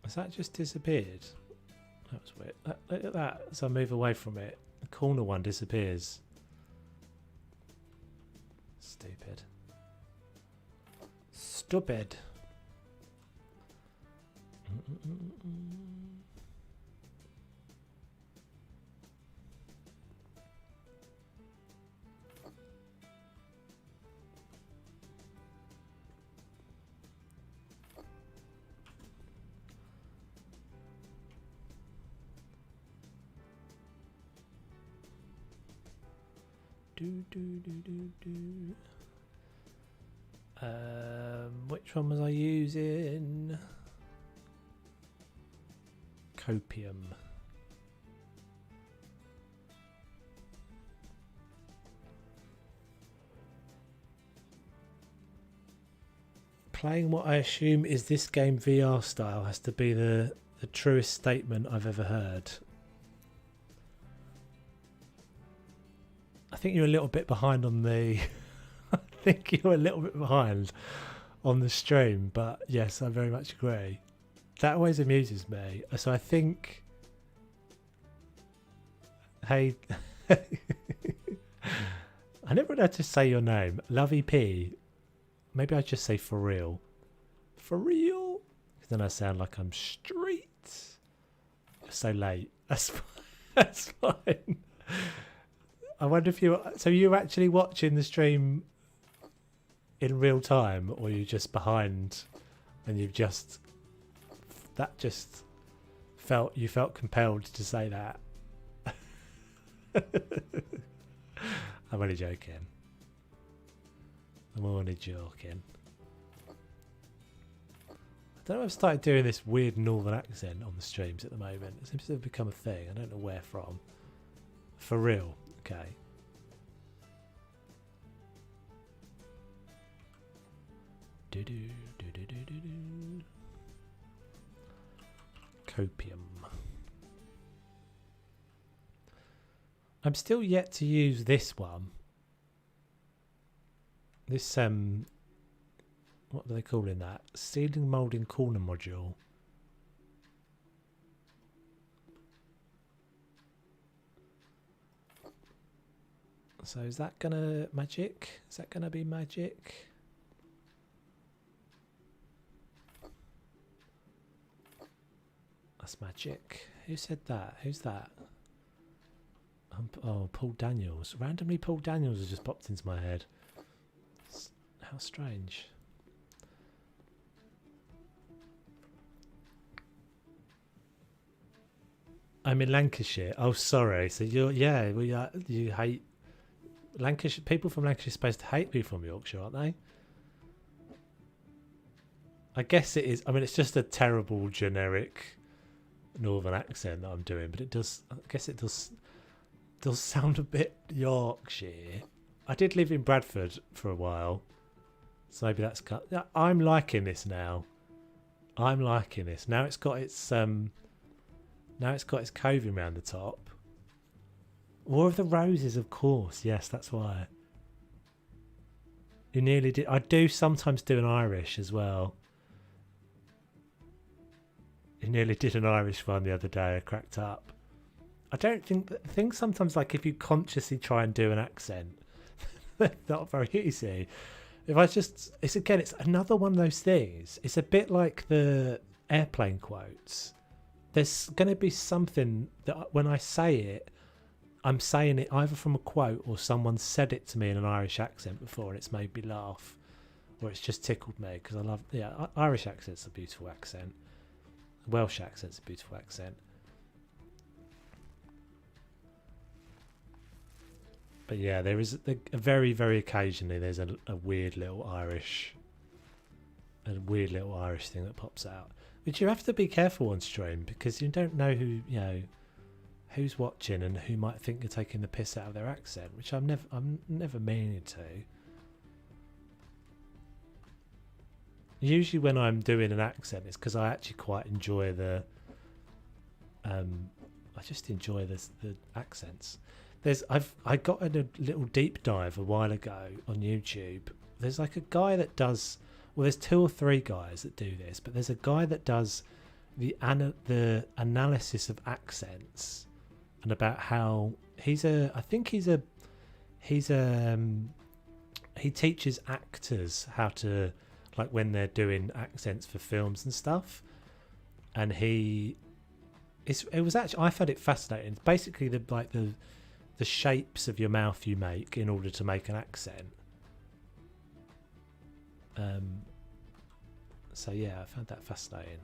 Has that just disappeared? That was weird. Look at that. As I move away from it, the corner one disappears. Stupid. Stupid. Which one was I using? Copium. Playing what I assume is this game VR style has to be the truest statement I've ever heard. I think you're a little bit behind on the I think you're a little bit behind on the stream, but yes, I very much agree. That always amuses me. So I think Hey, I never know how to say your name. Lovey P. Maybe I just say for real. For real? Because then I sound like I'm street. You're so late. That's fine. I wonder if you. So you're actually watching the stream in real time, or you're just behind, and you've just you felt compelled to say that. I'm only joking. I'm only joking. I don't know if I've started doing this weird northern accent on the streams at the moment. It seems to have become a thing. I don't know where from. For real. Okay. Do do do do do do do. Copium. I'm still yet to use this one. This what do they call in that? Ceiling moulding corner module. So is that gonna magic? Is that gonna be magic? That's magic. Who said that? Who's that? Oh, Paul Daniels. Randomly Paul Daniels has just popped into my head. How strange. I'm in Lancashire. Oh, sorry. So you're, yeah, you hate Lancashire. People from Lancashire are supposed to hate people from Yorkshire, aren't they? I guess it is. I mean, it's just a terrible generic northern accent that I'm doing, but it does. I guess it does sound a bit Yorkshire. I did live in Bradford for a while, so maybe that's cut. Yeah, I'm liking this now. I'm liking this now. It's got its now it's got its coving around the top. War of the Roses, of course. Yes, that's why. You nearly did. I do sometimes do an Irish as well. You nearly did an Irish one the other day. I cracked up. I don't think that things sometimes, like if you consciously try and do an accent, they're not very easy. If I just, it's another one of those things. It's a bit like the airplane quotes. There's going to be something that when I say it, I'm saying it either from a quote or someone said it to me in an Irish accent before and it's made me laugh, or it's just tickled me because I love, Irish accent's a beautiful accent. Welsh accent's a beautiful accent. But yeah, there is a very, very occasionally there's a weird little Irish thing that pops out, which you have to be careful on stream because you don't know who's watching and who might think you're taking the piss out of their accent, which I'm never meaning to. Usually when I'm doing an accent, it's because I actually quite enjoy I just enjoy the accents. I got in a little deep dive a while ago on YouTube. There's like a guy that does, well, there's 2 or 3 guys that do this, but there's a guy that does the analysis of accents and about how he teaches actors how to, like when they're doing accents for films and stuff, and it was actually, I found it fascinating. It's basically the shapes of your mouth you make in order to make an accent. So yeah, I found that fascinating.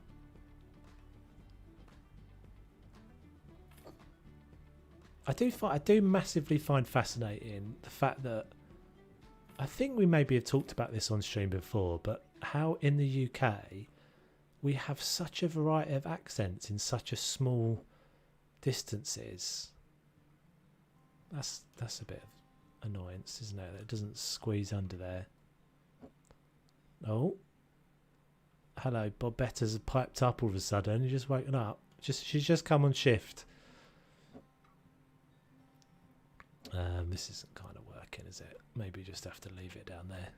I do massively find fascinating the fact that I think we maybe have talked about this on stream before, but how in the UK we have such a variety of accents in such a small distances. That's a bit of annoyance, isn't it? That it doesn't squeeze under there. Oh, hello, Bob Better's piped up all of a sudden. You're just waking up. She's just come on shift. This isn't kind of working, is it? Maybe you just have to leave it down there.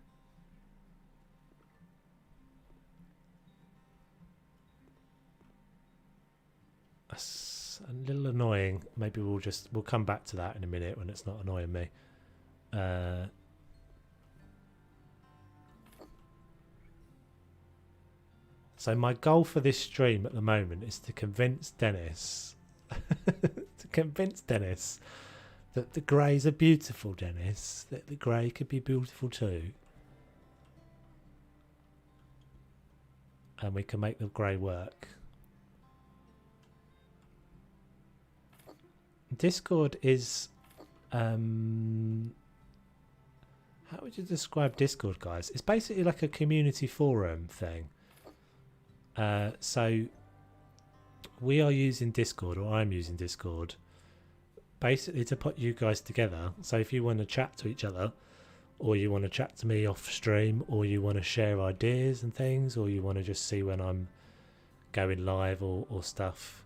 It's a little annoying. Maybe we'll come back to that in a minute when it's not annoying me. So my goal for this stream at the moment is to convince Dennis that the greys are beautiful, Dennis. That the grey could be beautiful too. And we can make the grey work. Discord is... how would you describe Discord, guys? It's basically like a community forum thing. So we are using Discord, or I'm using Discord, basically to put you guys together. So if you want to chat to each other, or you want to chat to me off stream, or you want to share ideas and things, or you want to just see when I'm going live or stuff,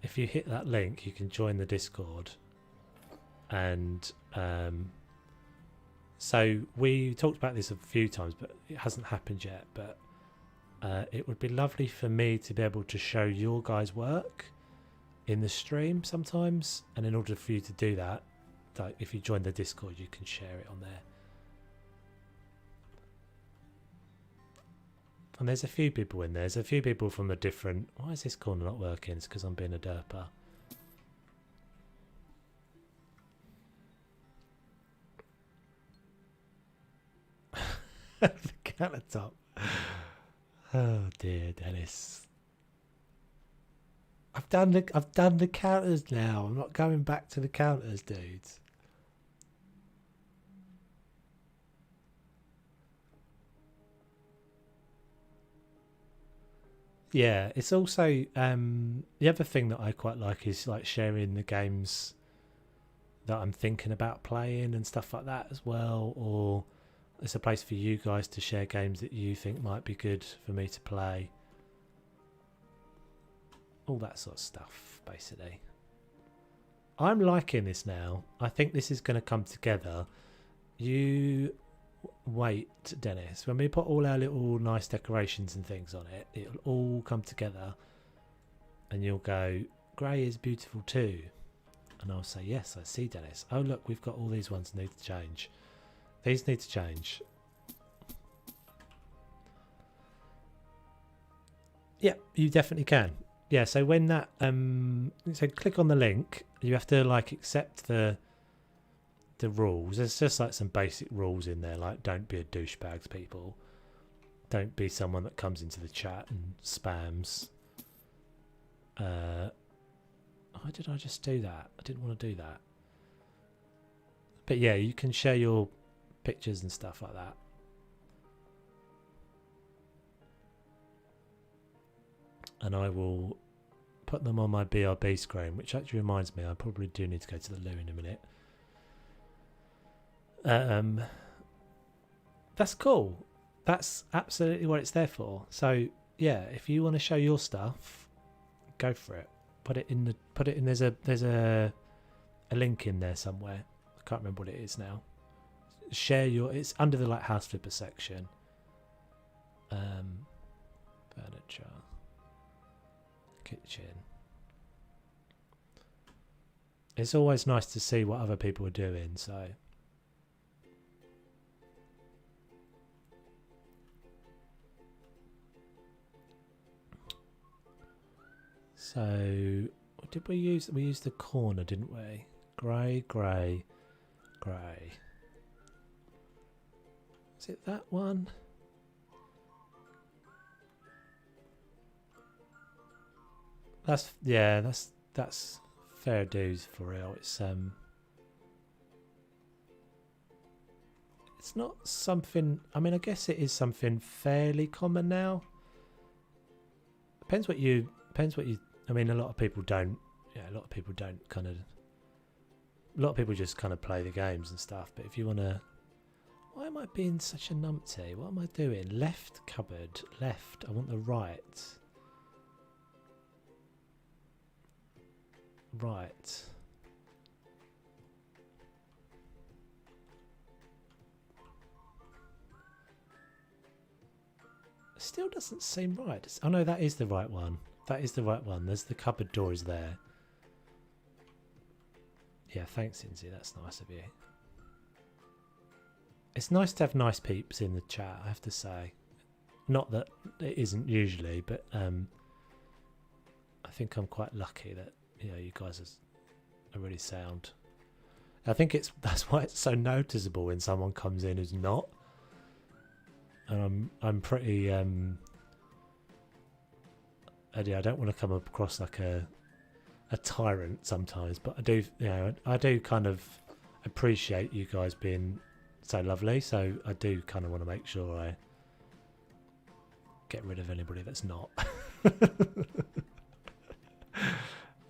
if you hit that link you can join the Discord. And so we talked about this a few times but it hasn't happened yet, but it would be lovely for me to be able to show your guys' work in the stream sometimes, and in order for you to do that, like if you join the Discord you can share it on there. And there's a few people in there. There's a few people from a different... Why is this corner not working? It's because I'm being a derper. The countertop. Oh dear, Dennis. I've done the counters now. I'm not going back to the counters, dudes. Yeah, it's also the other thing that I quite like is like sharing the games that I'm thinking about playing and stuff like that as well. Or it's a place for you guys to share games that you think might be good for me to play. All that sort of stuff, basically. I'm liking this now. I think this is going to come together. You wait, Dennis. When we put all our little nice decorations and things on it, it'll all come together. And you'll go, grey is beautiful too. And I'll say, yes, I see, Dennis. Oh, look, we've got all these ones need to change. These need to change. Yeah, you definitely can. Yeah, so when that so click on the link, you have to like accept the rules. There's just like some basic rules in there, like don't be a douchebag to people. Don't be someone that comes into the chat and spams. Why did I just do that? I didn't want to do that. But yeah, you can share your pictures and stuff like that. And I will put them on my BRB screen, which actually reminds me I probably do need to go to the loo in a minute. That's cool. That's absolutely what it's there for. So yeah, if you want to show your stuff, go for it. Put it in. There's a link in there somewhere. I can't remember what it is now. Share your. It's under the like house flipper section. Furniture. Kitchen. It's always nice to see what other people are doing, so what did we use? We used the corner, didn't we? Grey, grey, grey. Is it that one? That's fair dues for real. It's not something. I mean, I guess it is something fairly common now. Depends what you. I mean, a lot of people don't. Yeah, a lot of people don't kind of. A lot of people just kind of play the games and stuff. But if you want to, why am I being such a numpty? What am I doing? Left cupboard, left. I want the right. Right. Still doesn't seem right. Oh no, that is the right one. That is the right one. There's the cupboard door is there. Yeah, thanks, Inzi. That's nice of you. It's nice to have nice peeps in the chat, I have to say. Not that it isn't usually, but I think I'm quite lucky that you guys are really sound. I think that's why it's so noticeable when someone comes in who's not. And I'm pretty I don't want to come across like a tyrant sometimes, but I do kind of appreciate you guys being so lovely, so I do kind of want to make sure I get rid of anybody that's not. The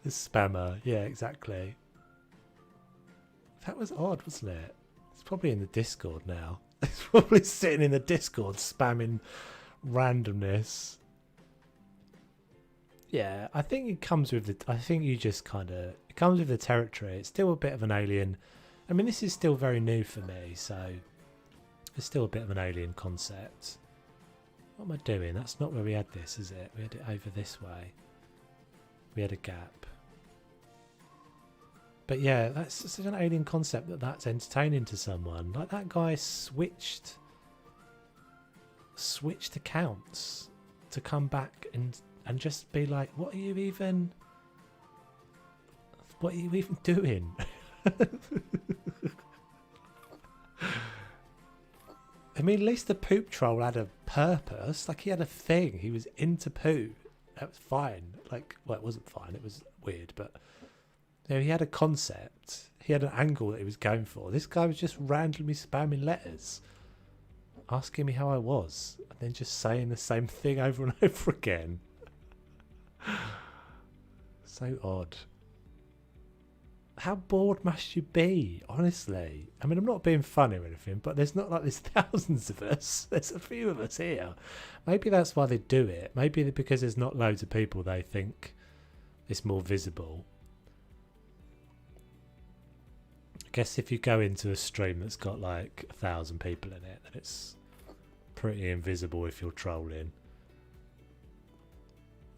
spammer, yeah, exactly. That was odd, wasn't it? It's probably in the Discord now. It's probably sitting in the Discord spamming randomness. Yeah, I think it comes with the. I think you just kind of. It comes with the territory. It's still a bit of an alien. I mean, this is still very new for me, so it's still a bit of an alien concept. What am I doing? That's not where we had this, is it? We had it over this way. We had a gap. But yeah, that's such an alien concept that's entertaining to someone. Like that guy switched accounts to come back and just be like, what are you even doing? I mean, at least the poop troll had a purpose. Like he had a thing. He was into poo. That was fine. Like, well, it wasn't fine. It was weird, but he had a concept. He had an angle that he was going for. This guy was just randomly spamming letters, asking me how I was, and then just saying the same thing over and over again. So odd. How bored must you be, honestly? I mean, I'm not being funny or anything, but there's not like there's thousands of us. There's a few of us here. Maybe that's why they do it. Maybe because there's not loads of people, they think it's more visible. I guess if you go into a stream that's got like 1,000 people in it, then it's pretty invisible if you're trolling.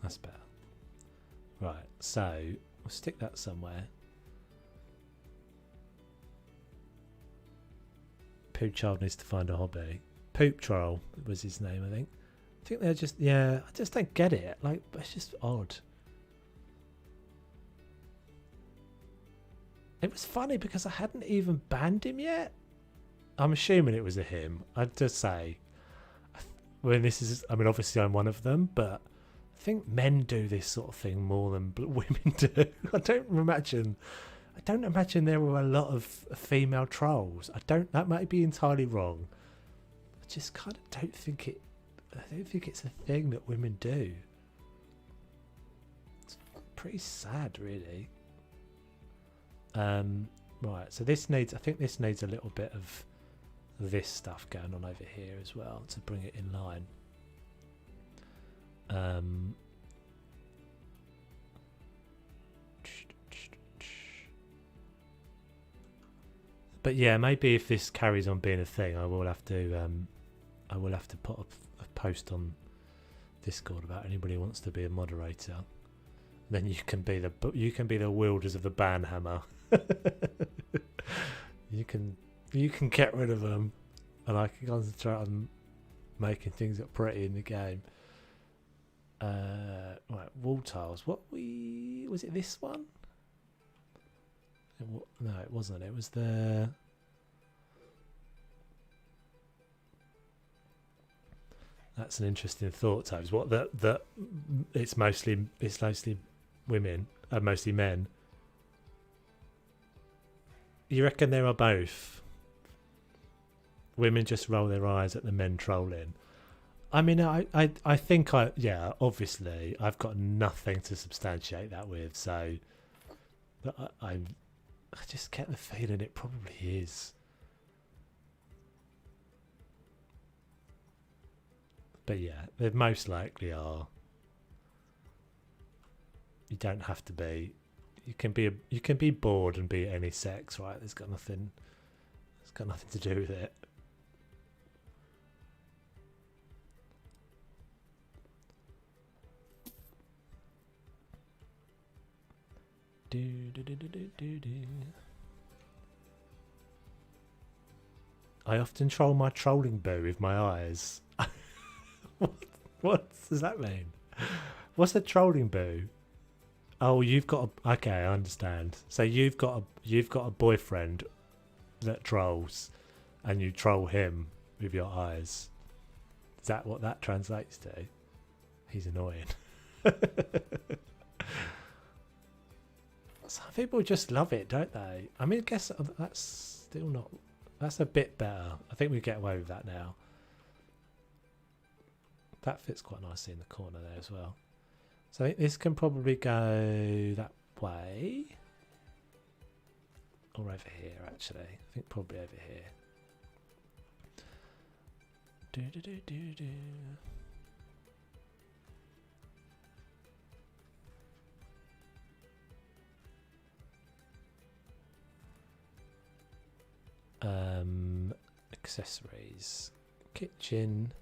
That's better. Right, so we'll stick that somewhere. Poop Child needs to find a hobby. Poop Troll was his name, I think. I think they're just, I just don't get it. Like, it's just odd. It was funny because I hadn't even banned him yet. I'm assuming it was a him. I'd just say, when this is, I mean, obviously I'm one of them, but I think men do this sort of thing more than women do. I don't imagine there were a lot of female trolls. That might be entirely wrong. I just kind of don't think it's a thing that women do. It's pretty sad, really. Right, so I think this needs a little bit of this stuff going on over here as well to bring it in line. But yeah, maybe if this carries on being a thing, I will have to put a post on Discord about anybody who wants to be a moderator. Then you can be the wielders of the ban hammer. You can get rid of them, and I can concentrate on making things look pretty in the game. Right, wall tiles. Was it this one? No, it wasn't. It was the. That's an interesting thought, Toves. What that it's mostly women, mostly men. You reckon there are both? Women just roll their eyes at the men trolling. I mean, I think obviously I've got nothing to substantiate that with, so I just get the feeling it probably is. But yeah, they most likely are. You don't have to be. You can be bored and be any sex, right? It's got nothing to do with it. I often troll my trolling boo with my eyes. What does that mean? What's a trolling boo? Oh, you've got a... Okay, I understand. So you've got a boyfriend that trolls, and you troll him with your eyes. Is that what that translates to? He's annoying. Some people just love it, don't they? I mean, I guess that's still not... That's a bit better. I think we get away with that now. That fits quite nicely in the corner there as well. So I think this can probably go that way. Or over here, actually. I think probably over here. Do do do do do. Accessories, kitchen.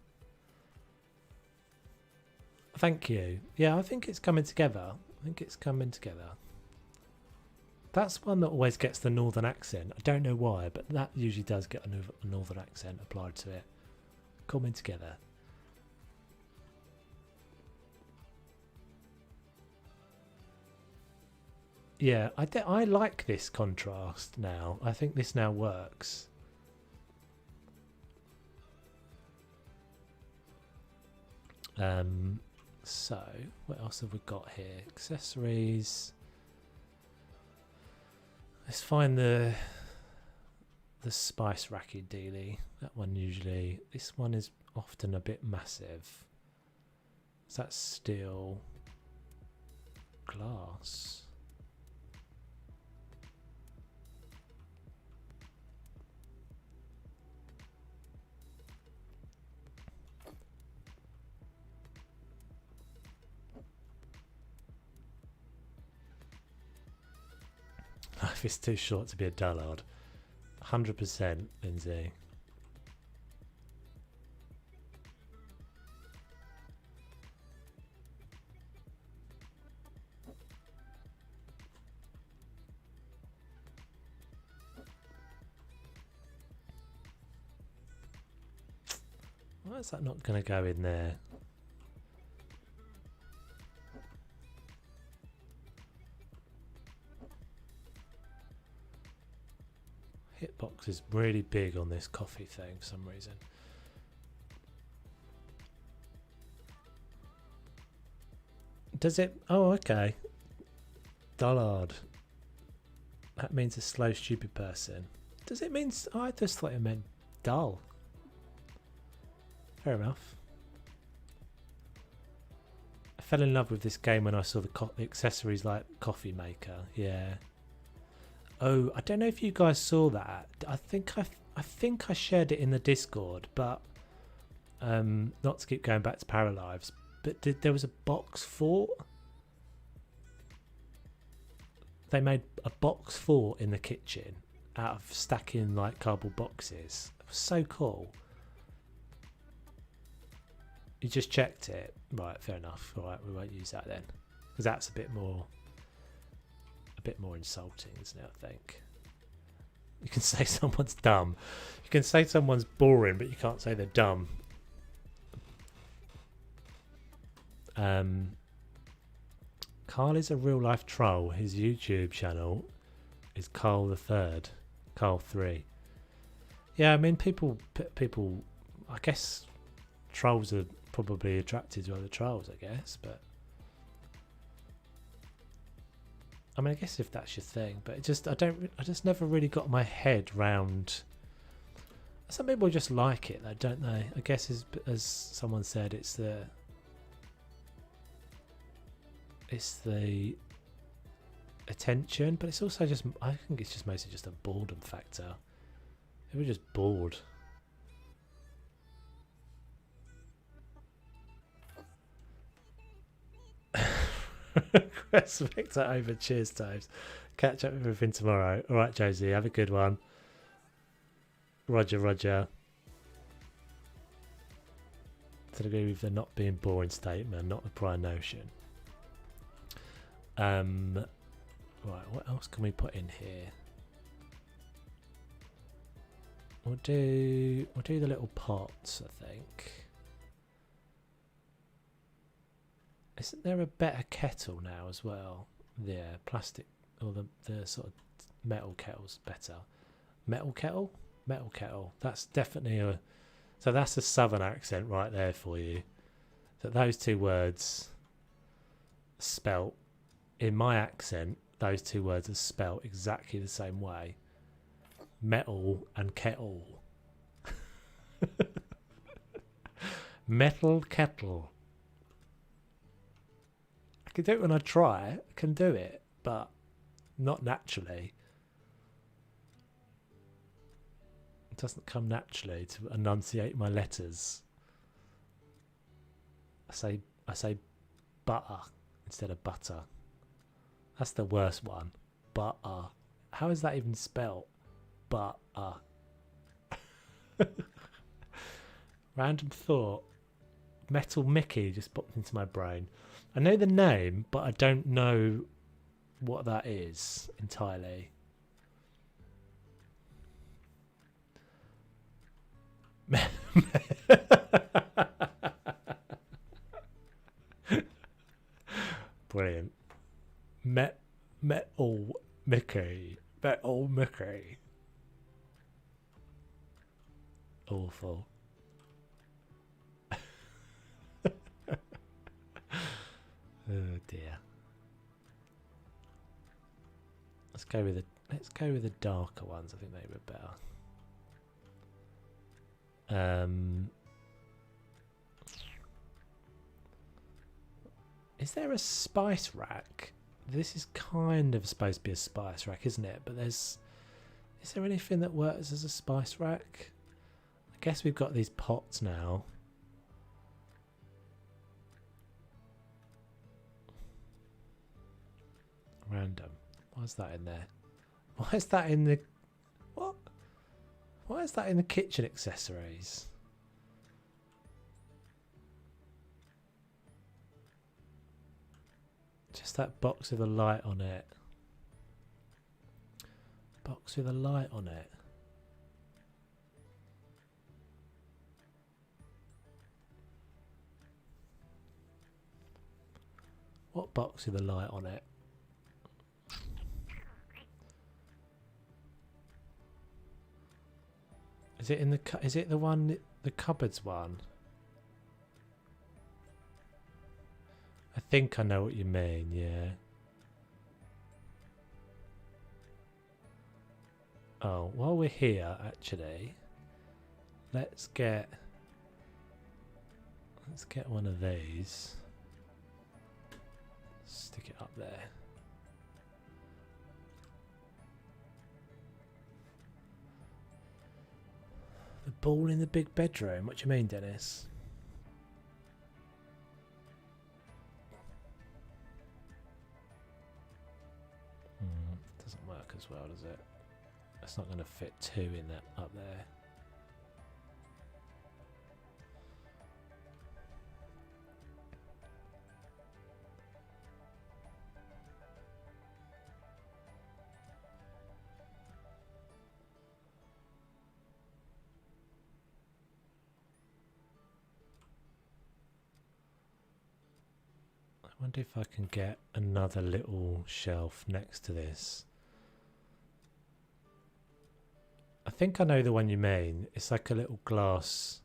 Thank you. Yeah, I think it's coming together. That's one that always gets the northern accent. I don't know why, but that usually does get a northern accent applied to it. Coming together. Yeah, I like this contrast now. I think this now works. So what else have we got here? Accessories. Let's find the spice racky dealy. That one usually. This one is often a bit massive. So that's steel, glass. Life is too short to be a dullard. 100%, Lindsay. Why is that not going to go in there? Hitbox is really big on this coffee thing for some reason. Does it? Oh, okay. Dullard. That means a slow, stupid person. Does it mean... Oh, I just thought it meant dull. Fair enough. I fell in love with this game when I saw the accessories like coffee maker. Yeah. Oh, I don't know if you guys saw that. I think I shared it in the Discord, but not to keep going back to Paralives, but there was a box fort. They made a box fort in the kitchen out of stacking like cardboard boxes. It was so cool. You just checked it. Right, fair enough. All right, we won't use that then, because that's a bit more insulting, isn't it? I think you can say someone's dumb, you can say someone's boring, but you can't say they're dumb. Carl is a real life troll. His YouTube channel is Carl the Third, Carl 3. Yeah, I mean people. I guess trolls are probably attracted to other trolls, I guess, but. I mean, I guess if that's your thing, but I just never really got my head round. Some people just like it, though, don't they? I guess as someone said, it's the attention, but it's also just, I think it's just mostly just a boredom factor. They were just bored. Respect over. Cheers, Toves. Catch up with everything tomorrow. All right, Josie, have a good one. Roger, Roger. To agree with the not being boring statement, not the prior notion. Right, what else can we put in here? we'll do the little pots, I think. Isn't there a better kettle now as well? Yeah, plastic or the sort of metal kettle's better. Metal kettle? Metal kettle. That's definitely a... So that's a southern accent right there for you. So those two words spelt, in my accent, those two words are spelt exactly the same way. Metal and kettle. Metal kettle. I can do it when I try. I can do it, but not naturally. It doesn't come naturally to enunciate my letters. I say butter instead of butter. That's the worst one. Butter. How is that even spelled? Butter. Random thought. Metal Mickey just popped into my brain. I know the name, but I don't know what that is entirely. Brilliant. Metal Mickey. Metal Mickey. Awful. Oh dear. Let's go with the darker ones. I think they were better. Is there a spice rack? This is kind of supposed to be a spice rack, isn't it? But is there anything that works as a spice rack? I guess we've got these pots now. Random. Why is that in there? Why is that in the... What? Why is that in the kitchen accessories? Just that box with a light on it. Box with a light on it. What box with a light on it? Is it in the... Is it the one... The cupboards one? I think I know what you mean, yeah. Oh, while we're here, actually, let's get one of these. Stick it up there. The ball in the big bedroom. What do you mean, Dennis? Doesn't work as well, does it? It's not going to fit two in that up there. I wonder if I can get another little shelf next to this. I think I know the one you mean. It's like a little glass.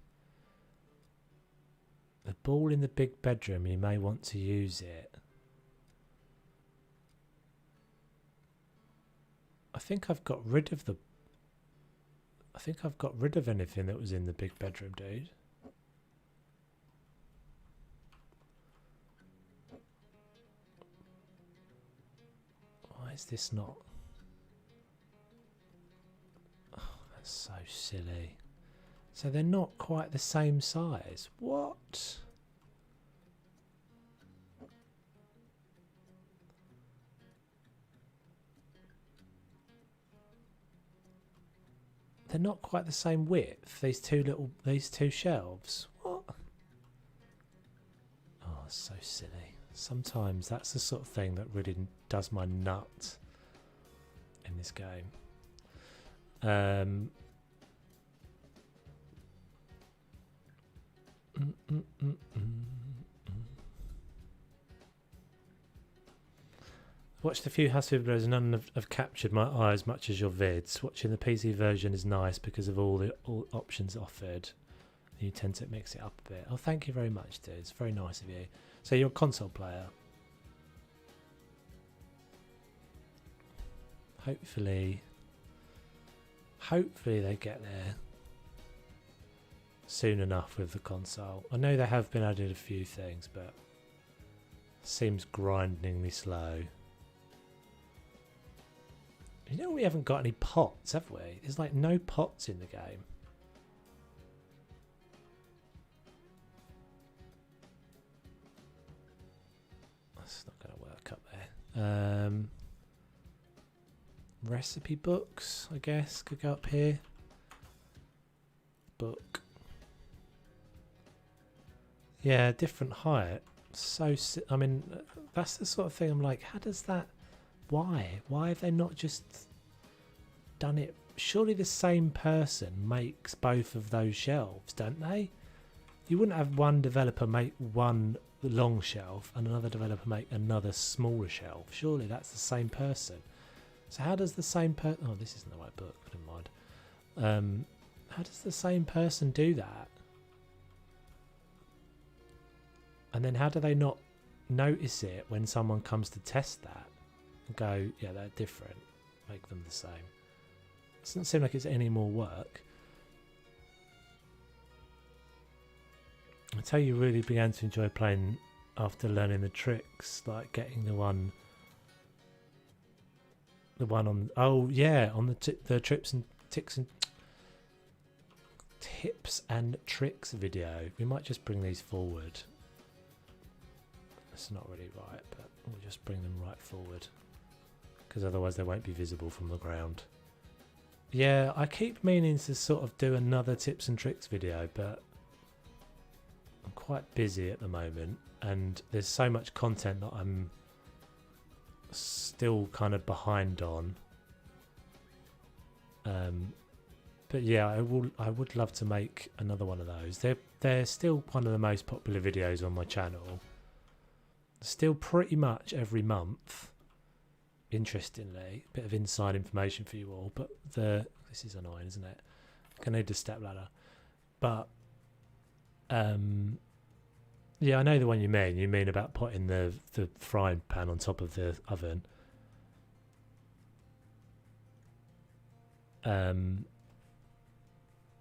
The ball in the big bedroom, you may want to use it. I think I've got rid of the... I think I've got rid of anything that was in the big bedroom, dude. Why is this not... So silly. So they're not quite the same size. What? They're not quite the same width. These two shelves. What? Oh, so silly. Sometimes that's the sort of thing that really does my nut in this game. Watched a few Husky videos, none have captured my eye as much as your vids. Watching the PC version is nice because of all the options offered. You tend to mix it up a bit. Oh, thank you very much, dude. It's very nice of you. So you're a console player. Hopefully they get there soon enough with the console. I know they have been added a few things, but it seems grindingly slow. You know, we haven't got any pots, have we? There's like no pots in the game. That's not going to work up there. Recipe books, I guess, could go up here. Book. Yeah, different height. So, I mean, that's the sort of thing I'm like, how does that... Why? Why have they not just done it? Surely the same person makes both of those shelves, don't they? You wouldn't have one developer make one long shelf and another developer make another smaller shelf. Surely that's the same person. So how does the same person... Oh, this isn't the right book, but never mind. How does the same person do that? And then how do they not notice it when someone comes to test that? And go, yeah, they're different. Make them the same. It doesn't seem like it's any more work. I tell you, really began to enjoy playing after learning the tricks, like getting the one on. Oh yeah, on the tips and tricks video. We might just bring these forward. That's not really right, but we'll just bring them right forward, because otherwise they won't be visible from the ground. Yeah, I keep meaning to sort of do another tips and tricks video, but I'm quite busy at the moment and there's so much content that I'm still kind of behind on. But yeah, I would love to make another one of those. They're still one of the most popular videos on my channel. Still pretty much every month. Interestingly, bit of inside information for you all, but this is annoying, isn't it? I need a step ladder, but yeah, I know the one you mean. You mean about putting the frying pan on top of the oven.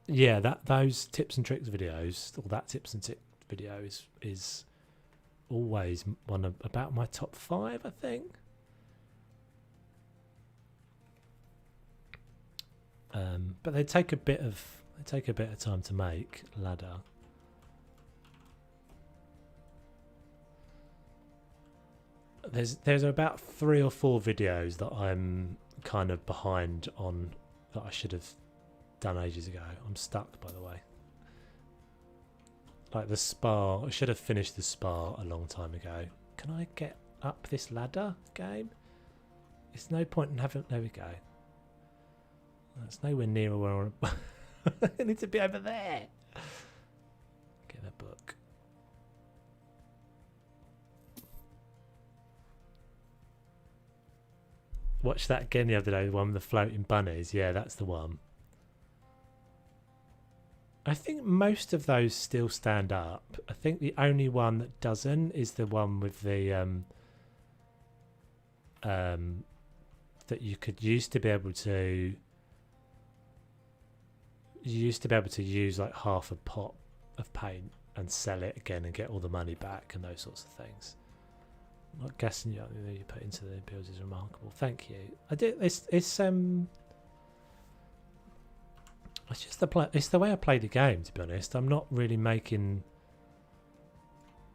Yeah, those tips and tricks videos, or that tips and tricks video is always about my top 5, I think. But they take a bit of time to make. Ladder. There's about 3 or 4 videos that I'm kind of behind on that I should have done ages ago. I'm stuck, by the way. Like the spa, I should have finished the spa a long time ago. Can I get up this ladder game? It's no point in having... There we go. That's nowhere near where I need to be over there. Get that book. Watched that again the other day, the one with the floating bunnies. Yeah, that's the one. I think most of those still stand up. I think the only one that doesn't is the one with the that you used to be able to use like half a pot of paint and sell it again and get all the money back and those sorts of things. I'm not guessing you put into the builds is remarkable. Thank you. I did. It's just it's the way I play the game, to be honest. I'm not really making...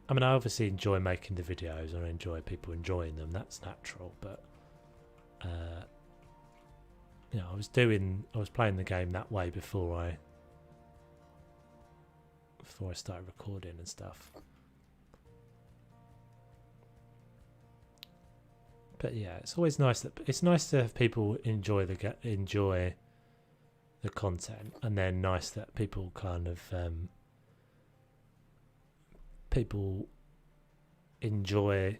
I mean, I obviously enjoy making the videos and I enjoy people enjoying them. That's natural, but you know, I was playing the game that way before I started recording and stuff. But yeah, it's always nice to have people enjoy the content, and then nice that people kind of people enjoy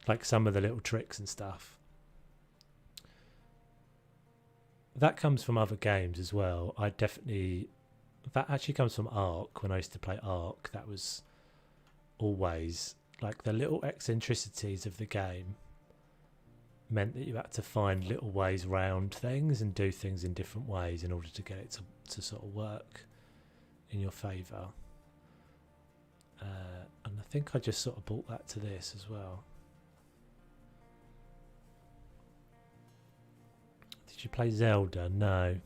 like some of the little tricks and stuff. That comes from other games as well. That actually comes from Ark. When I used to play Ark, that was always like the little eccentricities of the game meant that you had to find little ways round things and do things in different ways in order to get it to sort of work in your favour. And I think I just sort of brought that to this as well. Did you play Zelda? No.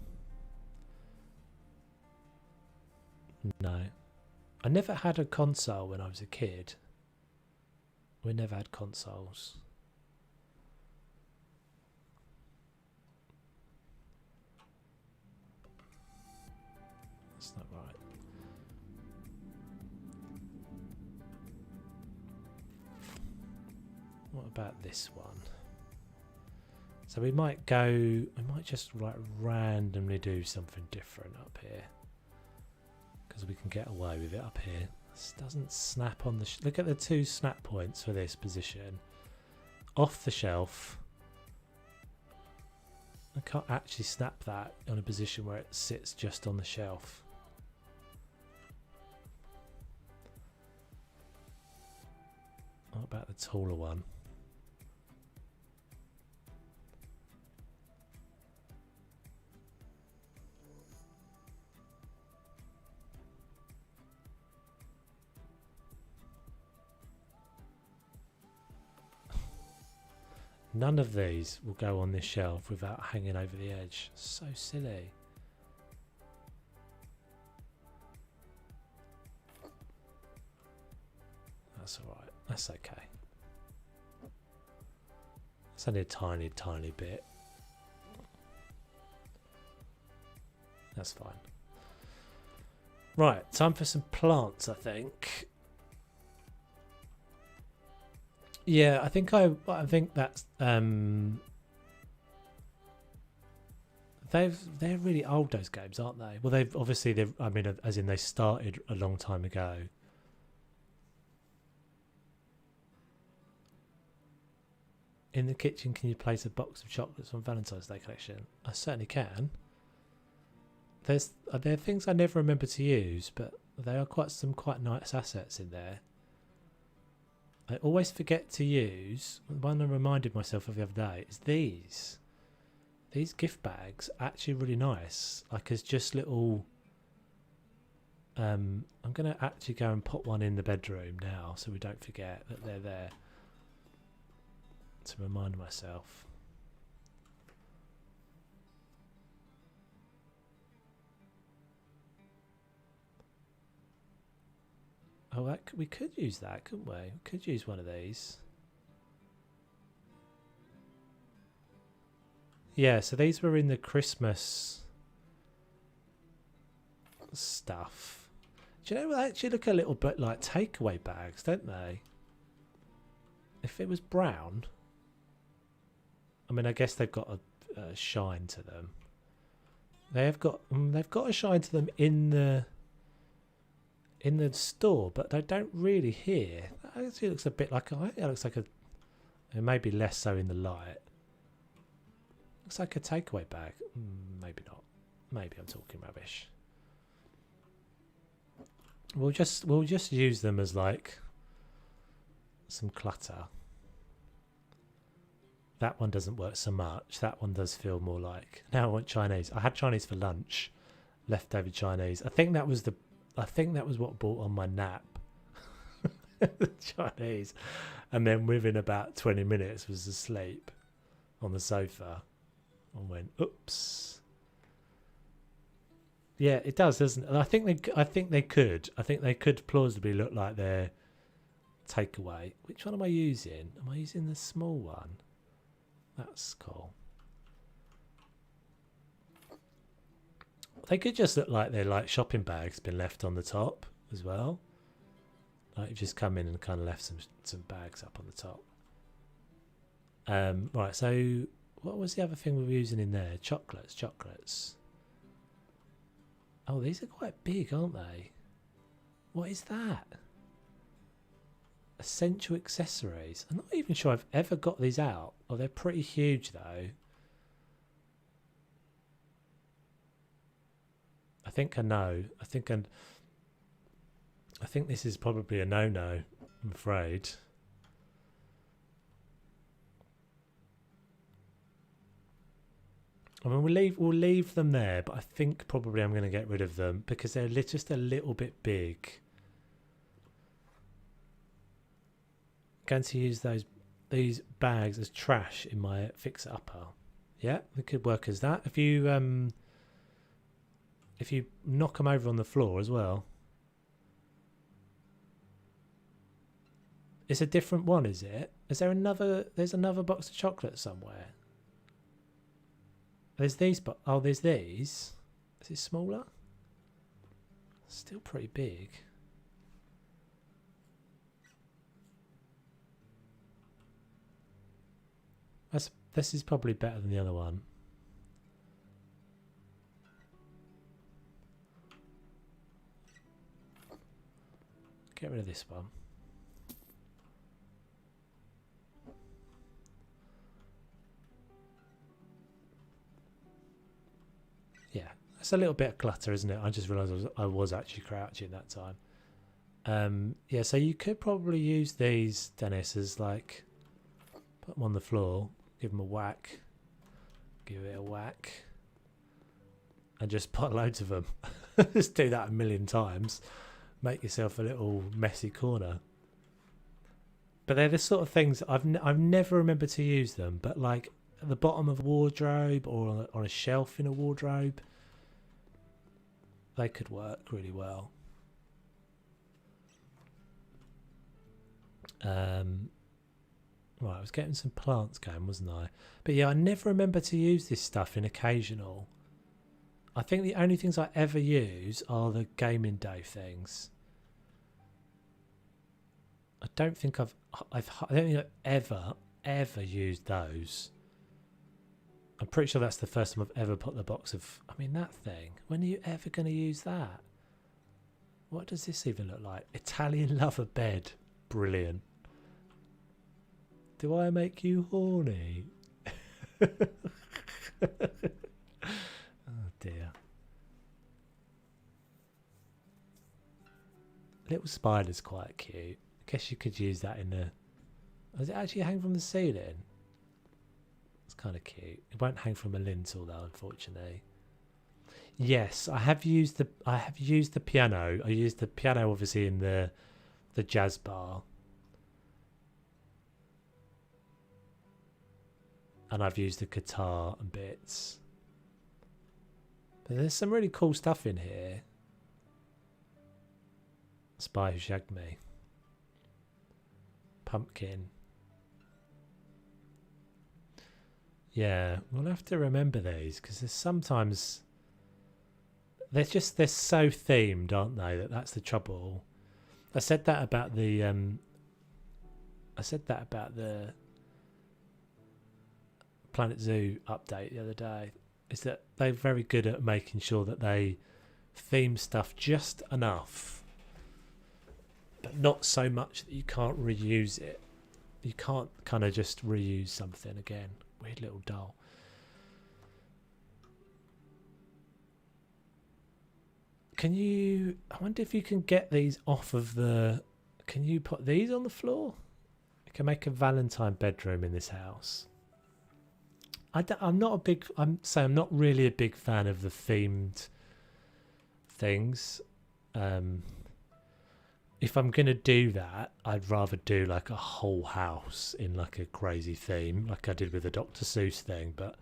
No. I never had a console when I was a kid. We never had consoles. That's not right. What about this one? So we might just like randomly do something different up here. Because we can get away with it up here. This doesn't snap on the... Look at the two snap points for this position. Off the shelf. I can't actually snap that on a position where it sits just on the shelf. What about the taller one? None of these will go on this shelf without hanging over the edge. So silly. That's alright. That's okay. It's only a tiny, tiny bit. That's fine. Right, time for some plants, I think. Yeah, I think that's they're really old, those games, aren't they? Well, I mean, as in they started a long time ago. In the kitchen, can you place a box of chocolates on Valentine's Day collection? I certainly can. There are things I never remember to use, but there are some quite nice assets in there. I always forget to use, the one I reminded myself of the other day, is these. These gift bags are actually really nice. Like as just little... I'm going to actually go and put one in the bedroom now so we don't forget that they're there. To remind myself. Oh, we could use that, couldn't we? We could use one of these. Yeah, so these were in the Christmas stuff. Do you know, they actually look a little bit like takeaway bags, don't they? If it was brown... I mean, I guess they've got a shine to them. They've got a shine to them in the store, but they don't really here. That actually looks a bit like it looks like it may be less so in the light. Looks like a takeaway bag. Maybe not. Maybe I'm talking rubbish. We'll just use them as like some clutter. That one doesn't work so much. That one does feel more like... Now I want Chinese. I had Chinese for lunch. Leftover Chinese. I think that was what brought on my nap. Chinese. And then within about 20 minutes was asleep on the sofa. And went, oops. Yeah, it does, doesn't it? And I think they could plausibly look like they're takeaway. Which one am I using? Am I using the small one? That's cool. They could just look like they're like shopping bags been left on the top as well. Like you've just come in and kind of left some bags up on the top. Right, so what was the other thing we were using in there? Chocolates. Oh, these are quite big, aren't they? What is that? Essential accessories. I'm not even sure I've ever got these out. Oh, they're pretty huge though. I think I know. I think this is probably a no-no, I'm afraid. I mean, we'll leave them there, but I think probably I'm going to get rid of them because they're just a little bit big. I'm going to use these bags as trash in my fixer-upper. Yeah, it could work as that. If you knock them over on the floor as well. It's a different one, is it? Is there another? There's another box of chocolate somewhere. There's these, but oh, there's these. Is it smaller? Still pretty big. This is probably better than the other one. Get rid of this one. Yeah, it's a little bit of clutter, isn't it? I just realised I was actually crouching that time. Yeah, so you could probably use these, Dennis, as like, put them on the floor, give them a whack, give it a whack, and just put loads of them. Just do that a million times. Make yourself a little messy corner. But they're the sort of things I've never remembered to use them, but like at the bottom of a wardrobe or on a shelf in a wardrobe, they could work really well. Right, I was getting some plants going, wasn't I? But yeah, I never remember to use this stuff in occasional. I think the only things I ever use are the gaming day things. I don't think I don't think I've ever used those. I'm pretty sure that's the first time I've ever put the box of... I mean, that thing. When are you ever going to use that? What does this even look like? Italian lover bed. Brilliant. Do I make you horny? Oh dear. Little spider's quite cute. I guess you could use that in the... Does it actually hang from the ceiling? It's kind of cute. It won't hang from a lintel though, unfortunately. Yes, I have used the piano. I used the piano obviously in the jazz bar. And I've used the guitar and bits. But there's some really cool stuff in here. Spy Who Shagged Me. Pumpkin. Yeah, we'll have to remember these because there's sometimes they're so themed, aren't they? That's the trouble. I said that about the Planet Zoo update the other day. Is that they're very good at making sure that they theme stuff just enough, but not so much that you can't reuse it. You can't kind of just reuse something again. Weird little doll. Can you... I wonder if you can get these off of the... Can you put these on the floor? You can make a Valentine bedroom in this house. I'm not really a big fan of the themed things. If I'm going to do that, I'd rather do like a whole house in like a crazy theme, like I did with the Dr. Seuss thing, but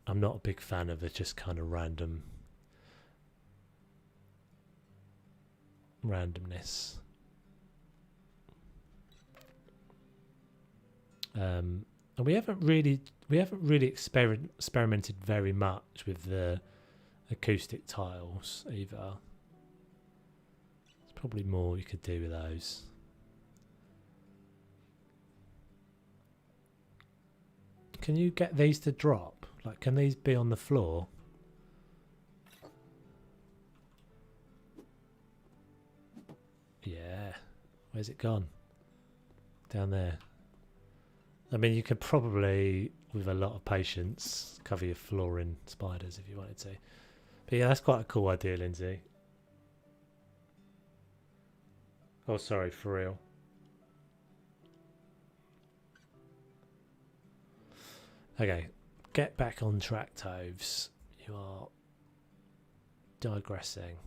I'm not a big fan of it, just kind of randomness. And we haven't really experimented very much with the acoustic tiles either. Probably more we could do with those. Can you get these to drop? Like, can these be on the floor? Yeah. Where's it gone? down there. I mean, you could probably, with a lot of patience, cover your floor in spiders if you wanted to. But yeah, that's quite a cool idea, Lindsay. Oh, sorry, for real. Okay, get back on track, Toves. You are digressing.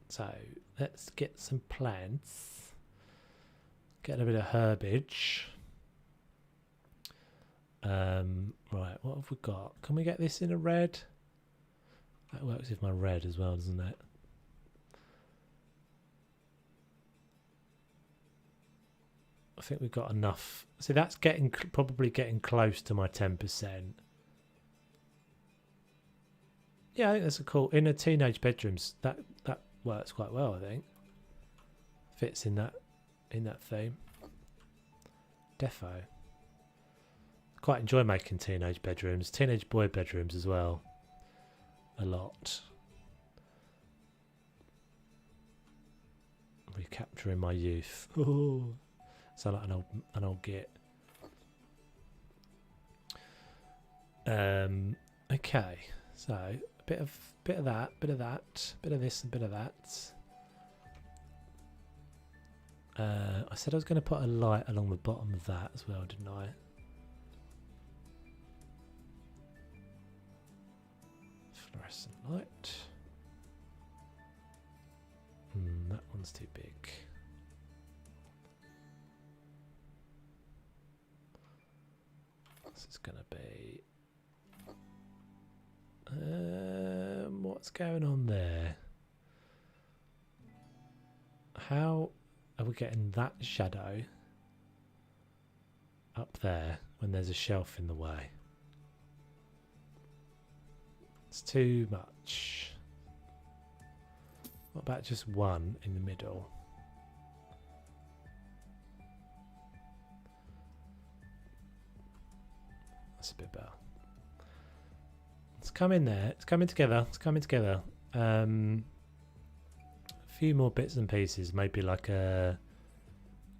So let's get some plants. Get a bit of herbage. Right, what have we got? Can we get this in a red? That works with my red as well, doesn't it? I think we've got enough. See, that's probably getting close to my 10%. Yeah, I think that's a cool. In a teenage bedrooms, that works quite well. I think fits in that theme. Defo. Quite enjoy making teenage bedrooms, teenage boy bedrooms as well. A lot. Recapturing my youth. Ooh. Sound like an old git. Okay, so a bit of that, bit of this, and bit of that. I said I was going to put a light along the bottom of that as well, didn't I? Fluorescent light. That one's too big. This is going to be... what's going on there? How are we getting that shadow up there when there's a shelf in the way? It's too much. What about just one in the middle? That's a bit better. It's coming there. It's coming together. It's coming together. A few more bits and pieces. Maybe like a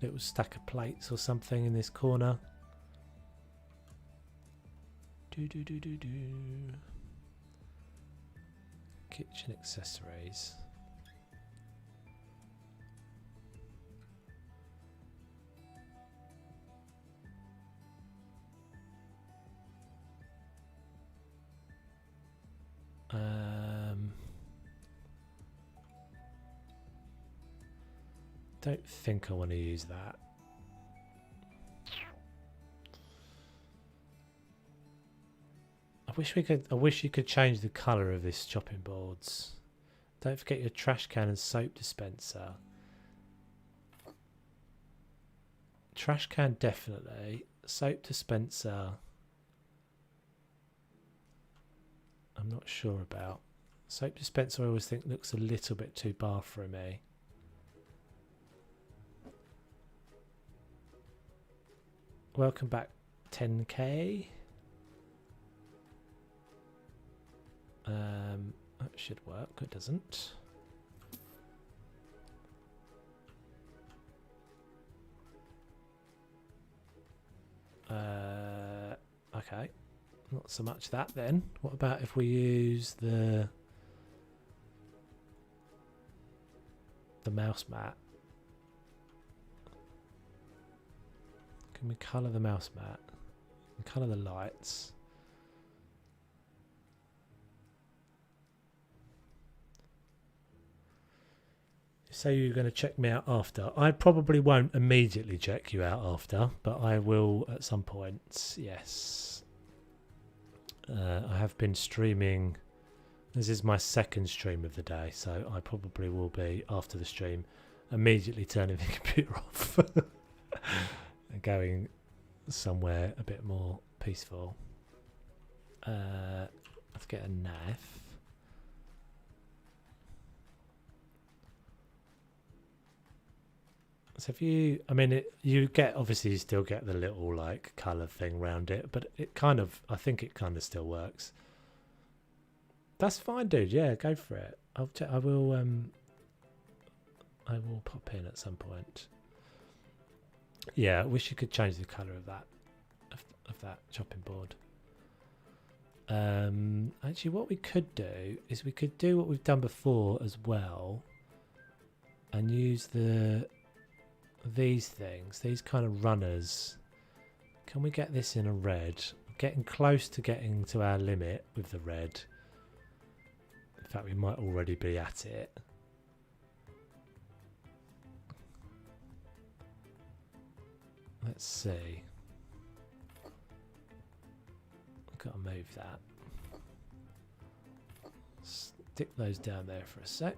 little stack of plates or something in this corner. Kitchen accessories. Don't think I want to use that. I wish you could change the colour of this chopping boards. Don't forget your trash can and soap dispenser. Trash can definitely. Soap dispenser I'm not sure about. Soap dispenser I always think looks a little bit too bathroomy. Welcome back 10k. That should work. It doesn't. Okay. Not so much that then. What about if we use the mouse mat? Can we colour the mouse mat? And colour the lights. So you're going to check me out after. I probably won't immediately check you out after, but I will at some point. Yes. I have been streaming. This is my second stream of the day, so I probably will be, after the stream, immediately turning the computer off and going somewhere a bit more peaceful. Let's get a knife. So if you, I mean, you get, obviously you still get the little like colour thing around it, but it kind of, I think it kind of still works. That's fine, dude. Yeah, go for it. I will pop in at some point. Yeah, I wish you could change the colour of that of that chopping board. Actually, what we could do is we could do what we've done before as well, and use these things, these kind of runners. Can we get this in a red? Getting close to getting to our limit with the red. In fact, we might already be at it. Let's see. I've got to move that. Stick those down there for a sec.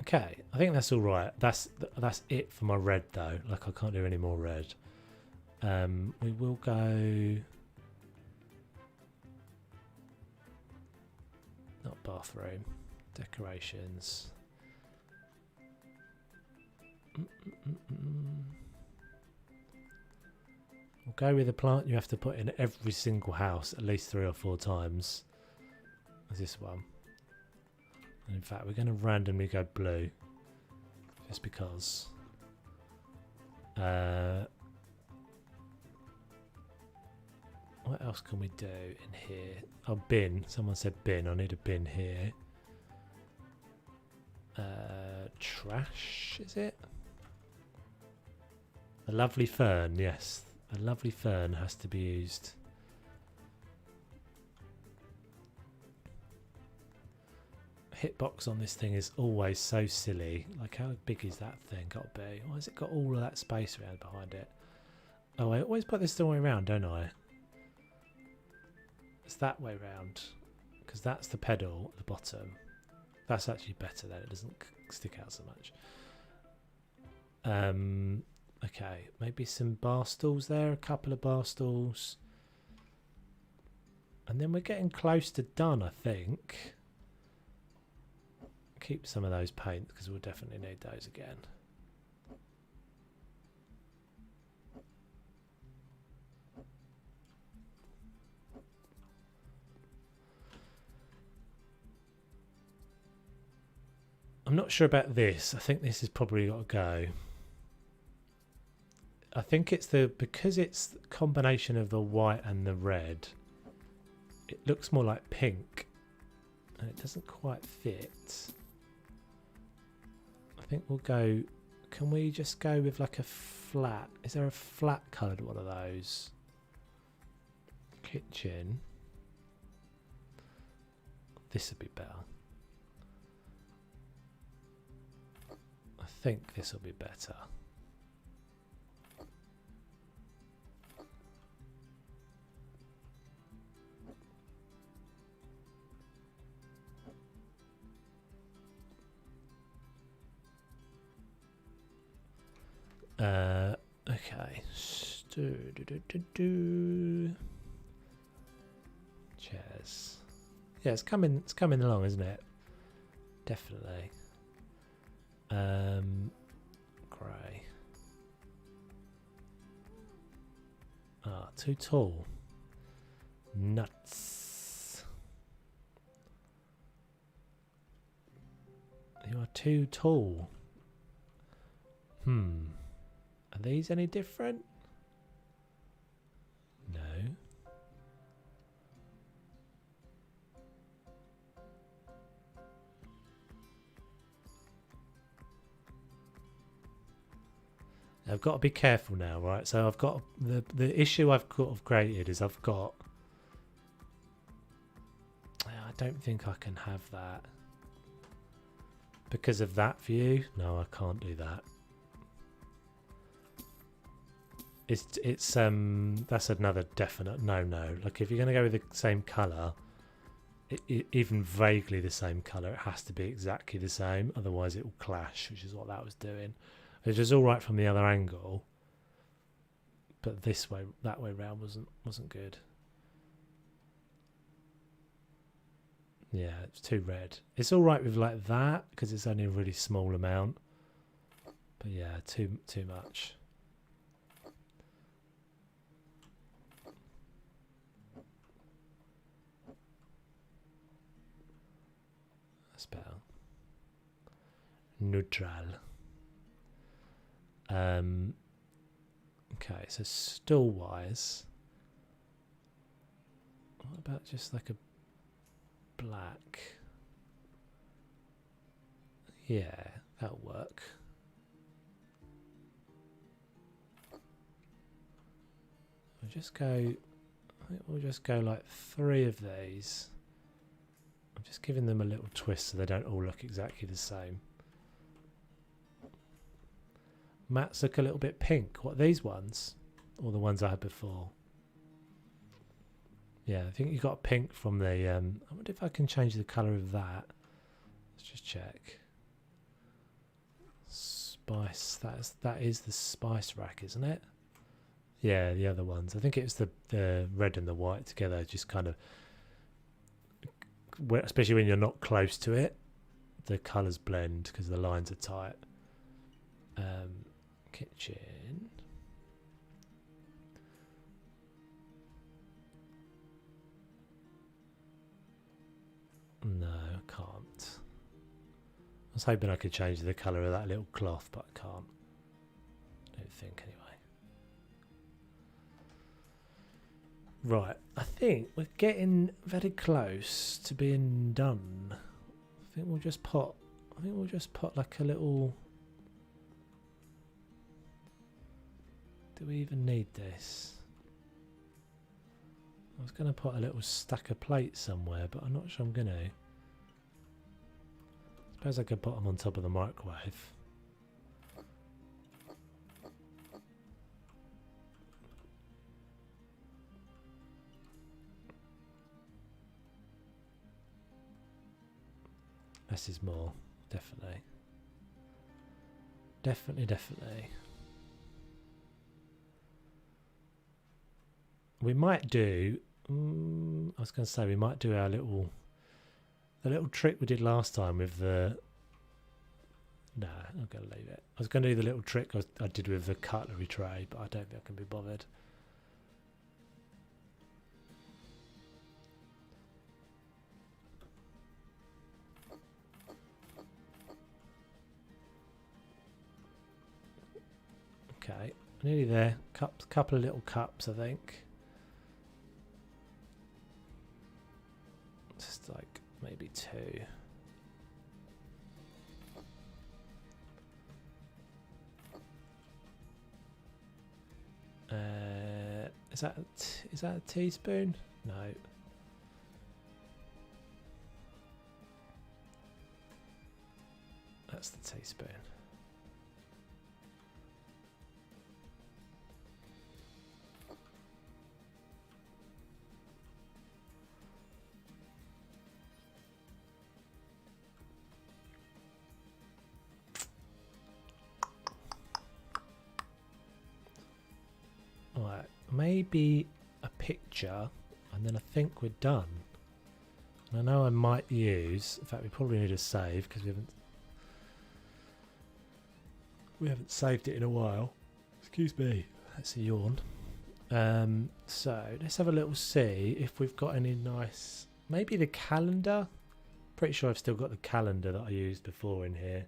Okay, I think that's all right. That's it for my red though. Like I can't do any more red. We will go. Not bathroom. Decorations. We'll go with the plant you have to put in every single house at least 3 or 4 times. Is this one? And in fact, we're going to randomly go blue, just because. What else can we do in here? Oh, bin. Someone said bin. I need a bin here. Trash, is it? A lovely fern, yes. A lovely fern has to be used. Hitbox on this thing is always so silly. Like, how big is that thing got to be? Why has it got all of that space around behind it? Oh, I always put this the way around, don't I? It's that way round, because that's the pedal at the bottom. That's actually better then, it doesn't stick out so much. Okay, maybe some bar stools there, a couple of bar stools. And then we're getting close to done, I think. Keep some of those paints because we'll definitely need those again. I'm not sure about this. I think this has probably got to go. I think it's because it's the combination of the white and the red, it looks more like pink and it doesn't quite fit. I think we'll go, can we just go with like a flat, is there a flat coloured one of those? Kitchen. This would be better. I think this will be better. Okay. Chairs. Yeah, it's coming along, isn't it? Definitely. Grey. Ah, too tall. Nuts. You are too tall. Are these any different? No. I've got to be careful now, right? So I've got the issue I've got of created is I've got. I don't think I can have that because of that view. No, I can't do that. It's that's another definite no. Like if you're going to go with the same colour, even vaguely the same colour, it has to be exactly the same. Otherwise, it will clash, which is what that was doing. Which was all right from the other angle, but that way round wasn't good. Yeah, it's too red. It's all right with like that because it's only a really small amount. But yeah, too much. That's better. Neutral. Okay, so stool wise, what about just like a black? Yeah, that'll work. We'll just go, I think we'll just go like 3 of these. I'm just giving them a little twist so they don't all look exactly the same. Mats look a little bit pink. What, these ones? Or the ones I had before? Yeah, I think you got pink from the... I wonder if I can change the colour of that. Let's just check. Spice. That is the spice rack, isn't it? Yeah, the other ones. I think it's the red and the white together. Just kind of... Especially when you're not close to it. The colours blend because the lines are tight. Kitchen. No, I can't. I was hoping I could change the colour of that little cloth, but I can't. I don't think anyway. Right, I think we're getting very close to being done. I think we'll just put like a little... Do we even need this? I was going to put a little stack of plates somewhere, but I'm not sure I'm going to. Suppose I could put them on top of the microwave. Less is more, definitely. Definitely. We might do... I was going to say we might do our little... The little trick we did last time with the... Nah, I'm going to leave it. I was going to do the little trick I did with the cutlery tray, but I don't think I can be bothered. Okay, nearly there. Couple of little cups, I think. Just like maybe 2. Is that a teaspoon? No. That's the teaspoon. Alright, maybe a picture, and then I think we're done. And I know I might use, in fact we probably need a save because we haven't saved it in a while. Excuse me, that's a yawn. So let's have a little see if we've got any nice, maybe the calendar. Pretty sure I've still got the calendar that I used before in here,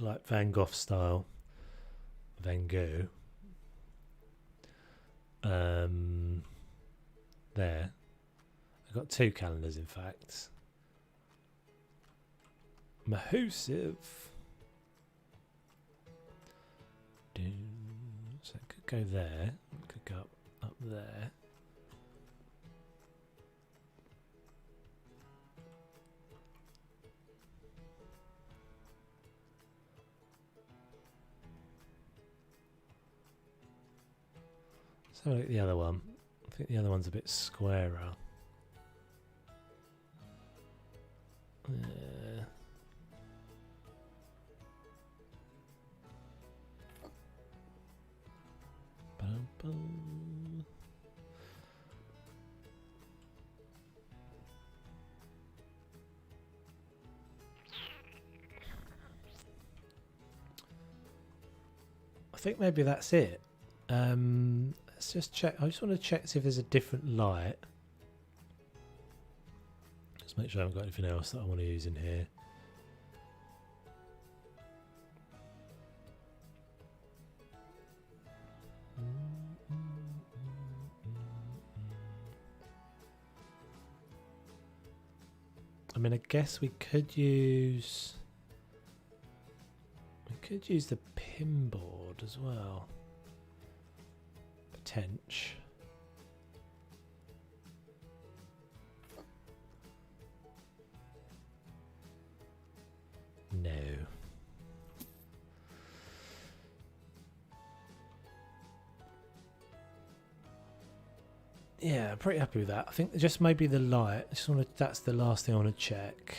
like Van Gogh style. Van Gogh. There. I've got 2 calendars, in fact. Mahusive. So it could go there. It could go up there. Let's have a look at the other one. I think the other one's a bit squarer. think maybe that's it. Let's just check. I just want to check see if there's a different light. Just make sure I haven't got anything else that I want to use in here. I mean, I guess we could use the pin board as well. Potential. No. Yeah, I'm pretty happy with that. I think just maybe the light. I just want to. That's the last thing I want to check.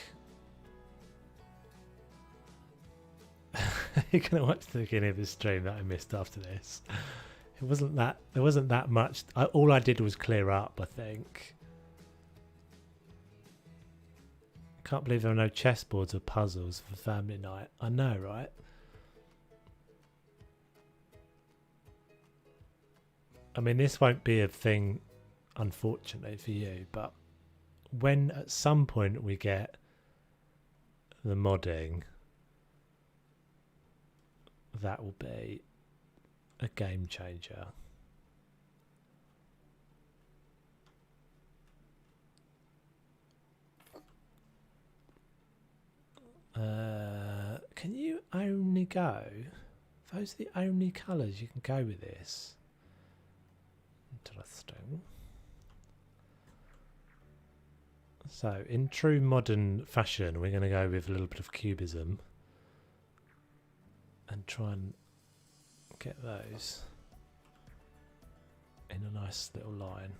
You're gonna watch the beginning of the stream that I missed after this. It wasn't that. There wasn't that much. All I did was clear up. I think. Can't believe there are no chessboards or puzzles for family night. I know, right? I mean, this won't be a thing, unfortunately for you, but when at some point we get the modding, that will be a game changer. Can you only go? Those are the only colours you can go with this. Interesting. So, in true modern fashion, we're going to go with a little bit of cubism and try and get those in a nice little line.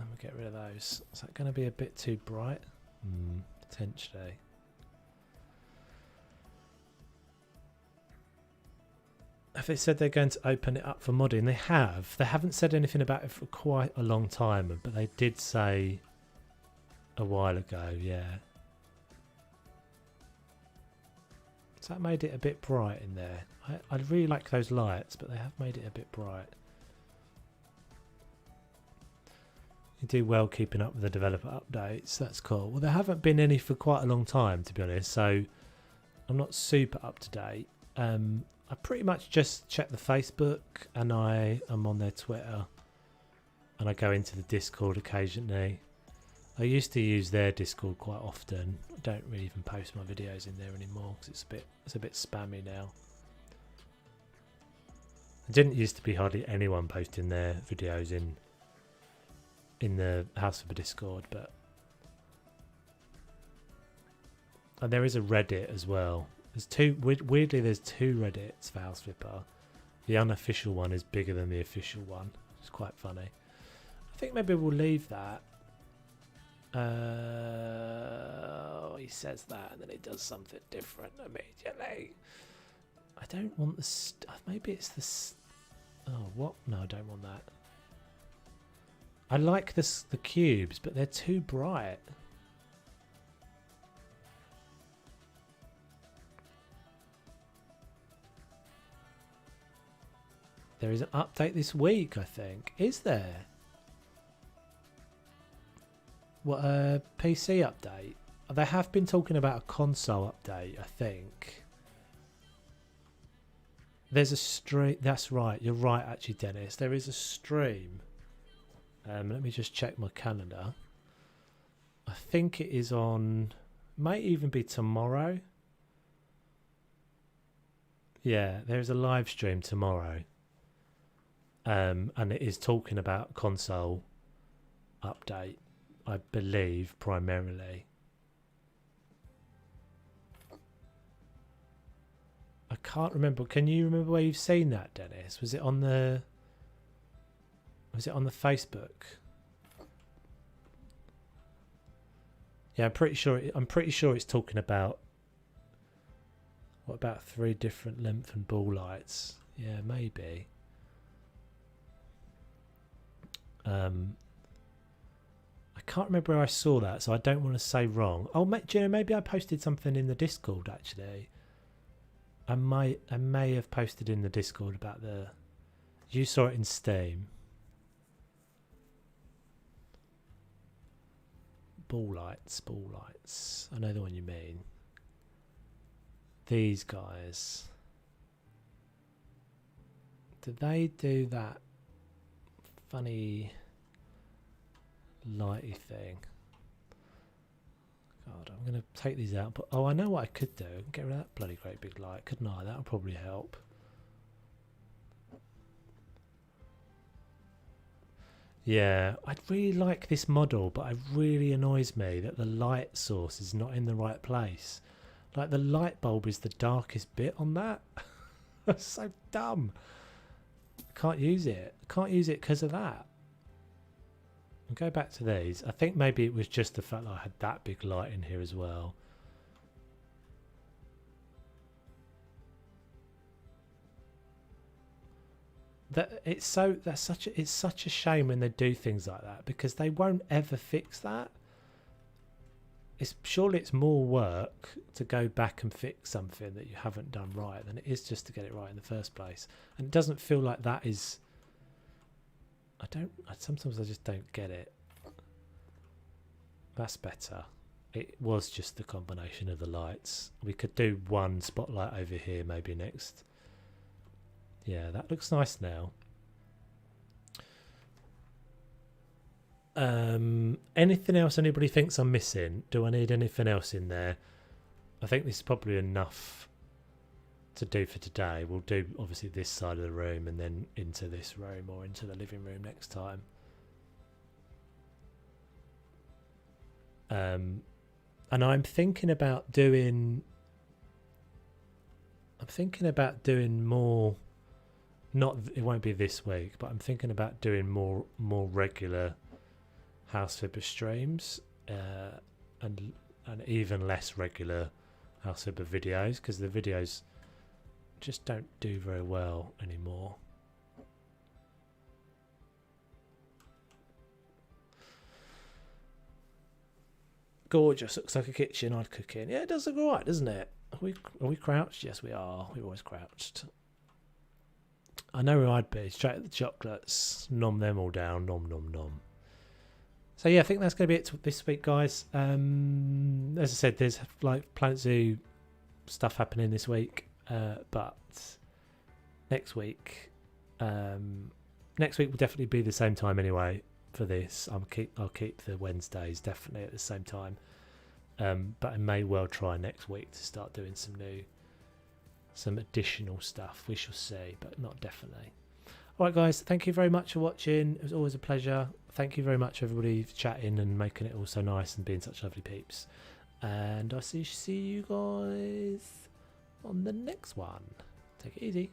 And we'll get rid of those. Is that going to be a bit too bright? Potentially. Have they said they're going to open it up for modding? They have. They haven't said anything about it for quite a long time, but they did say a while ago, yeah. So that made it a bit bright in there. I really like those lights, but they have made it a bit bright. You do well keeping up with the developer updates. That's cool. Well, there haven't been any for quite a long time, to be honest, so I'm not super up to date. I pretty much just check the Facebook, and I am on their Twitter, and I go into the Discord occasionally. I used to use their Discord quite often. I don't really even post my videos in there anymore because it's a bit spammy now. There didn't used to be hardly anyone posting their videos in the House of a Discord, but and there is a Reddit as well. There's two. Weirdly, there's two Reddits for House Flipper. The unofficial one is bigger than the official one. It's quite funny. I think maybe we'll leave that. He says that and then he does something different immediately. I don't want the stuff. Maybe it's the. Oh, what? No, I don't want that. I like the cubes, but they're too bright. There is an update this week, I think. Is there? What, a PC update? They have been talking about a console update, I think. There's a stream. That's right. You're right, actually, Dennis. There is a stream. Let me just check my calendar. I think it is on. Might even be tomorrow. Yeah, there's a live stream tomorrow. And it is talking about console update, I believe, primarily. I can't remember. Can you remember where you've seen that, Dennis? Was it on the Facebook? Yeah, I'm pretty sure it's talking about what about 3 different length and ball lights. Yeah, maybe. I can't remember where I saw that, so I don't want to say wrong. Oh, do you know, maybe I posted something in the Discord actually. I may have posted in the Discord about the. You saw it in Steam. Ball lights. I know the one you mean. These guys. Do they do that funny lighty thing? God, I'm going to take these out. But oh, I know what I could do. Get rid of that bloody great big light, couldn't I? That would probably help. Yeah, I'd really like this model, but it really annoys me that the light source is not in the right place. Like, the light bulb is the darkest bit on that. That's so dumb. Can't use it. Can't use it because of that. I'll go back to these. I think maybe it was just the fact that I had that big light in here as well. It's such a shame when they do things like that, because they won't ever fix that. Surely it's more work to go back and fix something that you haven't done right than it is just to get it right in the first place. And it doesn't feel like that is. Sometimes I just don't get it. That's better. It was just the combination of the lights. We could do one spotlight over here maybe next. Yeah, that looks nice now. Anything else anybody thinks I'm missing? Do I need anything else in there? I think this is probably enough to do for today. We'll do obviously this side of the room and then into this room or into the living room next time. And I'm thinking about doing more. It won't be this week, but I'm thinking about doing more regular House Flipper streams, and even less regular House Flipper videos, because the videos just don't do very well anymore. Gorgeous, looks like a kitchen I'd cook in. Yeah, it does look alright, doesn't it? Are we crouched? Yes, we are. We're always crouched. I know where I'd be. Straight at the chocolates. Nom them all down. Nom, nom, nom. So yeah, I think that's going to be it this week, guys. As I said, there's like Planet Zoo stuff happening this week. But next week will definitely be the same time anyway for this. I'll keep the Wednesdays definitely at the same time. But I may well try next week to start doing some additional stuff. We shall see, but not definitely. All right, guys, thank you very much for watching. It was always a pleasure. Thank you very much, everybody, for chatting and making it all so nice and being such lovely peeps. And I'll see you guys on the next one. Take it easy.